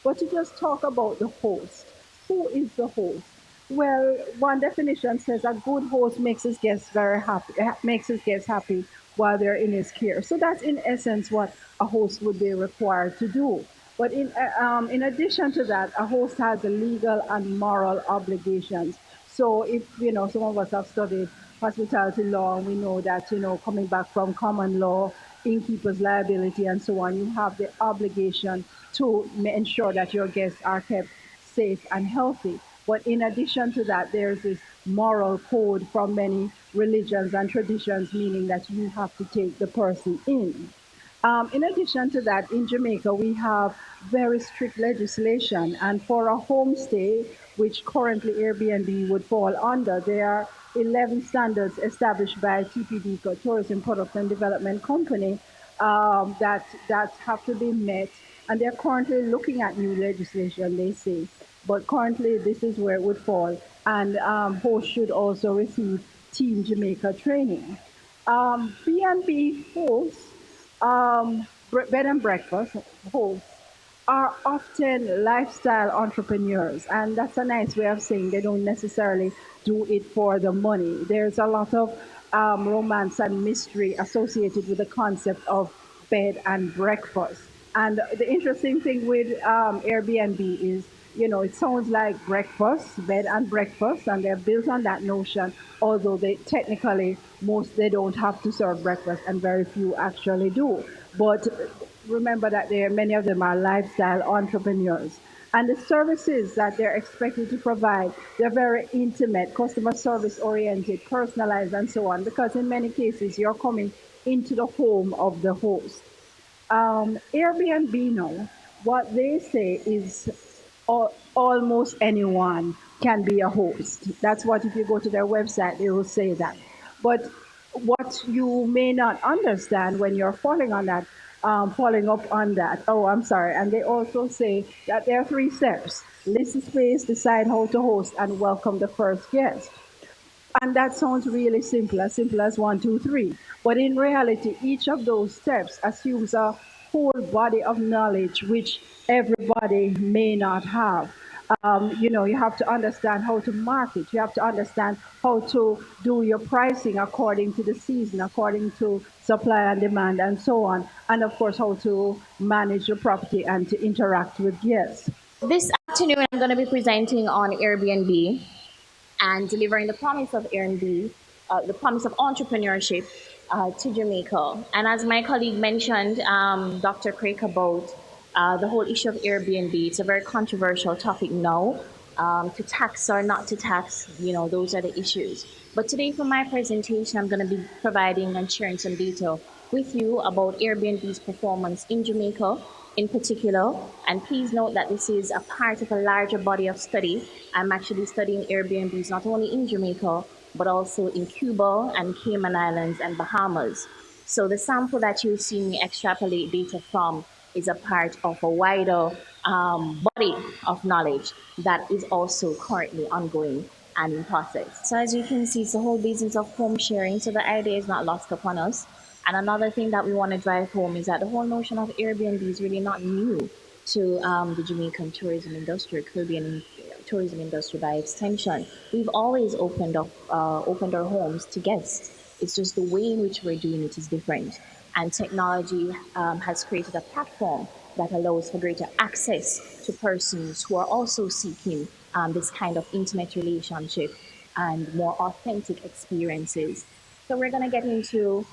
But to just talk about the host, who is the host? Well, one definition says a good host makes his guests happy while they're in his care. So that's in essence what a host would be required to do. But in addition to that, a host has a legal and moral obligations. So if, some of us have studied hospitality law, and we know that, coming back from common law, innkeeper's liability and so on, you have the obligation to ensure that your guests are kept safe and healthy. But in addition to that, there's this moral code from many religions and traditions, meaning that you have to take the person in. In addition to that, in Jamaica, we have very strict legislation. And for a homestay, which currently Airbnb would fall under, there are 11 standards established by TPD, Tourism Product and Development Company, that have to be met. And they're currently looking at new legislation, they say. But currently, this is where it would fall. And hosts should also receive Team Jamaica training. B&B hosts, bed and breakfast hosts, are often lifestyle entrepreneurs, and that's a nice way of saying they don't necessarily do it for the money. There's a lot of romance and mystery associated with the concept of bed and breakfast. And the interesting thing with Airbnb is, it sounds like breakfast, bed and breakfast, and they're built on that notion, although they technically, they don't have to serve breakfast, and very few actually do. But remember that many of them are lifestyle entrepreneurs. And the services that they're expected to provide, they're very intimate, customer service oriented, personalized, and so on, because in many cases, you're coming into the home of the host. Airbnb now, what they say is almost anyone can be a host. That's what, if you go to their website, they will say that. But what you may not understand when you're following up on that, and they also say that there are 3 steps: list the space, decide how to host, and welcome the first guest. And that sounds really simple as 1, 2, 3. But in reality, each of those steps assumes a whole body of knowledge which everybody may not have. You have to understand how to market. You have to understand how to do your pricing according to the season, according to supply and demand, and so on. And of course, how to manage your property and to interact with guests. This afternoon, I'm going to be presenting on Airbnb and delivering the promise of Airbnb, the promise of entrepreneurship to Jamaica. And as my colleague mentioned, Dr. Craig, about the whole issue of Airbnb, it's a very controversial topic now. To tax or not to tax, those are the issues. But today for my presentation, I'm going to be providing and sharing some data with you about Airbnb's performance in Jamaica in particular. And please note that this is a part of a larger body of study. I'm actually studying Airbnbs not only in Jamaica, but also in Cuba and Cayman Islands and Bahamas. So the sample that you see me extrapolate data from is a part of a wider body of knowledge that is also currently ongoing and in process. So as you can see, it's the whole business of home sharing. So the idea is not lost upon us. And another thing that we want to drive home is that the whole notion of Airbnb is really not new to the Jamaican tourism industry, Caribbean tourism industry by extension. We've always opened our homes to guests. It's just the way in which we're doing it is different. And technology has created a platform that allows for greater access to persons who are also seeking this kind of intimate relationship and more authentic experiences. So we're going to get into,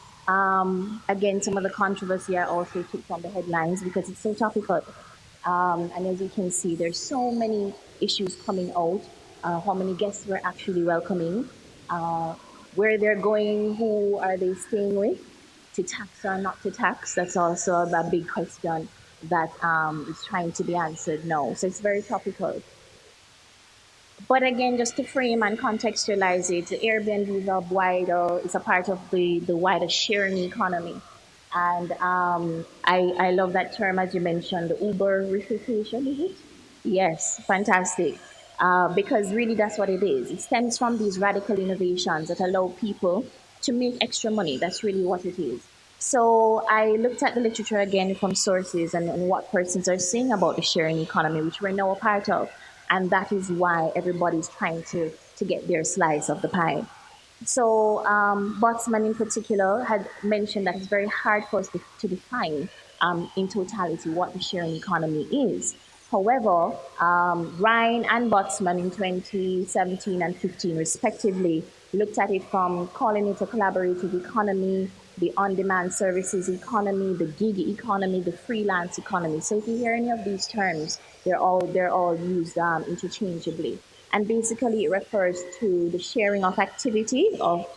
again, some of the controversy I also took from the headlines because it's so topical. And as you can see, there's so many issues coming out, how many guests we're actually welcoming, where they're going, who are they staying with, to tax or not to tax. That's also a big question that is trying to be answered now. So it's very topical. But again, just to frame and contextualize it, the Airbnb is a part of the wider sharing economy. And I love that term, as you mentioned, the Uberification, is it? Yes, fantastic. Because really that's what it is. It stems from these radical innovations that allow people to make extra money. That's really what it is. So I looked at the literature again from sources and what persons are saying about the sharing economy, which we're now a part of. And that is why everybody's trying to get their slice of the pie. So Botsman in particular had mentioned that it's very hard for us to define in totality what the sharing economy is. However, Ryan and Botsman in 2017 and 15 respectively looked at it from calling it a collaborative economy, the on-demand services economy, the gig economy, the freelance economy. So if you hear any of these terms, they're all used interchangeably. And basically it refers to the sharing activity of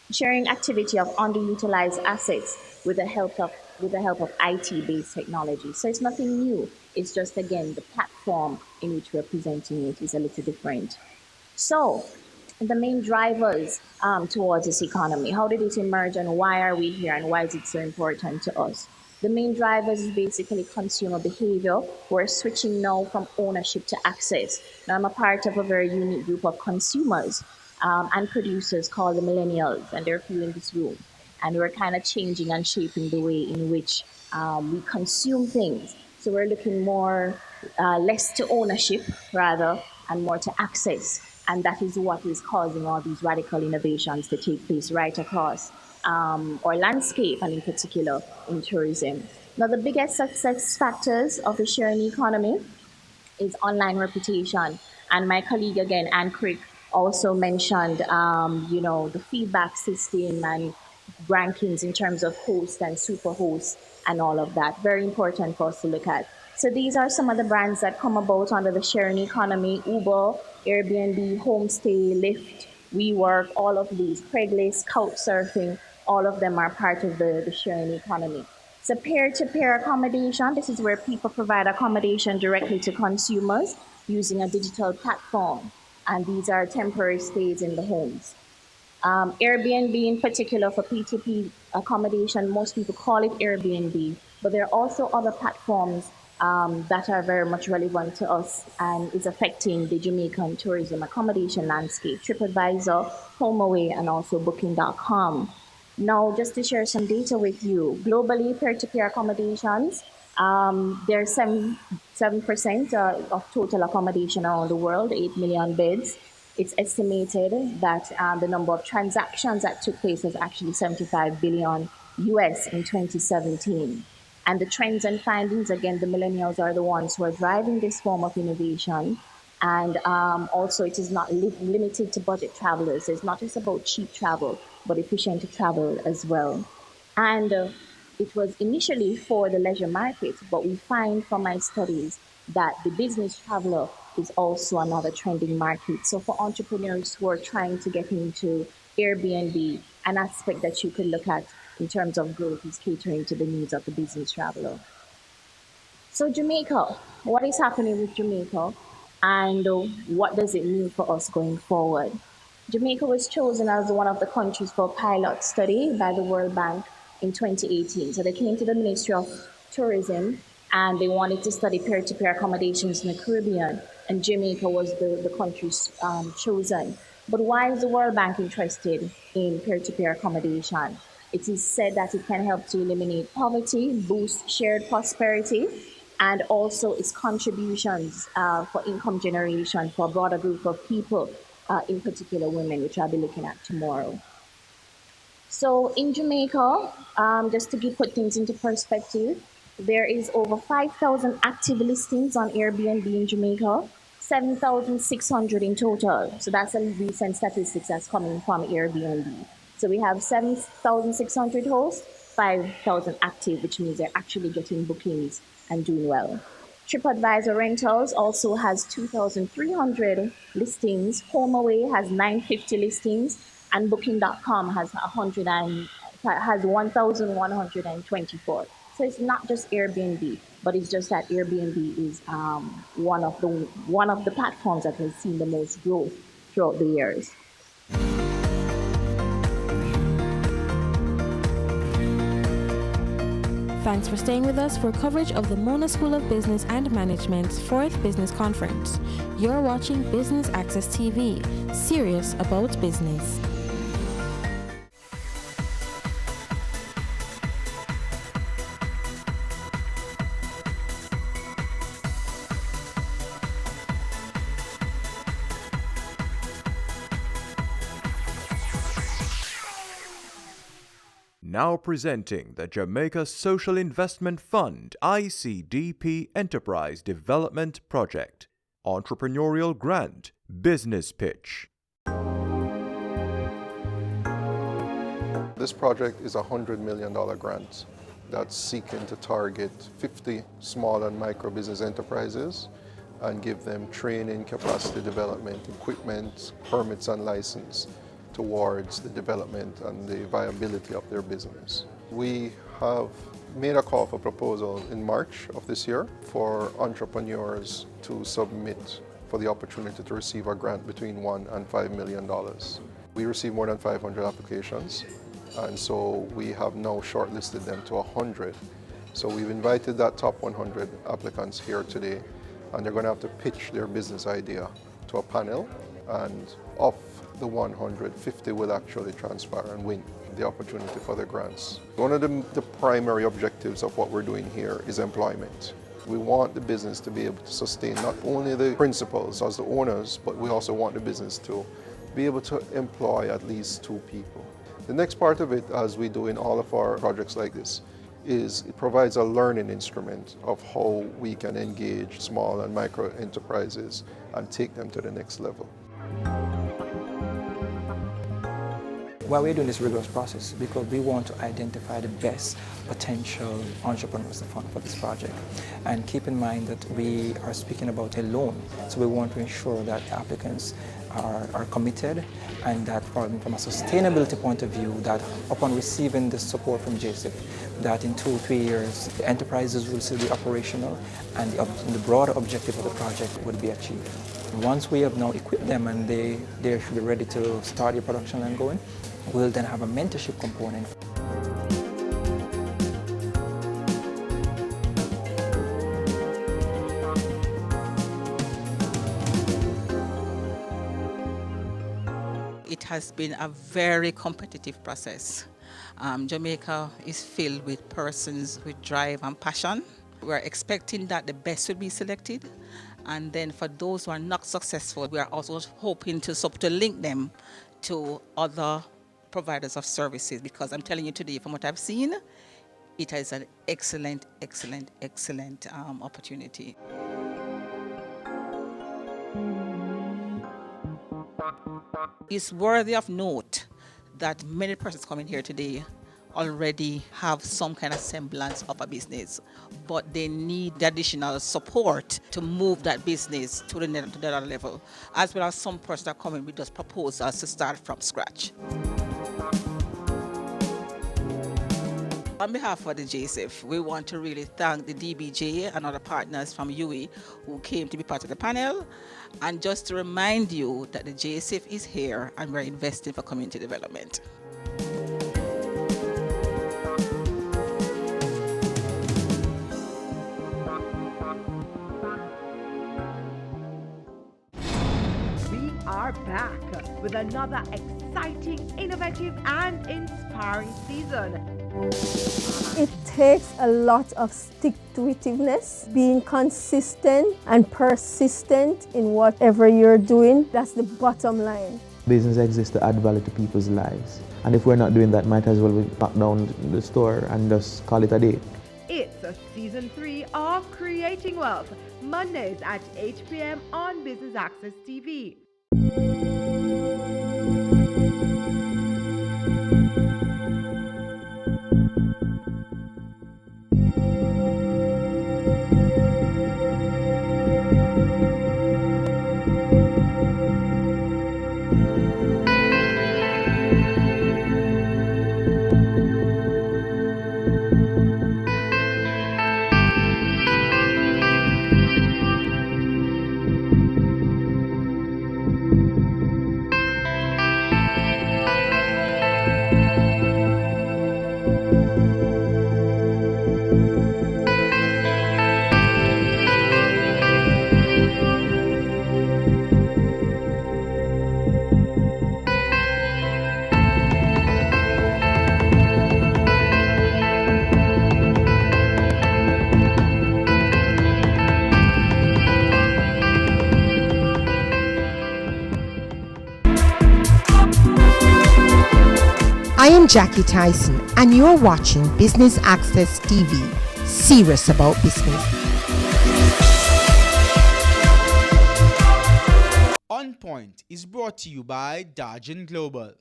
underutilized assets with the help of IT-based technology. So it's nothing new. It's just, again, the platform in which we're presenting it is a little different. So the main drivers towards this economy, how did it emerge and why are we here and why is it so important to us? The main drivers is basically consumer behavior. We're switching now from ownership to access. Now I'm a part of a very unique group of consumers and producers called the millennials, and there are a few in this room. And we're kind of changing and shaping the way in which we consume things. So we're looking more, less to ownership rather, and more to access. And that is what is causing all these radical innovations to take place right across our landscape, and in particular in tourism. Now, the biggest success factors of the sharing economy is online reputation. And my colleague again, Anne Crick, also mentioned, the feedback system and rankings in terms of host and super host and all of that. Very important for us to look at. So these are some of the brands that come about under the sharing economy: Uber, Airbnb, Homestay, Lyft, WeWork, all of these, Craigslist, Couchsurfing, all of them are part of the sharing economy. So peer-to-peer accommodation, this is where people provide accommodation directly to consumers using a digital platform. And these are temporary stays in the homes. Airbnb in particular for P2P accommodation, most people call it Airbnb, but there are also other platforms that are very much relevant to us and is affecting the Jamaican tourism accommodation landscape: TripAdvisor, HomeAway, and also Booking.com. Now, just to share some data with you, globally, peer-to-peer accommodations, there's 7% of total accommodation around the world, 8 million beds. It's estimated that the number of transactions that took place was actually 75 billion US in 2017. And the trends and findings, again, the millennials are the ones who are driving this form of innovation. And also, it is not limited to budget travelers. It's not just about cheap travel, but efficient travel as well. And it was initially for the leisure market, but we find from my studies that the business traveler is also another trending market. So for entrepreneurs who are trying to get into Airbnb, an aspect that you could look at in terms of growth is catering to the needs of the business traveler. So Jamaica, what is happening with Jamaica? And what does it mean for us going forward? Jamaica was chosen as one of the countries for a pilot study by the World Bank in 2018. So they came to the Ministry of Tourism and they wanted to study peer-to-peer accommodations in the Caribbean, and Jamaica was the country chosen. But why is the World Bank interested in peer-to-peer accommodation? It is said that it can help to eliminate poverty, boost shared prosperity, and also its contributions for income generation for a broader group of people, in particular women, which I'll be looking at tomorrow. So in Jamaica, just to put things into perspective, there is over 5,000 active listings on Airbnb in Jamaica, 7,600 in total. So that's a recent statistics that's coming from Airbnb. So we have 7,600 hosts, 5,000 active, which means they're actually getting bookings and doing well. TripAdvisor Rentals also has 2,300 listings. HomeAway has 950 listings, and Booking.com has 1,124. So it's not just Airbnb, but it's just that Airbnb is one of the platforms that has seen the most growth throughout the years. Thanks for staying with us for coverage of the Mona School of Business and Management's 4th Business Conference. You're watching Business Access TV, serious about business. Now presenting the Jamaica Social Investment Fund ICDP Enterprise Development Project. Entrepreneurial Grant Business Pitch. This project is a $100 million grant that's seeking to target 50 small and micro business enterprises and give them training, capacity development, equipment, permits and license towards the development and the viability of their business. We have made a call for proposal in March of this year for entrepreneurs to submit for the opportunity to receive a grant between $1 and $5 million. We received more than 500 applications, and so we have now shortlisted them to 100. So we've invited that top 100 applicants here today, and they're going to have to pitch their business idea to a panel, and of the 150 will actually transpire and win the opportunity for the grants. One of the primary objectives of what we're doing here is employment. We want the business to be able to sustain not only the principals as the owners, but we also want the business to be able to employ at least 2 people. The next part of it, as we do in all of our projects like this, is it provides a learning instrument of how we can engage small and micro enterprises and take them to the next level. Why we're doing this rigorous process? Because we want to identify the best potential entrepreneurs to fund for this project. And keep in mind that we are speaking about a loan, so we want to ensure that the applicants are committed, and that from a sustainability point of view, that upon receiving the support from JSIF, that in 2 or 3 years, the enterprises will still be operational and the broader objective of the project would be achieved. Once we have now equipped them and they should be ready to start their production line going, we'll then have a mentorship component. It has been a very competitive process. Jamaica is filled with persons with drive and passion. We're expecting that the best will be selected. And then for those who are not successful, we are also hoping to link them to other providers of services, because I'm telling you today, from what I've seen, it is an excellent, excellent, excellent opportunity. It's worthy of note that many persons coming here today already have some kind of semblance of a business, but they need the additional support to move that business to the other level, as well as some persons that come in with just proposals to start from scratch. On behalf of the JSIF, we want to really thank the DBJ and other partners from UWI who came to be part of the panel, and just to remind you that the JSIF is here and we're investing for community development. We are back with another exciting, innovative and inspiring season. It takes a lot of stick-to-itiveness, being consistent and persistent in whatever you're doing. That's the bottom line. Business exists to add value to people's lives. And if we're not doing that, might as well we pack down the store and just call it a day. It's a season 3 of Creating Wealth, Mondays at 8 p.m. on Business Access TV. I am Jackie Tyson, and you're watching Business Access TV, serious about business. On Point is brought to you by Dargin Global.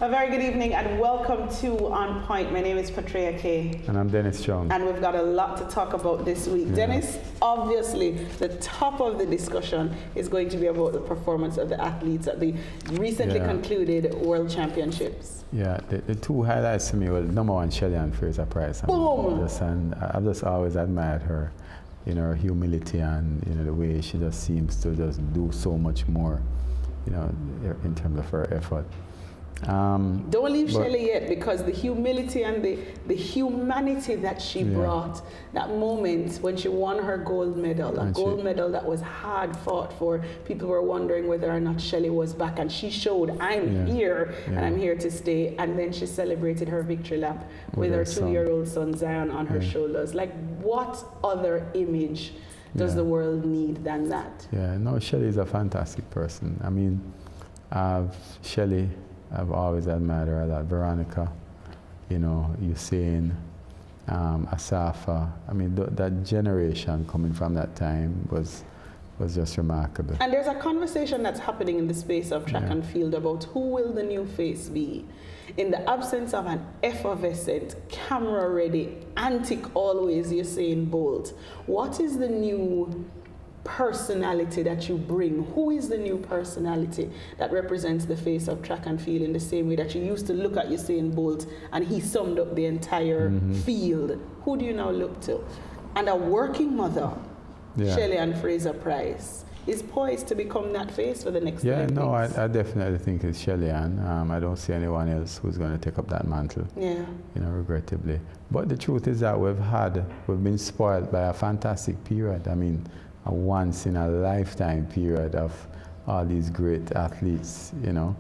A very good evening and welcome to On Point. My name is Patria Kay. And I'm Dennis Chung. And we've got a lot to talk about this week. Yeah. Dennis, obviously the top of the discussion is going to be about the performance of the athletes at the recently concluded World Championships. Yeah, the two highlights to me were number one, Shelly-Ann Fraser-Pryce. Boom! And I've just always admired her, you know, her humility and, you know, the way she just seems to just do so much more, you know, in terms of her effort. Don't leave Shelley yet, because the humility and the humanity that she brought, that moment when she won her gold medal, a gold medal that was hard fought for. People were wondering whether or not Shelley was back, and she showed, I'm here and I'm here to stay. And then she celebrated her victory lap with her 2-year-old son Zion on her shoulders. Like, what other image does the world need than that? Yeah, no, Shelley is a fantastic person. I mean, Shelley, I've always admired her a lot. Veronica, you know, Usain, Asafa. I mean, that generation coming from that time was just remarkable. And there's a conversation that's happening in the space of track and field about who will the new face be. In the absence of an effervescent, camera-ready, antic always Usain Bolt, what is the new personality that you bring? Who is the new personality that represents the face of track and field in the same way that you used to look at Usain Bolt and he summed up the entire field? Who do you now look to? And a working mother, Shelley Ann Fraser-Pryce, is poised to become that face for the next Olympics. No, I definitely think it's Shelley Ann. I don't see anyone else who's going to take up that mantle, you know, regrettably. But the truth is that we've been spoiled by a fantastic period. I mean, a once-in-a-lifetime period of all these great athletes, you know,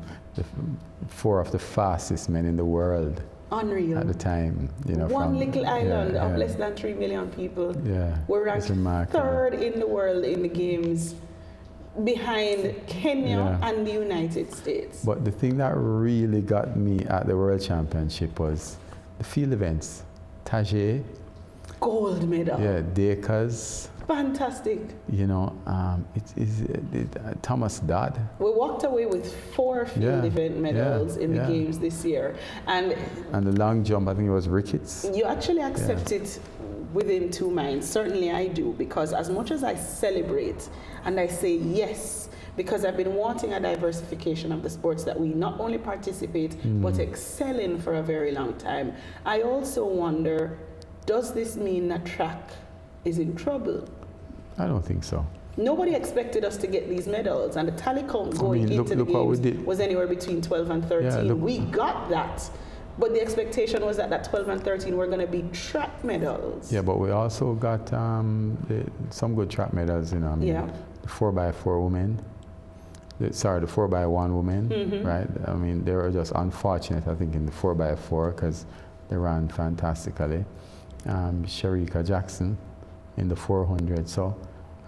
4 of the fastest men in the world. Unreal. At the time, you know. One little island of less than 3 million people. We're ranked 3rd in the world in the games, behind Kenya and the United States. But the thing that really got me at the World Championship was the field events. Tajay. Gold medal. Yeah, Dakers. Fantastic. You know, Thomas Dodd. We walked away with 4 field event medals in the games this year. And the long jump, I think it was Ricketts. You actually accept it within 2 minds. Certainly I do, because as much as I celebrate and I say yes, because I've been wanting a diversification of the sports that we not only participate but excel in for a very long time, I also wonder, does this mean that track is in trouble? I don't think so. Nobody expected us to get these medals, and the tally count going into the games was anywhere between 12 and 13. We got that, but the expectation was that 12 and 13 were going to be track medals. Yeah, but we also got some good track medals, you know. I mean, the 4x4 women, the 4x1 women, right? I mean, they were just unfortunate, I think, in the 4x4 because they ran fantastically. Shericka Jackson in the 400. So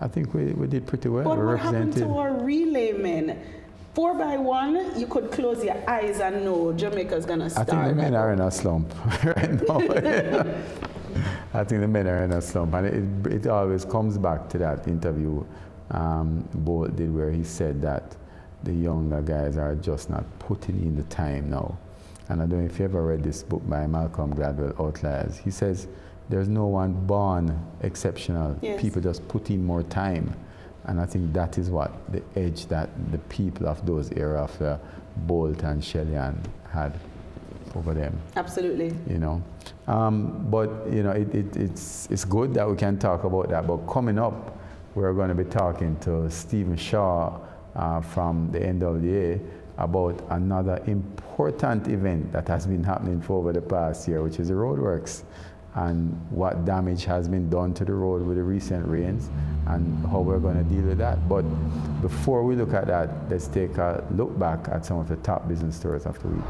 I think we did pretty well. But what happened to our relay men? 4x1, you could close your eyes and know Jamaica's going to start. I think the men are in a slump right now. I think the men are in a slump. And it always comes back to that interview Bolt did where he said that the younger guys are just not putting in the time now. And I don't know if you ever read this book by Malcolm Gladwell, Outliers. He says there's no one born exceptional. People just put in more time. And I think that is what the edge that the people of those era of Bolt and Shelley Ann had over them. Absolutely. You know, but you know, it's good that we can talk about that. But coming up, we're going to be talking to Stephen Shaw from the NWA about another important event that has been happening for over the past year, which is the roadworks, and what damage has been done to the road with the recent rains and how we're going to deal with that. But before we look at that, let's take a look back at some of the top business stories of the week.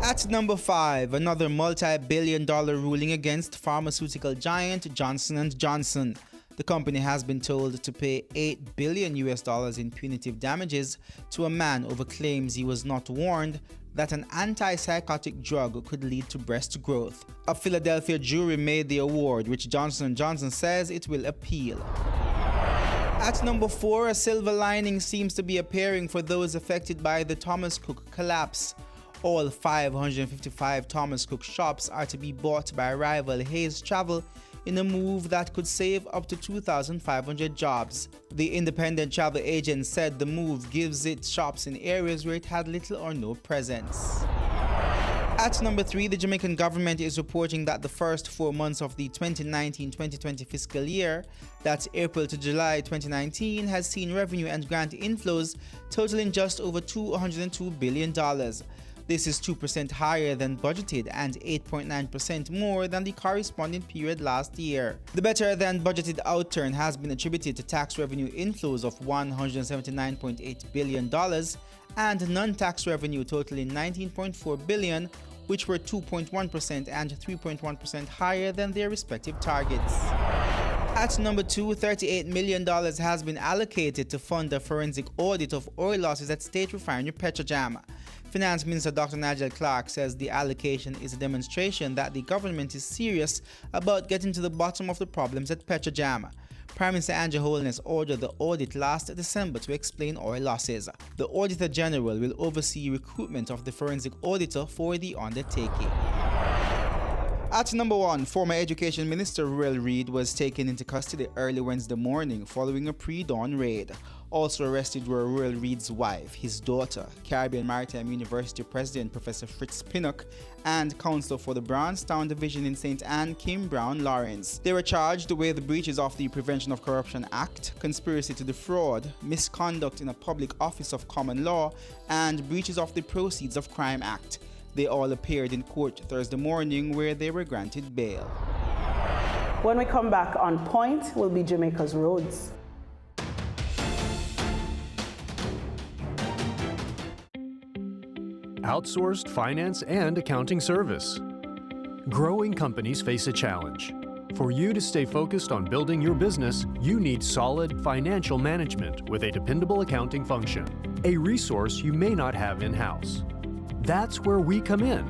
At number 5, another multi-billion-dollar ruling against pharmaceutical giant Johnson & Johnson. The company has been told to pay $8 billion in punitive damages to a man over claims he was not warned that an antipsychotic drug could lead to breast growth. A Philadelphia jury made the award, which Johnson & Johnson says it will appeal. At number 4, a silver lining seems to be appearing for those affected by the Thomas Cook collapse. All 555 Thomas Cook shops are to be bought by rival Hayes Travel in a move that could save up to 2,500 jobs. The independent travel agent said the move gives it shops in areas where it had little or no presence. At number 3, the Jamaican government is reporting that the first 4 months of the 2019-2020 fiscal year, that's April to July 2019, has seen revenue and grant inflows totaling just over $202 billion. This is 2% higher than budgeted and 8.9% more than the corresponding period last year. The better than budgeted outturn has been attributed to tax revenue inflows of $179.8 billion and non-tax revenue totaling $19.4 billion, which were 2.1% and 3.1% higher than their respective targets. At number 2, $38 million has been allocated to fund a forensic audit of oil losses at State Refinery Petrojam. Finance Minister Dr. Nigel Clark says the allocation is a demonstration that the government is serious about getting to the bottom of the problems at Petrojam. Prime Minister Andrew Holness ordered the audit last December to explain oil losses. The Auditor General will oversee recruitment of the forensic auditor for the undertaking. At number 1, former Education Minister Ruel Reid was taken into custody early Wednesday morning following a pre-dawn raid. Also arrested were Ruel Reid's wife, his daughter, Caribbean Maritime University President Professor Fritz Pinnock, and Counsellor for the Brownstown Division in St. Ann, Kim Brown Lawrence. They were charged with breaches of the Prevention of Corruption Act, conspiracy to defraud, misconduct in a public office of common law, and breaches of the Proceeds of Crime Act. They all appeared in court Thursday morning where they were granted bail. When we come back, on point will be Jamaica's roads. Outsourced finance and accounting service. Growing companies face a challenge. For you to stay focused on building your business, you need solid financial management with a dependable accounting function, a resource you may not have in-house. That's where we come in.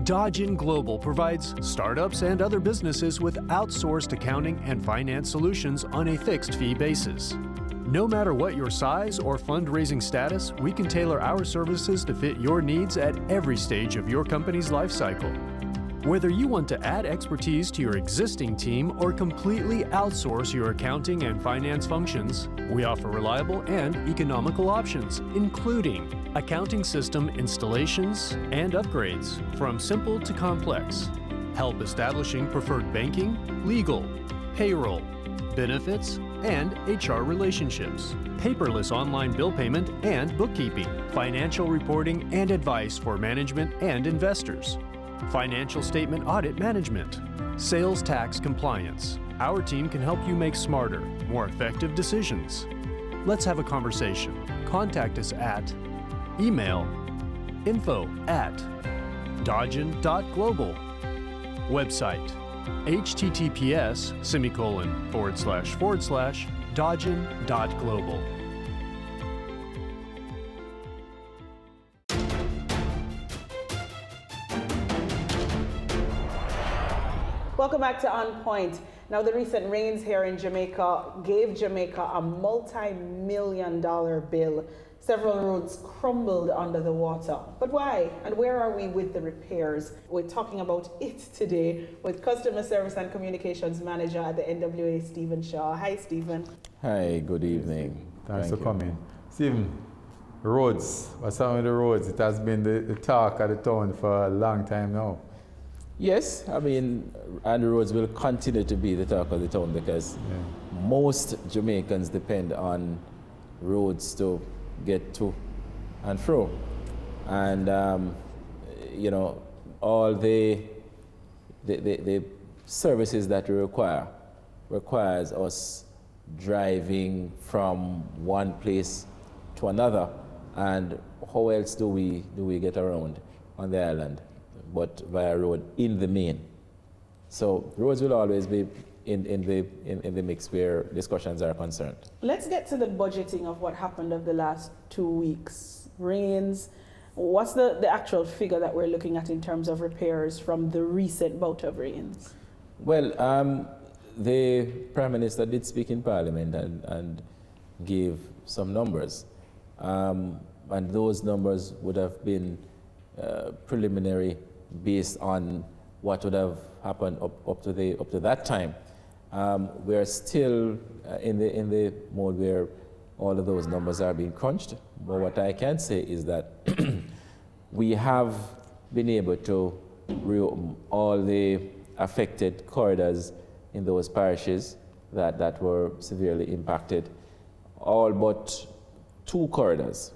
Dodgen Global provides startups and other businesses with outsourced accounting and finance solutions on a fixed fee basis. No matter what your size or fundraising status, we can tailor our services to fit your needs at every stage of your company's life cycle. Whether you want to add expertise to your existing team or completely outsource your accounting and finance functions, we offer reliable and economical options, including accounting system installations and upgrades, from simple to complex, help establishing preferred banking, legal, payroll, benefits, and HR relationships, paperless online bill payment and bookkeeping, financial reporting and advice for management and investors, financial statement audit management, sales tax compliance. Our team can help you make smarter, more effective decisions. Let's have a conversation. Contact us at email info@dodgen.global, website https://dodgen.global. Welcome back to On Point. Now, the recent rains here in Jamaica gave Jamaica a multi-million-dollar bill. Several roads crumbled under the water. But why? And where are we with the repairs? We're talking about it today with Customer Service and Communications Manager at the NWA, Stephen Shaw. Hi, Stephen. Hi, good evening. Thanks for coming. Stephen, roads, what's happening with the roads? It has been the talk of the town for a long time now. Yes, I mean, and the roads will continue to be the talk of the town because most Jamaicans depend on roads to get to and fro. And, you know, all the services that we requires us driving from one place to another. And how else do we get around on the island but via road in the main? So roads will always be in the mix where discussions are concerned. Let's get to the budgeting of what happened over the last 2 weeks. Rains. What's the actual figure that we're looking at in terms of repairs from the recent bout of rains? Well, the Prime Minister did speak in Parliament and gave some numbers. And those numbers would have been preliminary based on what would have happened up to that time. We're still in the mode where all of those numbers are being crunched. But what I can say is that We have been able to reopen all the affected corridors in those parishes that were severely impacted. All but 2 corridors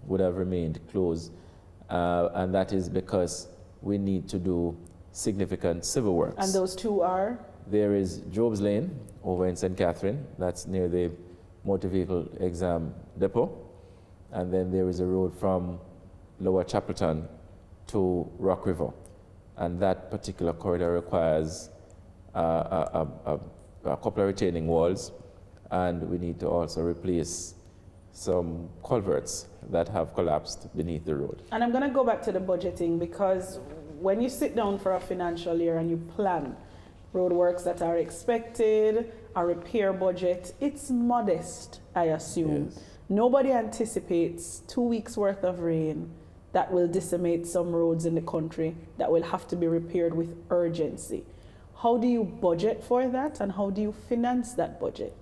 would have remained closed, and that is because we need to do significant civil works. And those 2 are? There is Job's Lane over in St. Catherine, that's near the motor vehicle exam depot, and then there is a road from Lower Chapelton to Rock River, and that particular corridor requires a couple of retaining walls, and we need to also replace some culverts that have collapsed beneath the road. And I'm going to go back to the budgeting, because when you sit down for a financial year and you plan roadworks that are expected, a repair budget, it's modest, I assume. Yes. Nobody anticipates 2 weeks worth of rain that will decimate some roads in the country that will have to be repaired with urgency. How do you budget for that, and how do you finance that budget?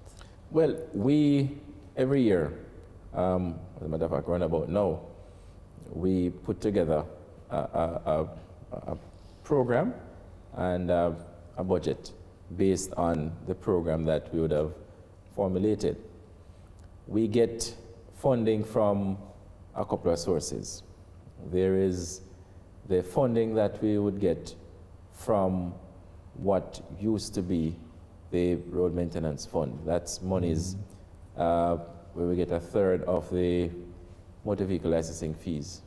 Well, we, every year, as a matter of fact, roundabout now, we put together a program and a budget based on the program that we would have formulated. We get funding from a couple of sources. There is the funding that we would get from what used to be the road maintenance fund. That's monies where we get 1/3 of the motor vehicle licensing fees.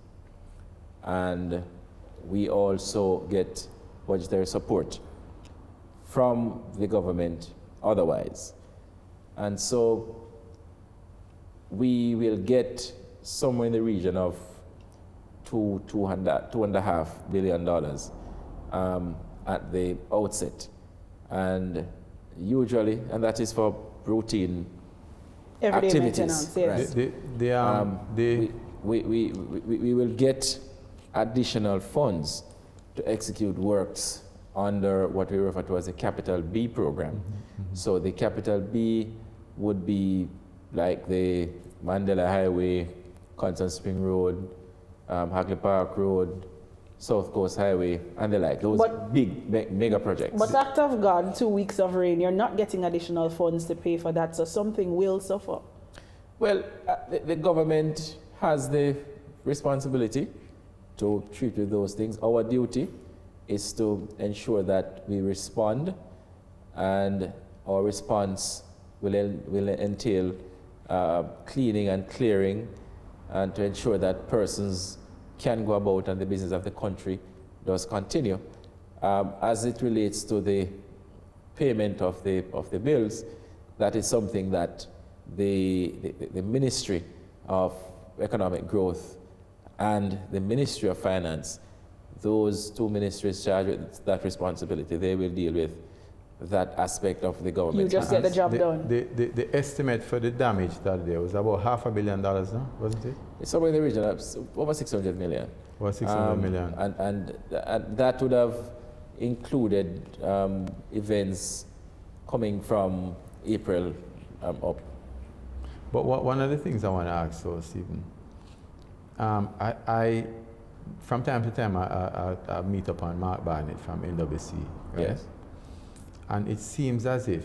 And we also get budgetary support from the government otherwise. And so we will get somewhere in the region of $2.5 billion at the outset. And usually, and that is for routine Everyday activities. maintenance, yes. We will get additional funds to execute works under what we refer to as the Capital B program. So the Capital B would be like the Mandela Highway, Constant Spring Road, Hagley Park Road, South Coast Highway, and the like. Those big mega projects. But act of God, 2 weeks of rain, you're not getting additional funds to pay for that, so something will suffer. Well, the government has the responsibility to treat with those things. Our duty is to ensure that we respond, and our response will entail cleaning and clearing, and to ensure that persons can go about and the business of the country does continue. As it relates to the payment of the bills, that is something that the Ministry of Economic Growth and the Ministry of Finance, those 2 ministries charged with that responsibility, they will deal with that aspect of the government. You just get the job done. The estimate for the damage that day was about $500 million, no? Wasn't it? It's somewhere in the region of over 600 million. Over 600 million. And that would have included events coming from April up. But one of the things I want to ask, so Stephen, I from time to time I meet upon Mark Barnett from NWC, right? Yes. And it seems as if,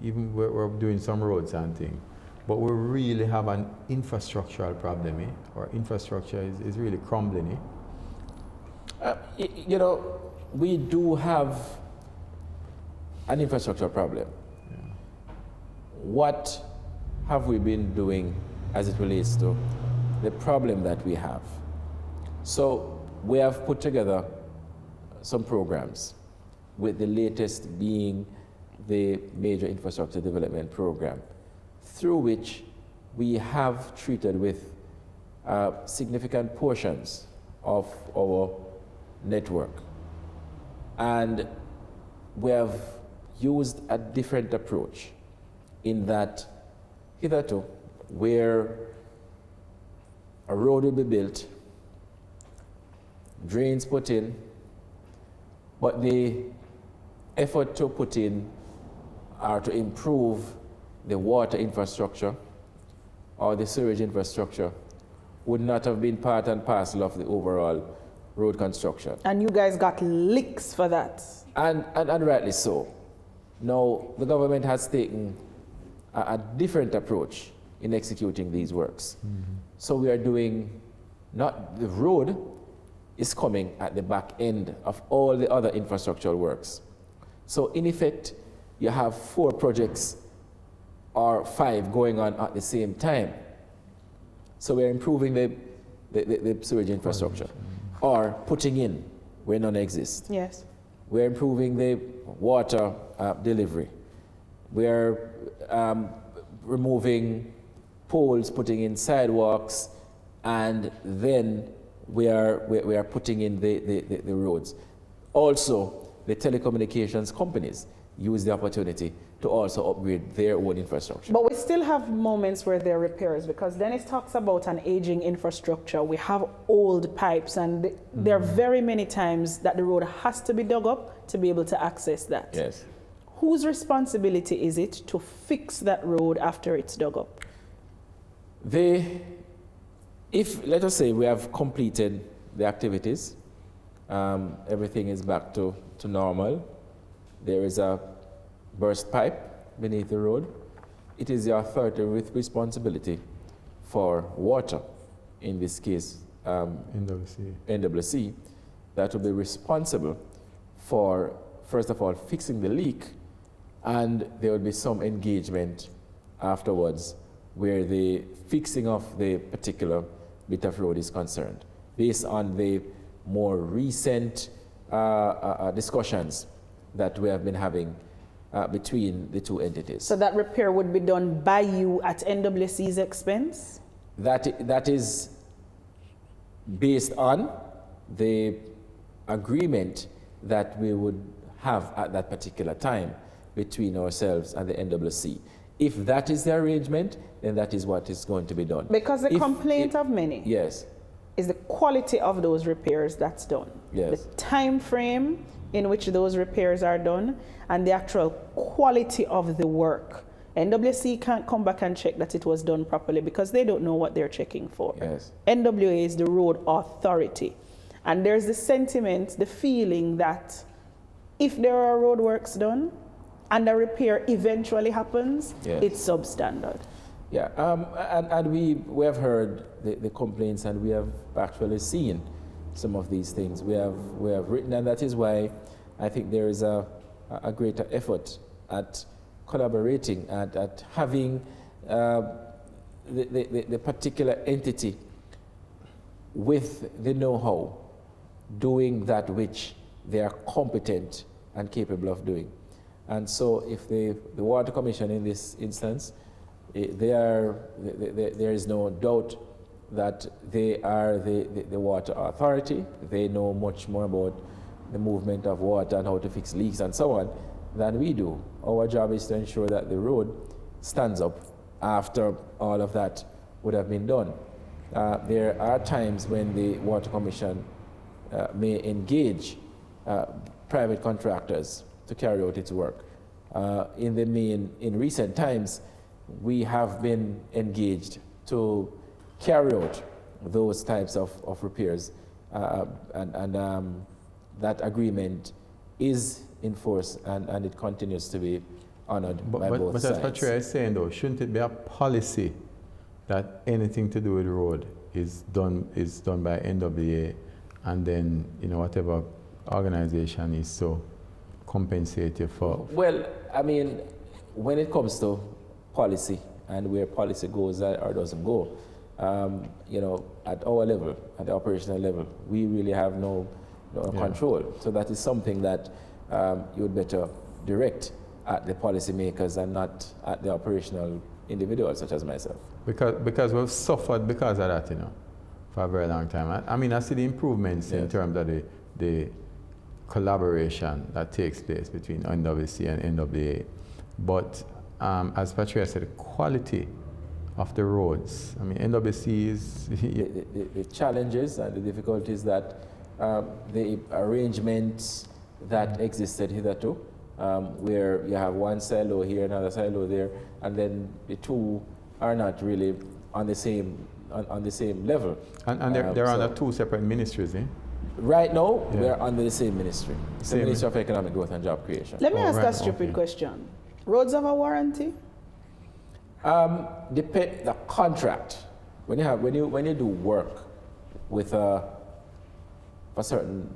even we're doing some roads and things, but we really have an infrastructural problem, eh? Our infrastructure is really crumbling, eh? You know, we do have an infrastructure problem. Yeah. What have we been doing as it relates to the problem that we have? So we have put together some programs, with the latest being the Major Infrastructure Development Program, through which we have treated with significant portions of our network. And we have used a different approach in that hitherto, where a road will be built, drains put in, but the effort to put in are to improve the water infrastructure or the sewage infrastructure would not have been part and parcel of the overall road construction. And you guys got licks for that. And rightly so. Now, the government has taken a different approach in executing these works. So we are doing, not the road is coming at the back end of all the other infrastructural works. So in effect, you have 4 projects or 5 going on at the same time. So we're improving the sewage infrastructure or putting in where none exists. Yes. We're improving the water delivery. We're removing poles, putting in sidewalks, and then we are putting in the roads. Also, the telecommunications companies use the opportunity to also upgrade their own infrastructure. But we still have moments where there are repairs, because Dennis talks about an aging infrastructure. We have old pipes, and there are very many times that the road has to be dug up to be able to access that. Yes. Whose responsibility is it to fix that road after it's dug up? If, let us say, we have completed the activities, everything is back to normal, there is a burst pipe beneath the road, it is the authority with responsibility for water, in this case, NWC, that will be responsible for, first of all, fixing the leak, and there will be some engagement afterwards where the fixing of the particular bit of road is concerned, based on the more recent discussions that we have been having between the 2 entities. So that repair would be done by you at NWC's expense? That is based on the agreement that we would have at that particular time between ourselves and the NWC. If that is the arrangement, then that is what is going to be done. Because the complaint of many is the quality of those repairs that's done. Yes. The time frame in which those repairs are done, and the actual quality of the work. NWC can't come back and check that it was done properly because they don't know what they're checking for. Yes. NWA is the road authority. And there's the sentiment, the feeling that if there are road works done and a repair eventually happens, it's substandard. Yeah, and we have heard the complaints, and we have actually seen some of these things. We have written, and that is why I think there is a greater effort at collaborating, at having the particular entity with the know-how doing that which they are competent and capable of doing. And so if the Water Commission in this instance, there is no doubt that they are the water authority. They know much more about the movement of water and how to fix leaks and so on than we do. Our job is to ensure that the road stands up after all of that would have been done. There are times when the Water Commission may engage private contractors to carry out its work. In recent times, we have been engaged to carry out those types of repairs, and that agreement is in force, and it continues to be honored by both sides. But as Patria is saying, though, shouldn't it be a policy that anything to do with the road is done by NWA, and then whatever organization is so compensated for? Well, I mean, when it comes to policy and where policy goes or doesn't go, at our level, at the operational level, we really have no control. So that is something that you would better direct at the policymakers and not at the operational individuals such as myself. Because we've suffered because of that, for a very long time. I mean, I see the improvements in terms of the collaboration that takes place between NWC and NWA. But as Patria said, the quality of the roads, I mean, NWC is... The challenges and the difficulties that the arrangements that existed hitherto, where you have one silo here, another silo there, and then the two are not really on the same on the same level. And they're So under two separate ministries, eh? right now, we're under the same ministry. It's the Same. Ministry of Economic Growth and Job Creation. Let me ask a right, stupid question. Roads have a warranty? The contract, when you do work with a certain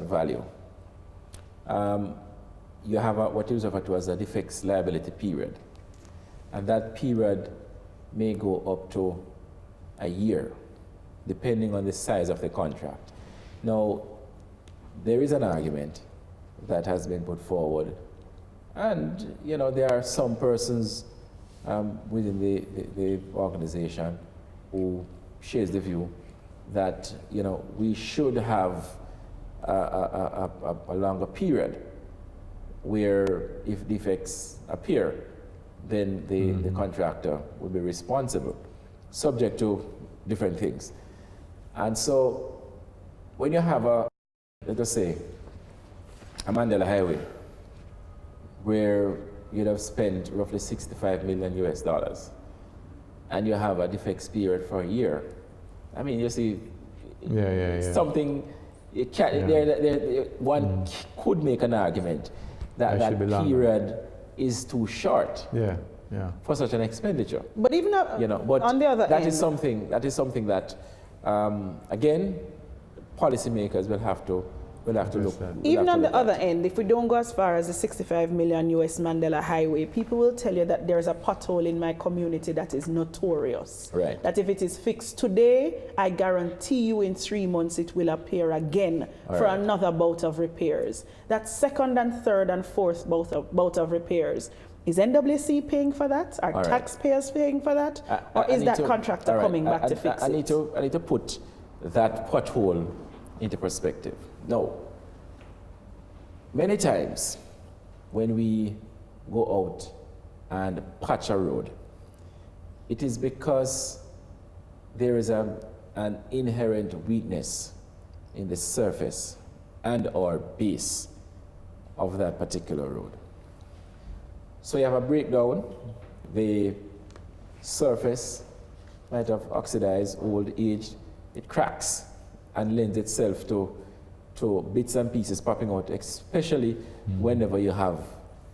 value, you have what is referred to as a defects liability period, and that period may go up to a year, depending on the size of the contract. Now, there is an argument that has been put forward, and there are some persons within the organization who shares the view that we should have a longer period where if defects appear, then the contractor will be responsible, subject to different things. And so when you have let us say, a Mandela Highway, where you'd have spent roughly $65 million US, and you have a defects period for a year, I mean, you see, something, you can't, one could make an argument that period is too short for such an expenditure. But even but on the other that end, is something that again, policymakers will have to look. even on the other end, if we don't go as far as the $65 million US Mandela Highway, people will tell you that there's a pothole in my community that is notorious. Right. That if it is fixed today, I guarantee you in 3 months it will appear again for another bout of repairs. That second and third and fourth bout of repairs. Is NWC paying for that? Are taxpayers paying for that? Or is that contractor coming back to fix it? I need to put that pothole into perspective. Now, many times when we go out and patch a road, it is because there is an inherent weakness in the surface and or base of that particular road. So you have a breakdown, the surface might have oxidized, old, aged, it cracks and lends itself to bits and pieces popping out, especially whenever you have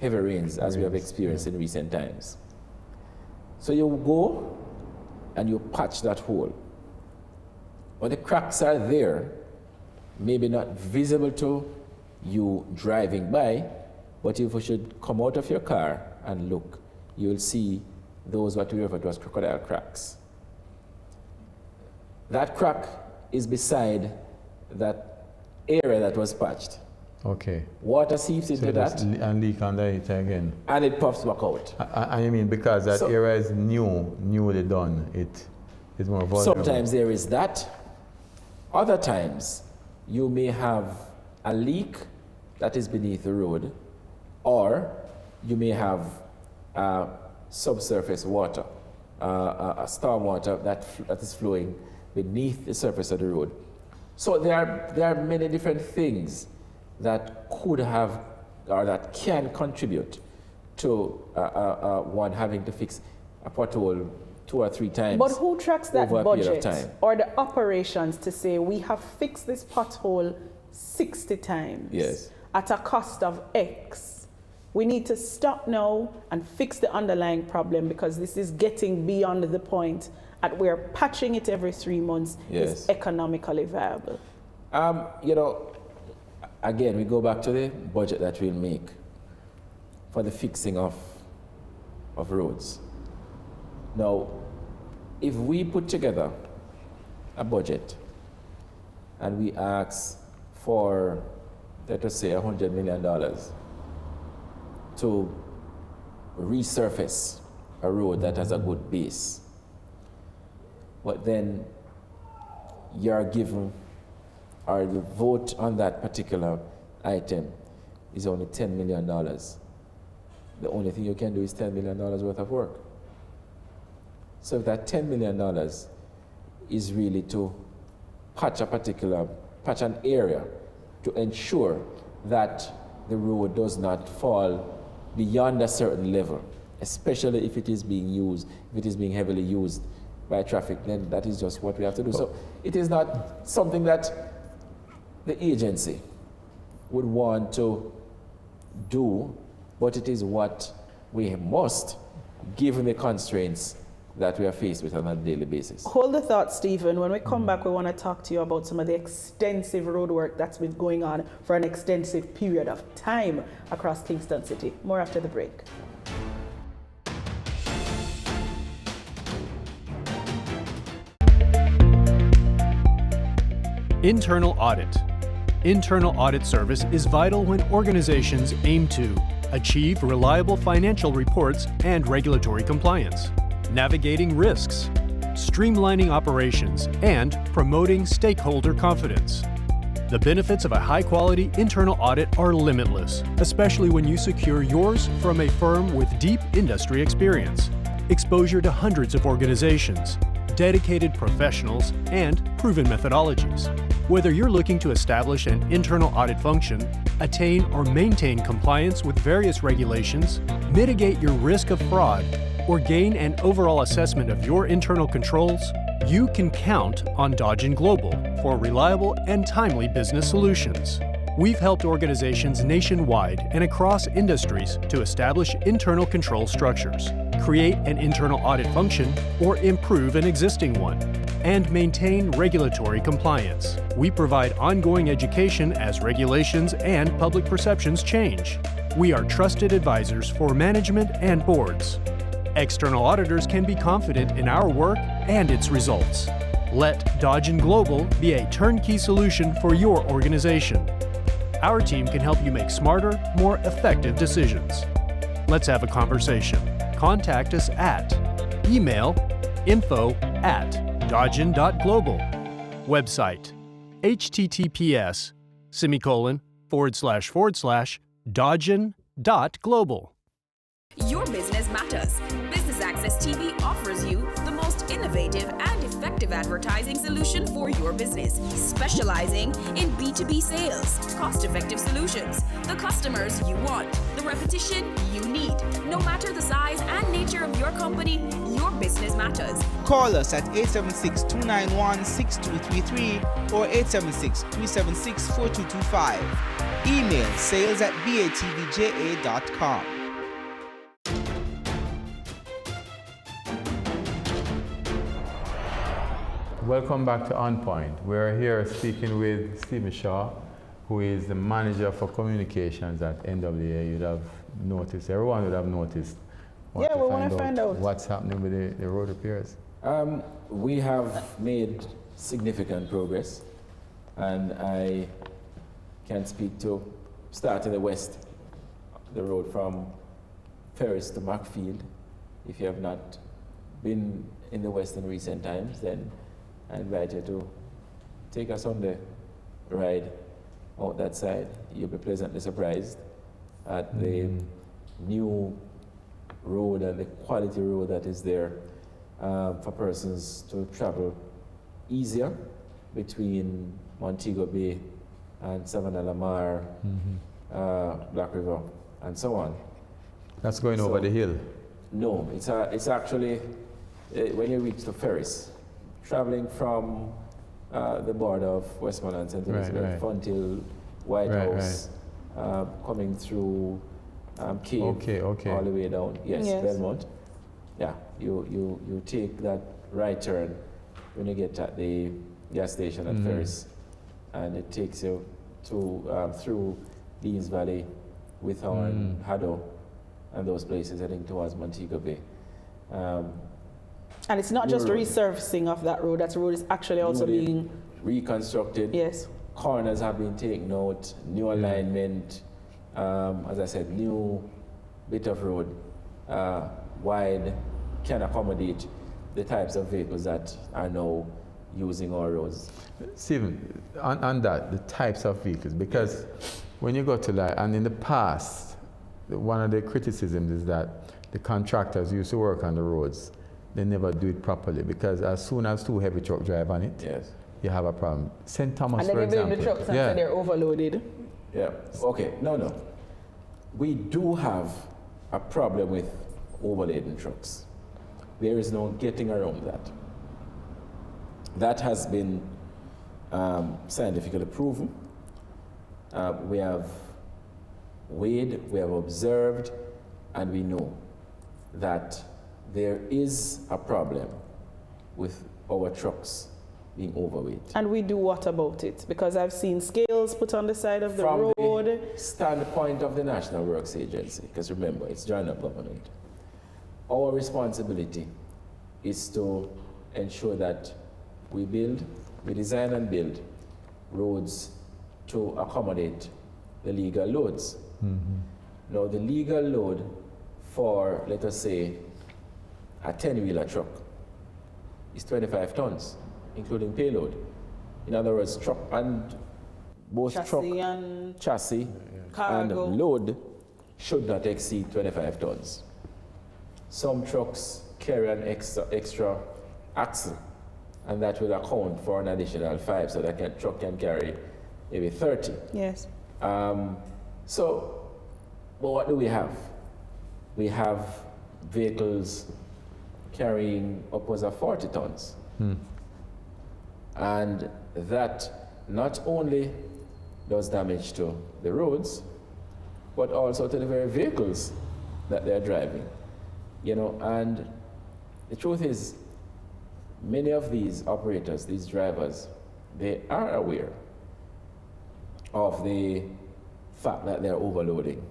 heavy rains, as we have experienced in recent times. So you go and you patch that hole. But the cracks are there, maybe not visible to you driving by, but if you should come out of your car and look, you'll see those what we refer to as crocodile cracks. That crack is beside that area that was patched. Okay. Water seeps into that. And leak under it again. And it pops back out. I mean, because that area is newly done, it is more vulnerable. Sometimes there is that. Other times, you may have a leak that is beneath the road, or you may have subsurface water, a storm water that is flowing beneath the surface of the road. So there are many different things that could have or that can contribute to one having to fix a pothole 2 or 3 times. But who tracks that budget time? or the operations to say we have fixed this pothole 60 times at a cost of X? We need to stop now and fix the underlying problem because this is getting beyond the point at where patching it every 3 months is economically viable. Again, we go back to the budget that we'll make for the fixing of roads. Now, if we put together a budget and we ask for, let us say, $100 million to resurface a road that has a good base, but then you're given, or the vote on that particular item is only $10 million. The only thing you can do is $10 million worth of work. So if that $10 million is really to patch an area to ensure that the road does not fall beyond a certain level, especially if it is being used, if it is being heavily used by traffic, then that is just what we have to do. So it is not something that the agency would want to do, but it is what we must, given the constraints that we are faced with on a daily basis. Hold the thought, Stephen. When we come back, we want to talk to you about some of the extensive road work that's been going on for an extensive period of time across Kingston City. More after the break. Internal audit. Internal audit service is vital when organizations aim to achieve reliable financial reports and regulatory compliance, navigating risks, streamlining operations, and promoting stakeholder confidence. The benefits of a high-quality internal audit are limitless, especially when you secure yours from a firm with deep industry experience, exposure to hundreds of organizations, dedicated professionals, and proven methodologies. Whether you're looking to establish an internal audit function, attain or maintain compliance with various regulations, mitigate your risk of fraud, or gain an overall assessment of your internal controls, you can count on Dodgen Global for reliable and timely business solutions. We've helped organizations nationwide and across industries to establish internal control structures, create an internal audit function, or improve an existing one, and maintain regulatory compliance. We provide ongoing education as regulations and public perceptions change. We are trusted advisors for management and boards. External auditors can be confident in our work and its results. Let Dodgen Global be a turnkey solution for your organization. Our team can help you make smarter, more effective decisions. Let's have a conversation. Contact us at email info@dodgen.global. Website https://dodgen.global. Your business matters. Business Access TV offers you the most innovative and effective advertising solution for your business, specializing in B2B sales, cost-effective solutions, the customers you want, the repetition you need. No matter the size and nature of your company, your business matters. Call us at 876-291-6233 or 876-376-4225. Email sales@batvja.com. Welcome back to On Point. We're here speaking with Stephen Shaw, who is the manager for communications at NWA. You'd have noticed, everyone would have noticed. Yeah, we want to find out what's happening with the road repairs. We have made significant progress, and I can speak to start in the west, the road from Ferris to Markfield. If you have not been in the west in recent times, then I invite you to take us on the ride out that side. You'll be pleasantly surprised at the new road and the quality road that is there for persons to travel easier between Montego Bay and Savannah Lamar, Black River, and so on. That's going over the hill? No, it's actually when you reach the Ferris, traveling from the border of Westmoreland, St. Elizabeth, Fonthill, White House, coming through Cave, all the way down. Yes, Belmont. Yeah, you take that right turn when you get at the gas station at Ferris, and it takes you to through Deans Valley, Withorn, Haddo, and those places heading towards Montego Bay. And it's not just resurfacing of that road. That road is actually also being reconstructed. Yes. Corners have been taken out, new alignment, as I said, new bit of road, wide, can accommodate the types of vehicles that are now using our roads. Stephen, on that, the types of vehicles, because when you go to that, and in the past, one of the criticisms is that the contractors used to work on the roads. They never do it properly, because as soon as two heavy trucks drive on it, you have a problem. St. Thomas, for example. And then they build the trucks and say they're overloaded. Yeah, okay, no. We do have a problem with overladen trucks. There is no getting around that. That has been scientifically proven. We have weighed, we have observed, and we know that there is a problem with our trucks being overweight. And we do what about it? Because I've seen scales put on the side of the road. From the standpoint of the National Works Agency, because remember, it's joint of government, our responsibility is to ensure that we design and build roads to accommodate the legal loads. Now, the legal load for, let us say, a 10-wheeler truck is 25 tons, including payload. In other words, truck and both chassis and load should not exceed 25 tons. Some trucks carry an extra axle, and that will account for an additional 5, so that truck can carry maybe 30. Yes. But what do we have? We have vehicles carrying upwards of 40 tons. And that not only does damage to the roads, but also to the very vehicles that they're driving. You know, and the truth is, many of these operators, these drivers, they are aware of the fact that they're overloading.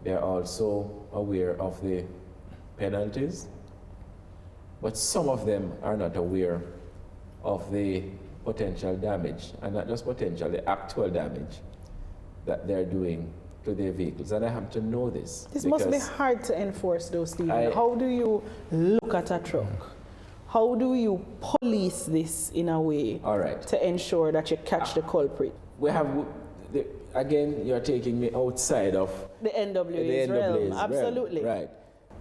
They're also aware of the penalties, but some of them are not aware of the potential damage, and not just potential, the actual damage that they're doing to their vehicles. And I have to know this. This must be hard to enforce, though, Stephen. How do you look at a truck? How do you police this in a way to ensure that you catch the culprit? We have, again, you're taking me outside of the NWA's realm. Absolutely. Right.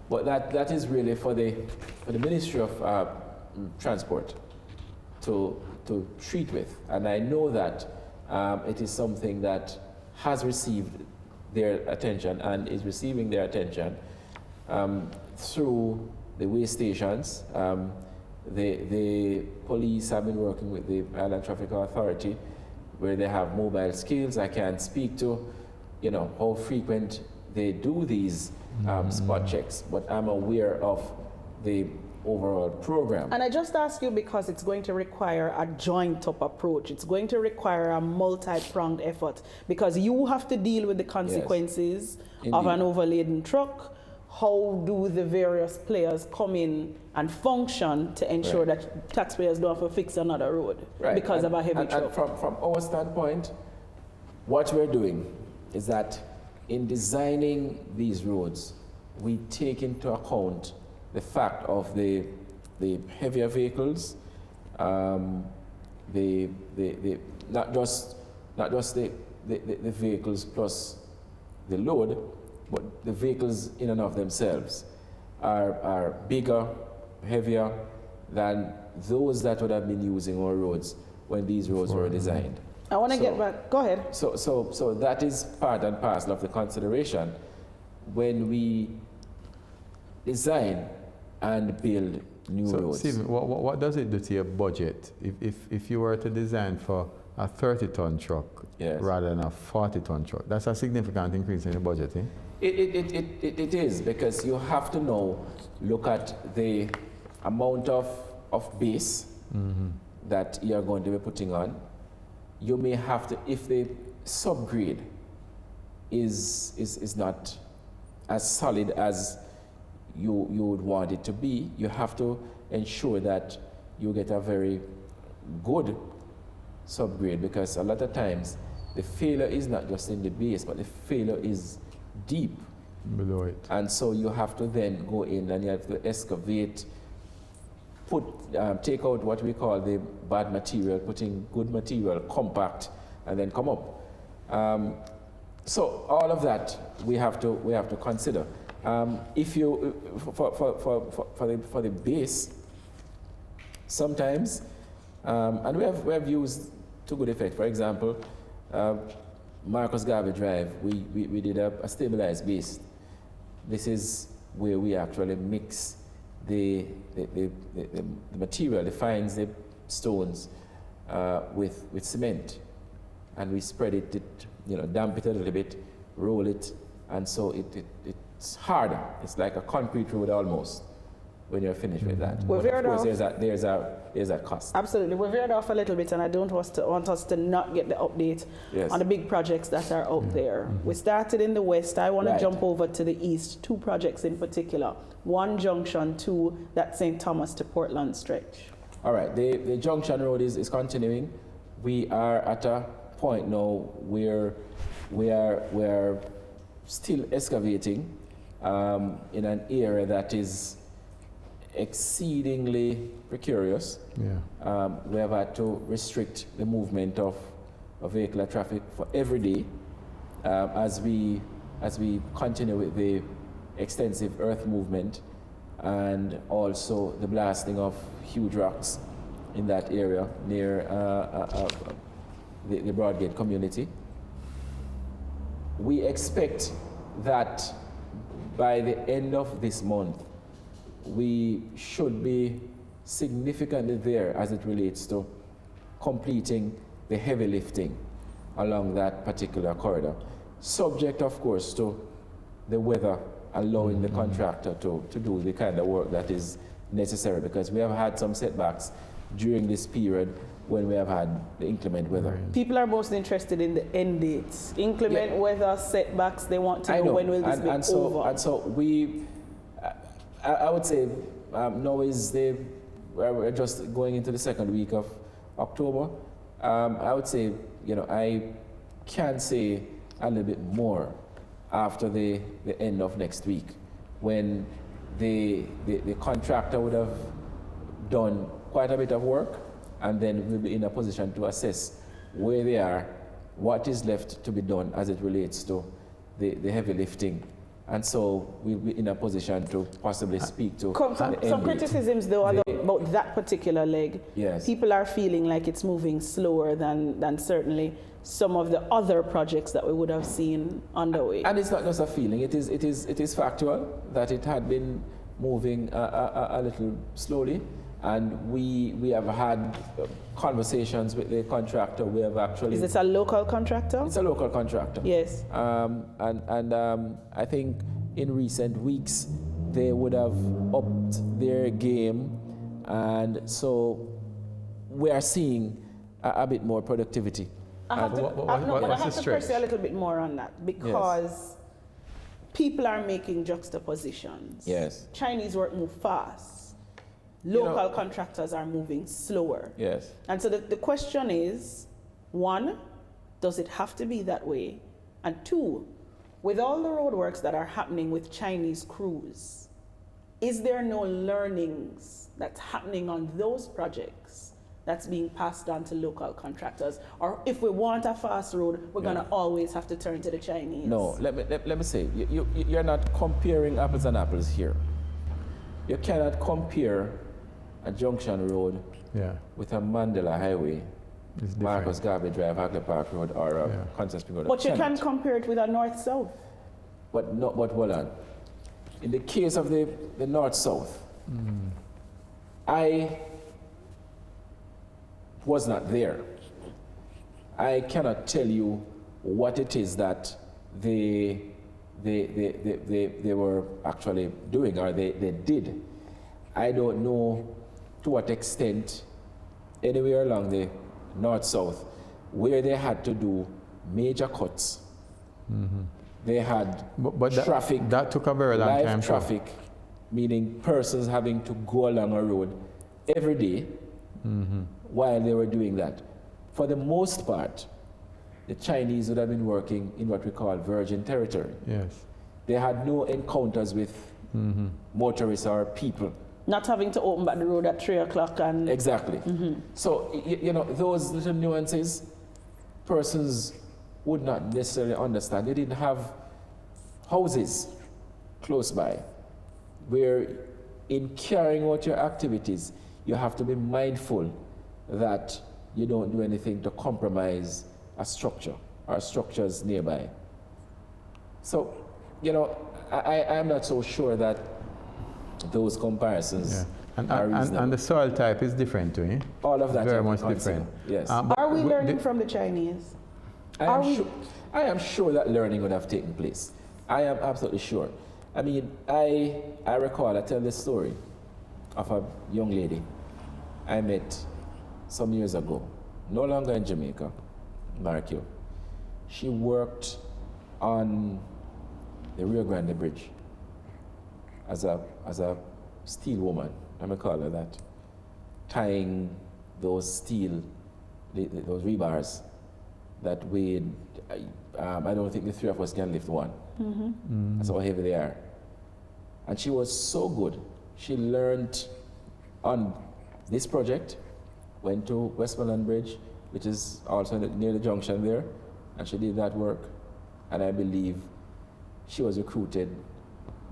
But that is really for the Ministry of Transport to treat with. And I know that it is something that has received their attention and is receiving their attention through the way stations. The police have been working with the Island Traffic Authority, where they have mobile scales. I can't speak to, you know, how frequent they do these spot checks, but I'm aware of the overall program. And I just ask you because it's going to require a joint-up approach. It's going to require a multi-pronged effort, because you have to deal with the consequences of an overladen truck. How do the various players come in and function to ensure that taxpayers don't have to fix another road because of a heavy truck? And from our standpoint, what we're doing is that in designing these roads, we take into account the fact of the heavier vehicles, not just the vehicles plus the load, but the vehicles in and of themselves are bigger, heavier than those that would have been using our roads when these roads were designed. I want to get back. Go ahead. So that is part and parcel of the consideration when we design and build new roads. Stephen, what does it do to your budget if you were to design for a 30-ton truck rather than a 40-ton truck? That's a significant increase in the budget, eh? It is, because you have to now look at the amount of base that you're going to be putting on. You may have to, if the subgrade is not as solid as you would want it to be, you have to ensure that you get a very good subgrade, because a lot of times the failure is not just in the base, but the failure is deep below it. And so you have to then go in and you have to excavate, take out what we call the bad material, put in good material, compact, and then come up. So all of that we have to consider. If you for the base, sometimes, and we have used to good effect. For example, Marcus Garvey Drive, we did a stabilized base. This is where we actually mix the material, the fines, the stones with cement, and we spread it, damp it a little bit, roll it, and so it's harder. It's like a concrete road almost when you're finished with that. But of course, there's a cost. Absolutely. We veered off a little bit, and I don't want us to not get the update on the big projects that are out there. We started in the west. I want to jump over to the east. 2 projects in particular. One junction, 2 that St. Thomas to Portland stretch. All right. The junction road is continuing. We are at a point now where we are still excavating in an area that is exceedingly precarious. We have had to restrict the movement of vehicular traffic for every day as we continue with the extensive earth movement and also the blasting of huge rocks in that area near the Broadgate community. We expect that by the end of this month, we should be significantly there as it relates to completing the heavy lifting along that particular corridor. Subject, of course, to the weather allowing the contractor to do the kind of work that is necessary, because we have had some setbacks during this period when we have had the inclement weather. People are most interested in the end dates. Inclement weather, setbacks, they want to know when will this be over. And so we, I would say now we're just going into the second week of October. I would say, I can say a little bit more after the end of next week, when the contractor would have done quite a bit of work, and then we'll be in a position to assess where they are, what is left to be done as it relates to the heavy lifting. And so we'll be in a position to possibly speak to some criticisms though about that particular leg. Yes. People are feeling like it's moving slower than certainly some of the other projects that we would have seen underway. And it's not just a feeling, it is factual that it had been moving a little slowly. And we have had conversations with the contractor. We have actually... Is this a local contractor? It's a local contractor. Yes. And I think in recent weeks, they would have upped their game. And so we are seeing a bit more productivity. I have to press you a little bit more on that, because people are making juxtapositions. Yes. Chinese work move fast. Local contractors are moving slower. Yes. And so the question is, 1, does it have to be that way? And 2, with all the roadworks that are happening with Chinese crews, is there no learnings that's happening on those projects that's being passed on to local contractors? Or if we want a fast road, we're going to always have to turn to the Chinese? No, let me say, you're not comparing apples and apples here. You cannot compare a junction road with a Mandela Highway, Marcus Garvey Drive, Hagley Park Road, or a Constance Spring Road. But you can compare it with a north-south. But hold on. In the case of the north-south, I was not there. I cannot tell you what it is that they were actually doing, or they did. I don't know to what extent anywhere along the north-south where they had to do major cuts. They had traffic. That took a very long time. Live traffic, meaning persons having to go along a road every day while they were doing that. For the most part, the Chinese would have been working in what we call virgin territory. Yes. They had no encounters with motorists or people. Not having to open back the road at 3 o'clock and... Exactly. So, those little nuances, persons would not necessarily understand. They didn't have houses close by, where in carrying out your activities, you have to be mindful that you don't do anything to compromise a structure or structures nearby. So, I'm not so sure that those comparisons And the soil type is different too, eh? All of that very much different. Yes. Are we learning from the Chinese? I am sure that learning would have taken place. I am absolutely sure. I mean, I recall, I tell this story of a young lady I met some years ago, no longer in Jamaica, mark you. She worked on the Rio Grande Bridge as a steel woman, let me call her that, tying those steel, those rebars that weighed, I don't think the three of us can lift one. That's how heavy they are. And she was so good. She learned on this project, went to Westmoreland Bridge, which is also near the junction there, and she did that work. And I believe she was recruited,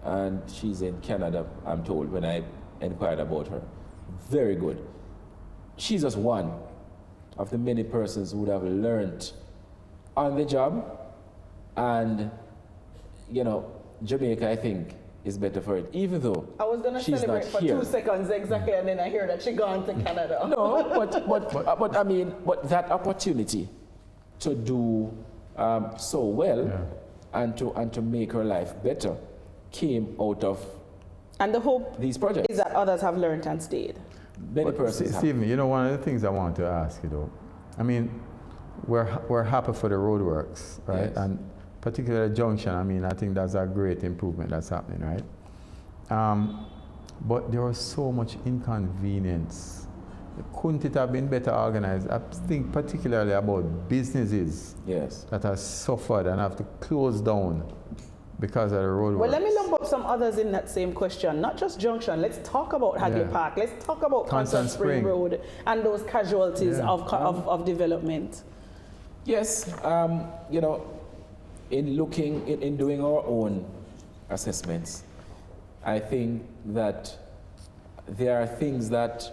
and she's in Canada, I'm told, when I inquired about her. Very good. She's just one of the many persons who would have learned on the job, and you know, Jamaica, I think, is better for it, even though I was going to celebrate for here. 2 seconds exactly, and then I hear that she gone to Canada. No, but I mean, but that opportunity to do so well and to make her life better came out of and the hope these projects is that others have learned and stayed. Many persons. Stephen, you know, one of the things I want to ask you though, I mean, we're happy for the roadworks, right? Yes. And particularly junction, I mean, I think that's a great improvement that's happening, right? But there was so much inconvenience. Couldn't it have been better organized? I think particularly about businesses that have suffered and have to close down because of the roadworks. Well, let me lump up some others in that same question. Not just junction. Let's talk about Hagley Park. Let's talk about Constant Spring Road and those casualties of development. Yes, you know, in doing our own assessments, I think that there are things that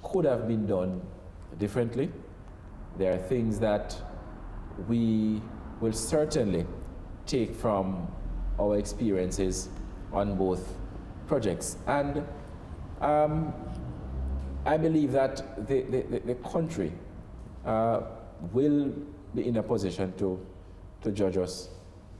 could have been done differently. There are things that we will certainly take from our experiences on both projects. And I believe that the country will be in a position to judge us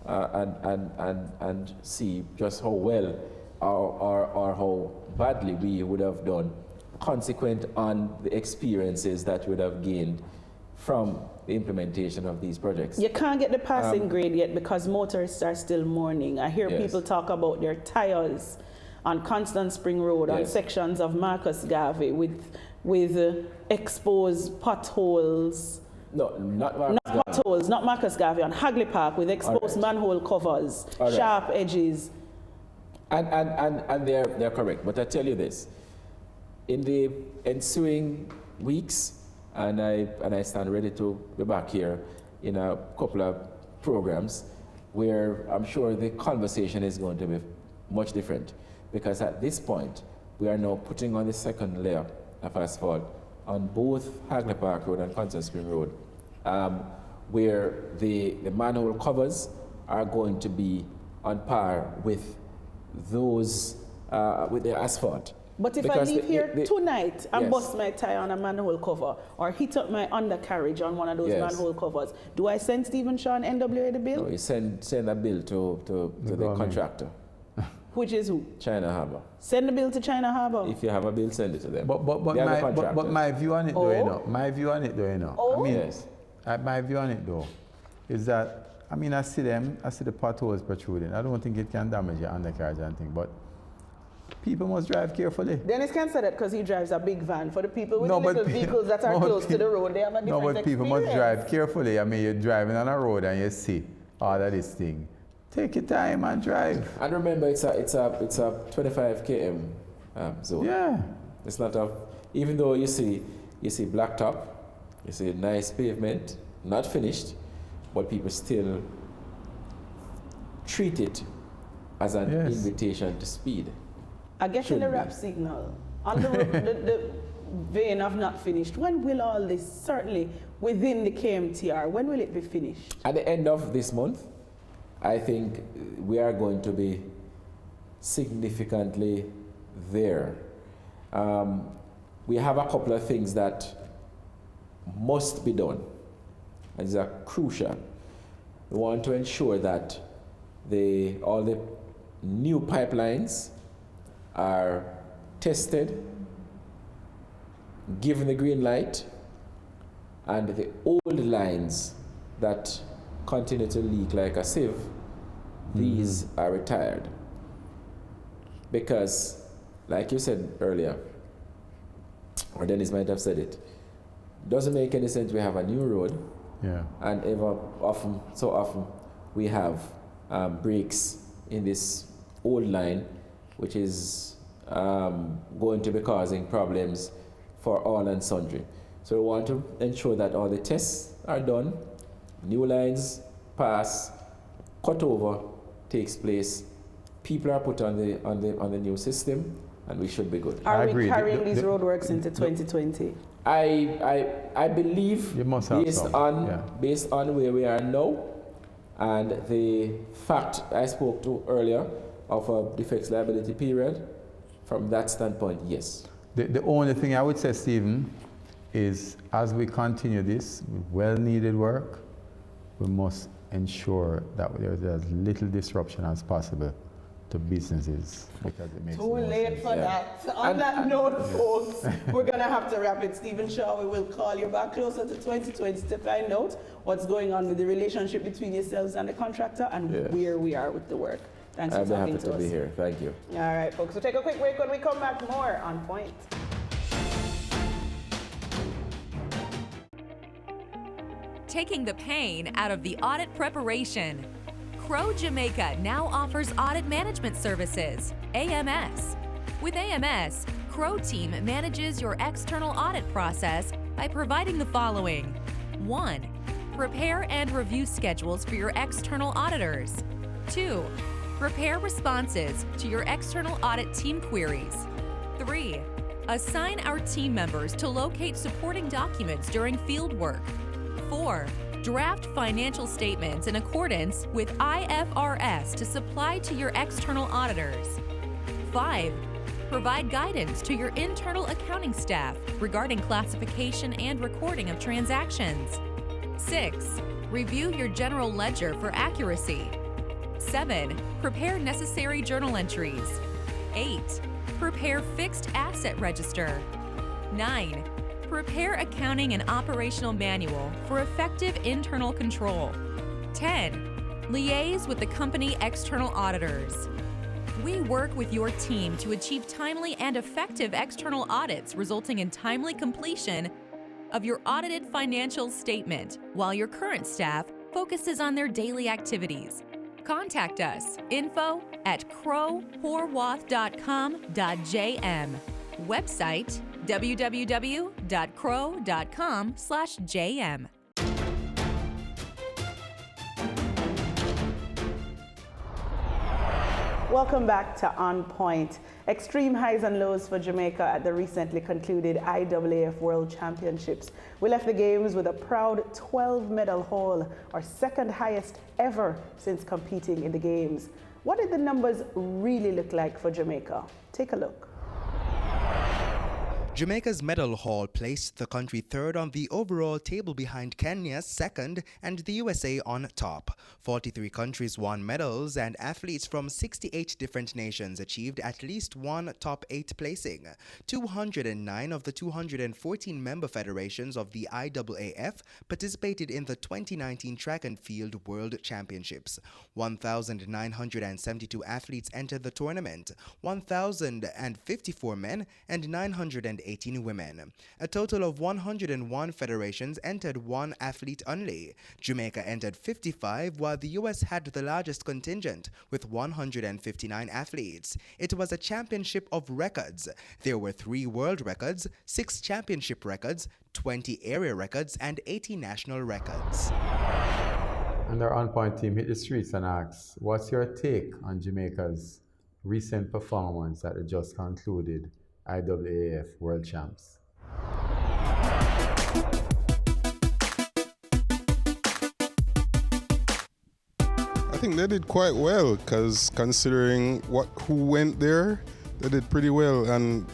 and see just how well or how badly we would have done, consequent on the experiences that we would have gained from the implementation of these projects. You can't get the passing grade yet because motorists are still mourning. I hear people talk about their tires on Constant Spring Road, on sections of Marcus Garvey with exposed potholes. No, not Marcus Garvey. Potholes, not Marcus Garvey, on Hagley Park with exposed manhole covers, sharp edges. And they're correct, but I tell you this, in the ensuing weeks, and I stand ready to be back here in a couple of programs where I'm sure the conversation is going to be much different, because at this point we are now putting on the second layer of asphalt on both Hagley Park Road and Constant Spring Road, where the manhole covers are going to be on par with those with the asphalt. But if I leave here tonight and bust my tire on a manhole cover or hit up my undercarriage on one of those manhole covers, do I send Stephen Shaw and NWA the bill? No, you send a bill to the contractor. Which is who? China Harbour. Send the bill to China Harbour. If you have a bill, send it to them. But my view on it though, you know, my view on it though, you know, I mean, my view on it though, is that, I mean, I see the potholes protruding. I don't think it can damage your undercarriage or anything, but people must drive carefully. Dennis can say that because he drives a big van. For the people with little vehicles that are close to the road, they have a different but people must drive carefully. I mean, you're driving on a road and you see all of this thing. Take your time and drive. And remember, it's a 25 km zone. Yeah. It's not even though you see blacktop, you see nice pavement, not finished, but people still treat it as an invitation to speed. I get in the rap signal on the vein of not finished. When will all this, certainly within the KMTR, when will it be finished? At the end of this month, I think we are going to be significantly there. we have a couple of things that must be done, and these are crucial. We want to ensure that all the new pipelines are tested, given the green light, and the old lines that continue to leak like a sieve, these are retired. Because, like you said earlier, or Dennis might have said it, doesn't make any sense we have a new road, and so often we have breaks in this old line, which is going to be causing problems for all and sundry. So we want to ensure that all the tests are done, new lines pass, cut over takes place, people are put on the new system, and we should be good. Are we carrying these roadworks into 2020? I believe, based on where we are now, and the fact I spoke to earlier of a defects liability period, from that standpoint, yes. The only thing I would say, Stephen, is as we continue this well-needed work, we must ensure that there's as little disruption as possible to businesses, because it makes too late for that. So on that note, folks, we're going to have to wrap it. Stephen Shaw, we will call you back closer to 2020 to find out what's going on with the relationship between yourselves and the contractor and where we are with the work. Thanks for talking to us. I'm happy to be here. Thank you. All right, folks. We'll take a quick break. When we come back, more On Point. Taking the pain out of the audit preparation. Crow Jamaica now offers audit management services, AMS. With AMS, Crow team manages your external audit process by providing the following. 1. Prepare and review schedules for your external auditors. 2. Prepare responses to your external audit team queries. 3. Assign our team members to locate supporting documents during field work. 4. Draft financial statements in accordance with IFRS to supply to your external auditors. 5. Provide guidance to your internal accounting staff regarding classification and recording of transactions. 6. Review your general ledger for accuracy. 7. Prepare necessary journal entries. 8. Prepare fixed asset register. 9. Prepare accounting and operational manual for effective internal control. 10. Liaise with the company external auditors. We work with your team to achieve timely and effective external audits, resulting in timely completion of your audited financial statement, while your current staff focuses on their daily activities. Contact us, info@crowhorwath.com.jm. Website, www.crow.com/jm. Welcome back to On Point. Extreme highs and lows for Jamaica at the recently concluded IAAF World Championships. We left the games with a proud 12-medal haul, our second highest ever since competing in the games. What did the numbers really look like for Jamaica? Take a look. Jamaica's medal haul placed the country third on the overall table behind Kenya second and the USA on top. 43 countries won medals, and athletes from 68 different nations achieved at least one top 8 placing. 209 of the 214 member federations of the IAAF participated in the 2019 Track and Field World Championships. 1,972 athletes entered the tournament, 1,054 men and 918 women. A total of 101 federations entered, one athlete only. Jamaica entered 55, while the US had the largest contingent with 159 athletes. It was a championship of records. There were 3 world records, 6 championship records, 20 area records, and 80 national records. And our On Point team hit the streets and asked, what's your take on Jamaica's recent performance at the just concluded IAAF World Champs? I think they did quite well, because considering who went there, they did pretty well. And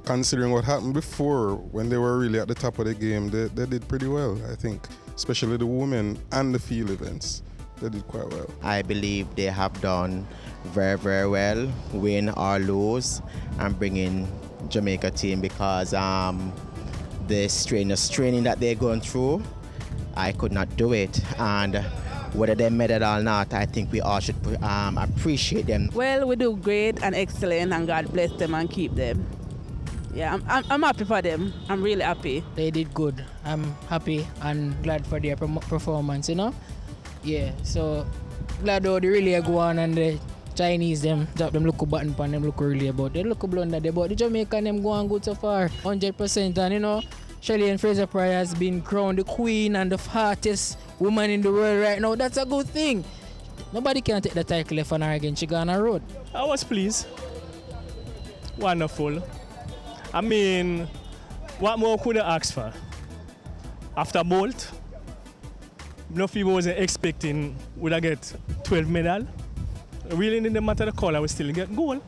considering what happened before when they were really at the top of the game, they did pretty well, I think, especially the women and the field events. They did quite well. I believe they have done very, very well, win or lose, and bring in Jamaica team because the training that they're going through, I could not do it. And whether they made it or not, I think we all should appreciate them. Well, we do great and excellent, and God bless them and keep them. Yeah, I'm happy for them. I'm really happy. They did good. I'm happy and glad for their performance, you know? Yeah, so glad how they really go on and the Chinese them drop them look button pan them look really about. They look blunder there, but the Jamaican them go on good so far. 100%, and you know, Shelly-Ann Fraser-Pryce has been crowned the queen and the hottest woman in the world right now. That's a good thing. Nobody can take the title left on her again. She gone on road. I was pleased. Wonderful. I mean, what more could I ask for? After Bolt, no people wasn't expecting would I get 12 medals. Really didn't matter the color, we still get gold.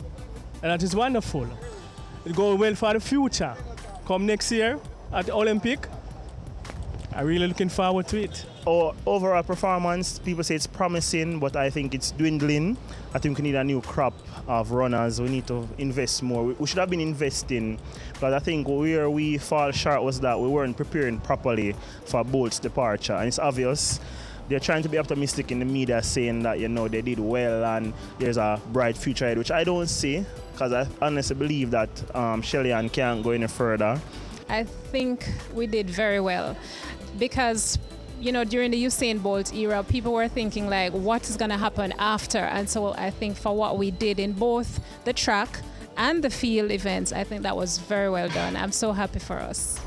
And that is wonderful. It goes well for the future. Come next year at the Olympic, I'm really looking forward to it. Our overall performance, people say it's promising, but I think it's dwindling. I think we need a new crop of runners. We need to invest more. We should have been investing, but I think where we fall short was that we weren't preparing properly for Bolt's departure. And it's obvious they're trying to be optimistic in the media, saying that, you know, they did well and there's a bright future ahead, which I don't see, because I honestly believe that Shelly-Ann can't go any further. I think we did very well because, you know, during the Usain Bolt era, people were thinking like, what is going to happen after? And so I think for what we did in both the track and the field events, I think that was very well done. I'm so happy for us.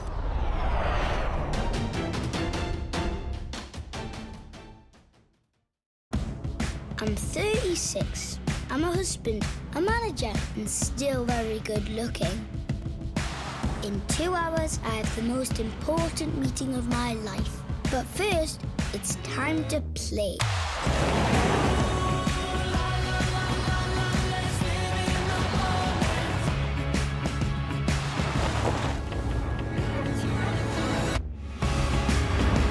I'm 36. I'm a husband, a manager, and still very good looking. In 2 hours, I have the most important meeting of my life. But first, it's time to play.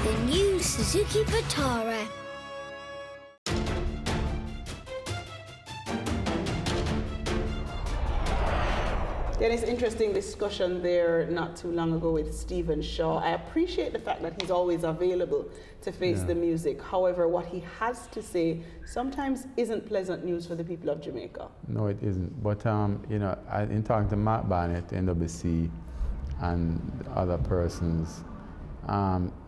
The new Suzuki Vitara. There is interesting discussion there not too long ago with Stephen Shaw. I appreciate the fact that he's always available to face the music. However, what he has to say sometimes isn't pleasant news for the people of Jamaica. No, it isn't. But, you know, in talking to Matt Barnett, NWC, and other persons,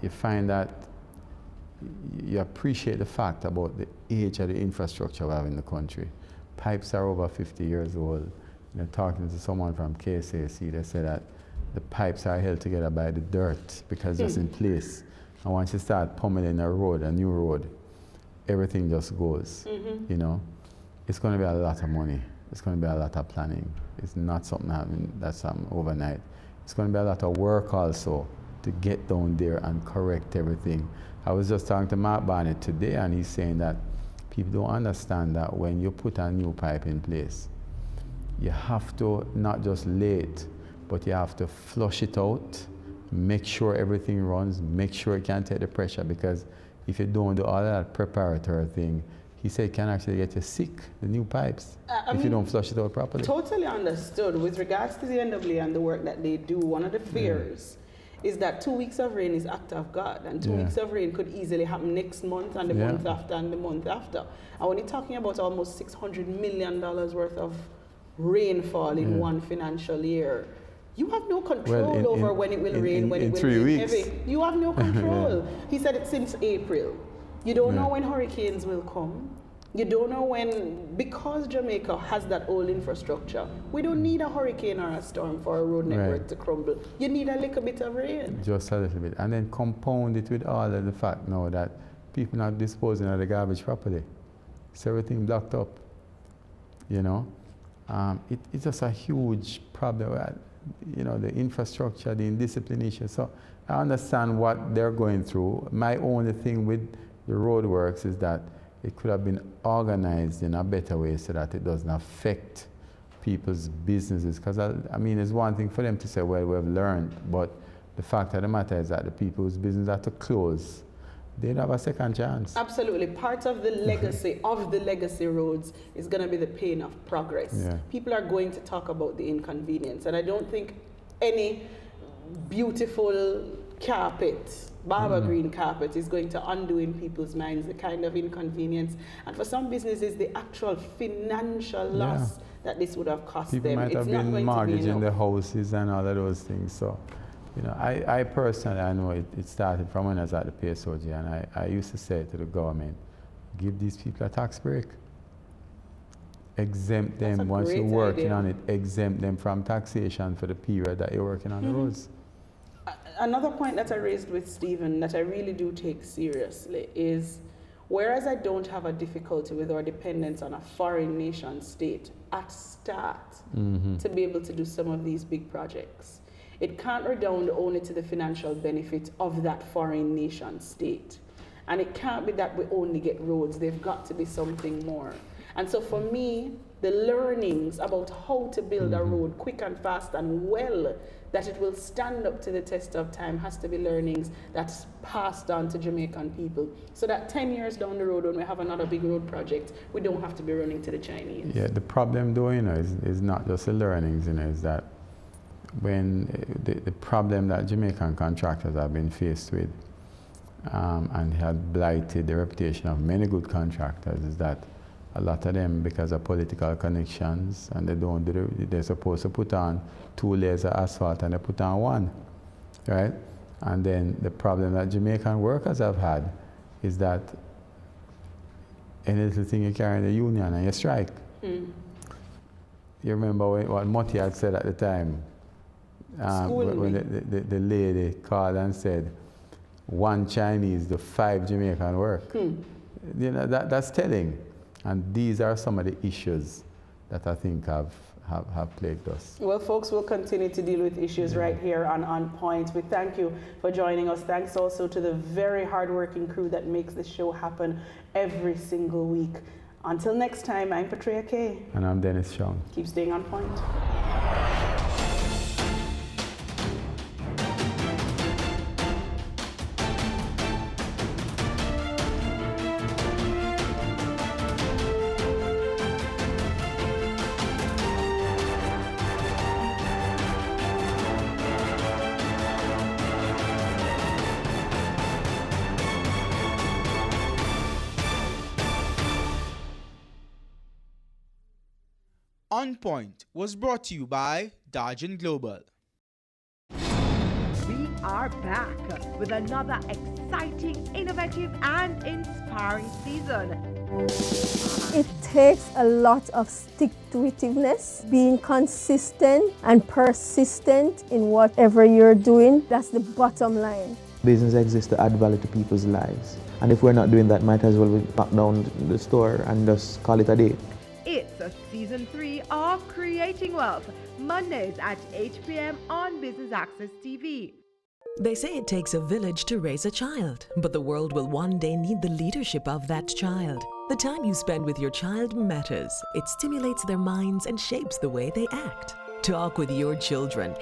you find that you appreciate the fact about the age of the infrastructure we have in the country. Pipes are over 50 years old. You know, talking to someone from KSAC, they say that the pipes are held together by the dirt because it's just in place. And once you start pummeling a road, a new road, everything just goes. You know, it's going to be a lot of money. It's going to be a lot of planning. It's not something that's overnight. It's going to be a lot of work also to get down there and correct everything. I was just talking to Mark Barnett today, and he's saying that people don't understand that when you put a new pipe in place, you have to not just lay it, but you have to flush it out, make sure everything runs, make sure it can take the pressure, because if you don't do all that preparatory thing, he said it can actually get you sick, the new pipes, if you don't flush it out properly. Totally understood. With regards to the NWA and the work that they do, one of the fears is that 2 weeks of rain is act of God, and 2 weeks of rain could easily happen next month and the month after and the month after. And when you're talking about almost $600 million worth of rainfall in one financial year, you have no control over when it will rain, when it will rain heavy. You have no control. He said it since April. You don't know when hurricanes will come. You don't know when, because Jamaica has that old infrastructure, we don't need a hurricane or a storm for a road network to crumble. You need a little bit of rain. Just a little bit. And then compound it with all of the fact now that people not disposing of the garbage properly. So everything blocked up, you know. It's just a huge problem, you know, the infrastructure, the indiscipline issue. So I understand what they're going through. My only thing with the roadworks is that it could have been organized in a better way so that it doesn't affect people's businesses. Because, I mean, it's one thing for them to say, well, we've learned, but the fact of the matter is that the people whose business are to close, they don't have a second chance. Absolutely. Part of the legacy of the legacy roads is going to be the pain of progress. Yeah. People are going to talk about the inconvenience, and I don't think any beautiful carpet, Barber green carpet, is going to undo in people's minds the kind of inconvenience, and for some businesses the actual financial loss that this would have cost people them. might have been mortgaging their houses and all of those things. So, you know, I personally, I know it started from when I was at the PSOG, and I used to say to the government, give these people a tax break. Exempt them once you're working on it, exempt them from taxation for the period that you're working on the roads. Another point that I raised with Stephen that I really do take seriously is, whereas I don't have a difficulty with our dependence on a foreign nation state at start to be able to do some of these big projects, it can't redound only to the financial benefit of that foreign nation state. And it can't be that we only get roads, they've got to be something more. And so for me, the learnings about how to build a road quick and fast and well, that it will stand up to the test of time, has to be learnings that's passed on to Jamaican people. So that 10 years down the road, when we have another big road project, we don't have to be running to the Chinese. Yeah, the problem though, you know, is not just the learnings, you know, is that when the problem that Jamaican contractors have been faced with and had blighted the reputation of many good contractors is that a lot of them, because of political connections, and they're supposed to put on 2 layers of asphalt and they put on 1, right? And then the problem that Jamaican workers have had is that any little thing you carry in the union and you strike. You remember what Motti had said at the time, when the lady called and said, 1 Chinese, the 5 Jamaican work. You know, that's telling. And these are some of the issues that I think have plagued us. Well, folks, we'll continue to deal with issues right here on Point. We thank you for joining us. Thanks also to the very hardworking crew that makes this show happen every single week. Until next time, I'm Petrea Kay. And I'm Dennis Chung. Keep staying on point. On Point was brought to you by Dargin Global. We are back with another exciting, innovative, and inspiring season. It takes a lot of stick-to-itiveness, being consistent and persistent in whatever you're doing. That's the bottom line. Business exists to add value to people's lives. And if we're not doing that, might as well we knock down the store and just call it a day. It's a season 3 of Creating Wealth, Mondays at 8 p.m. on Business Access TV. They say it takes a village to raise a child, but the world will one day need the leadership of that child. The time you spend with your child matters. It stimulates their minds and shapes the way they act. Talk with your children.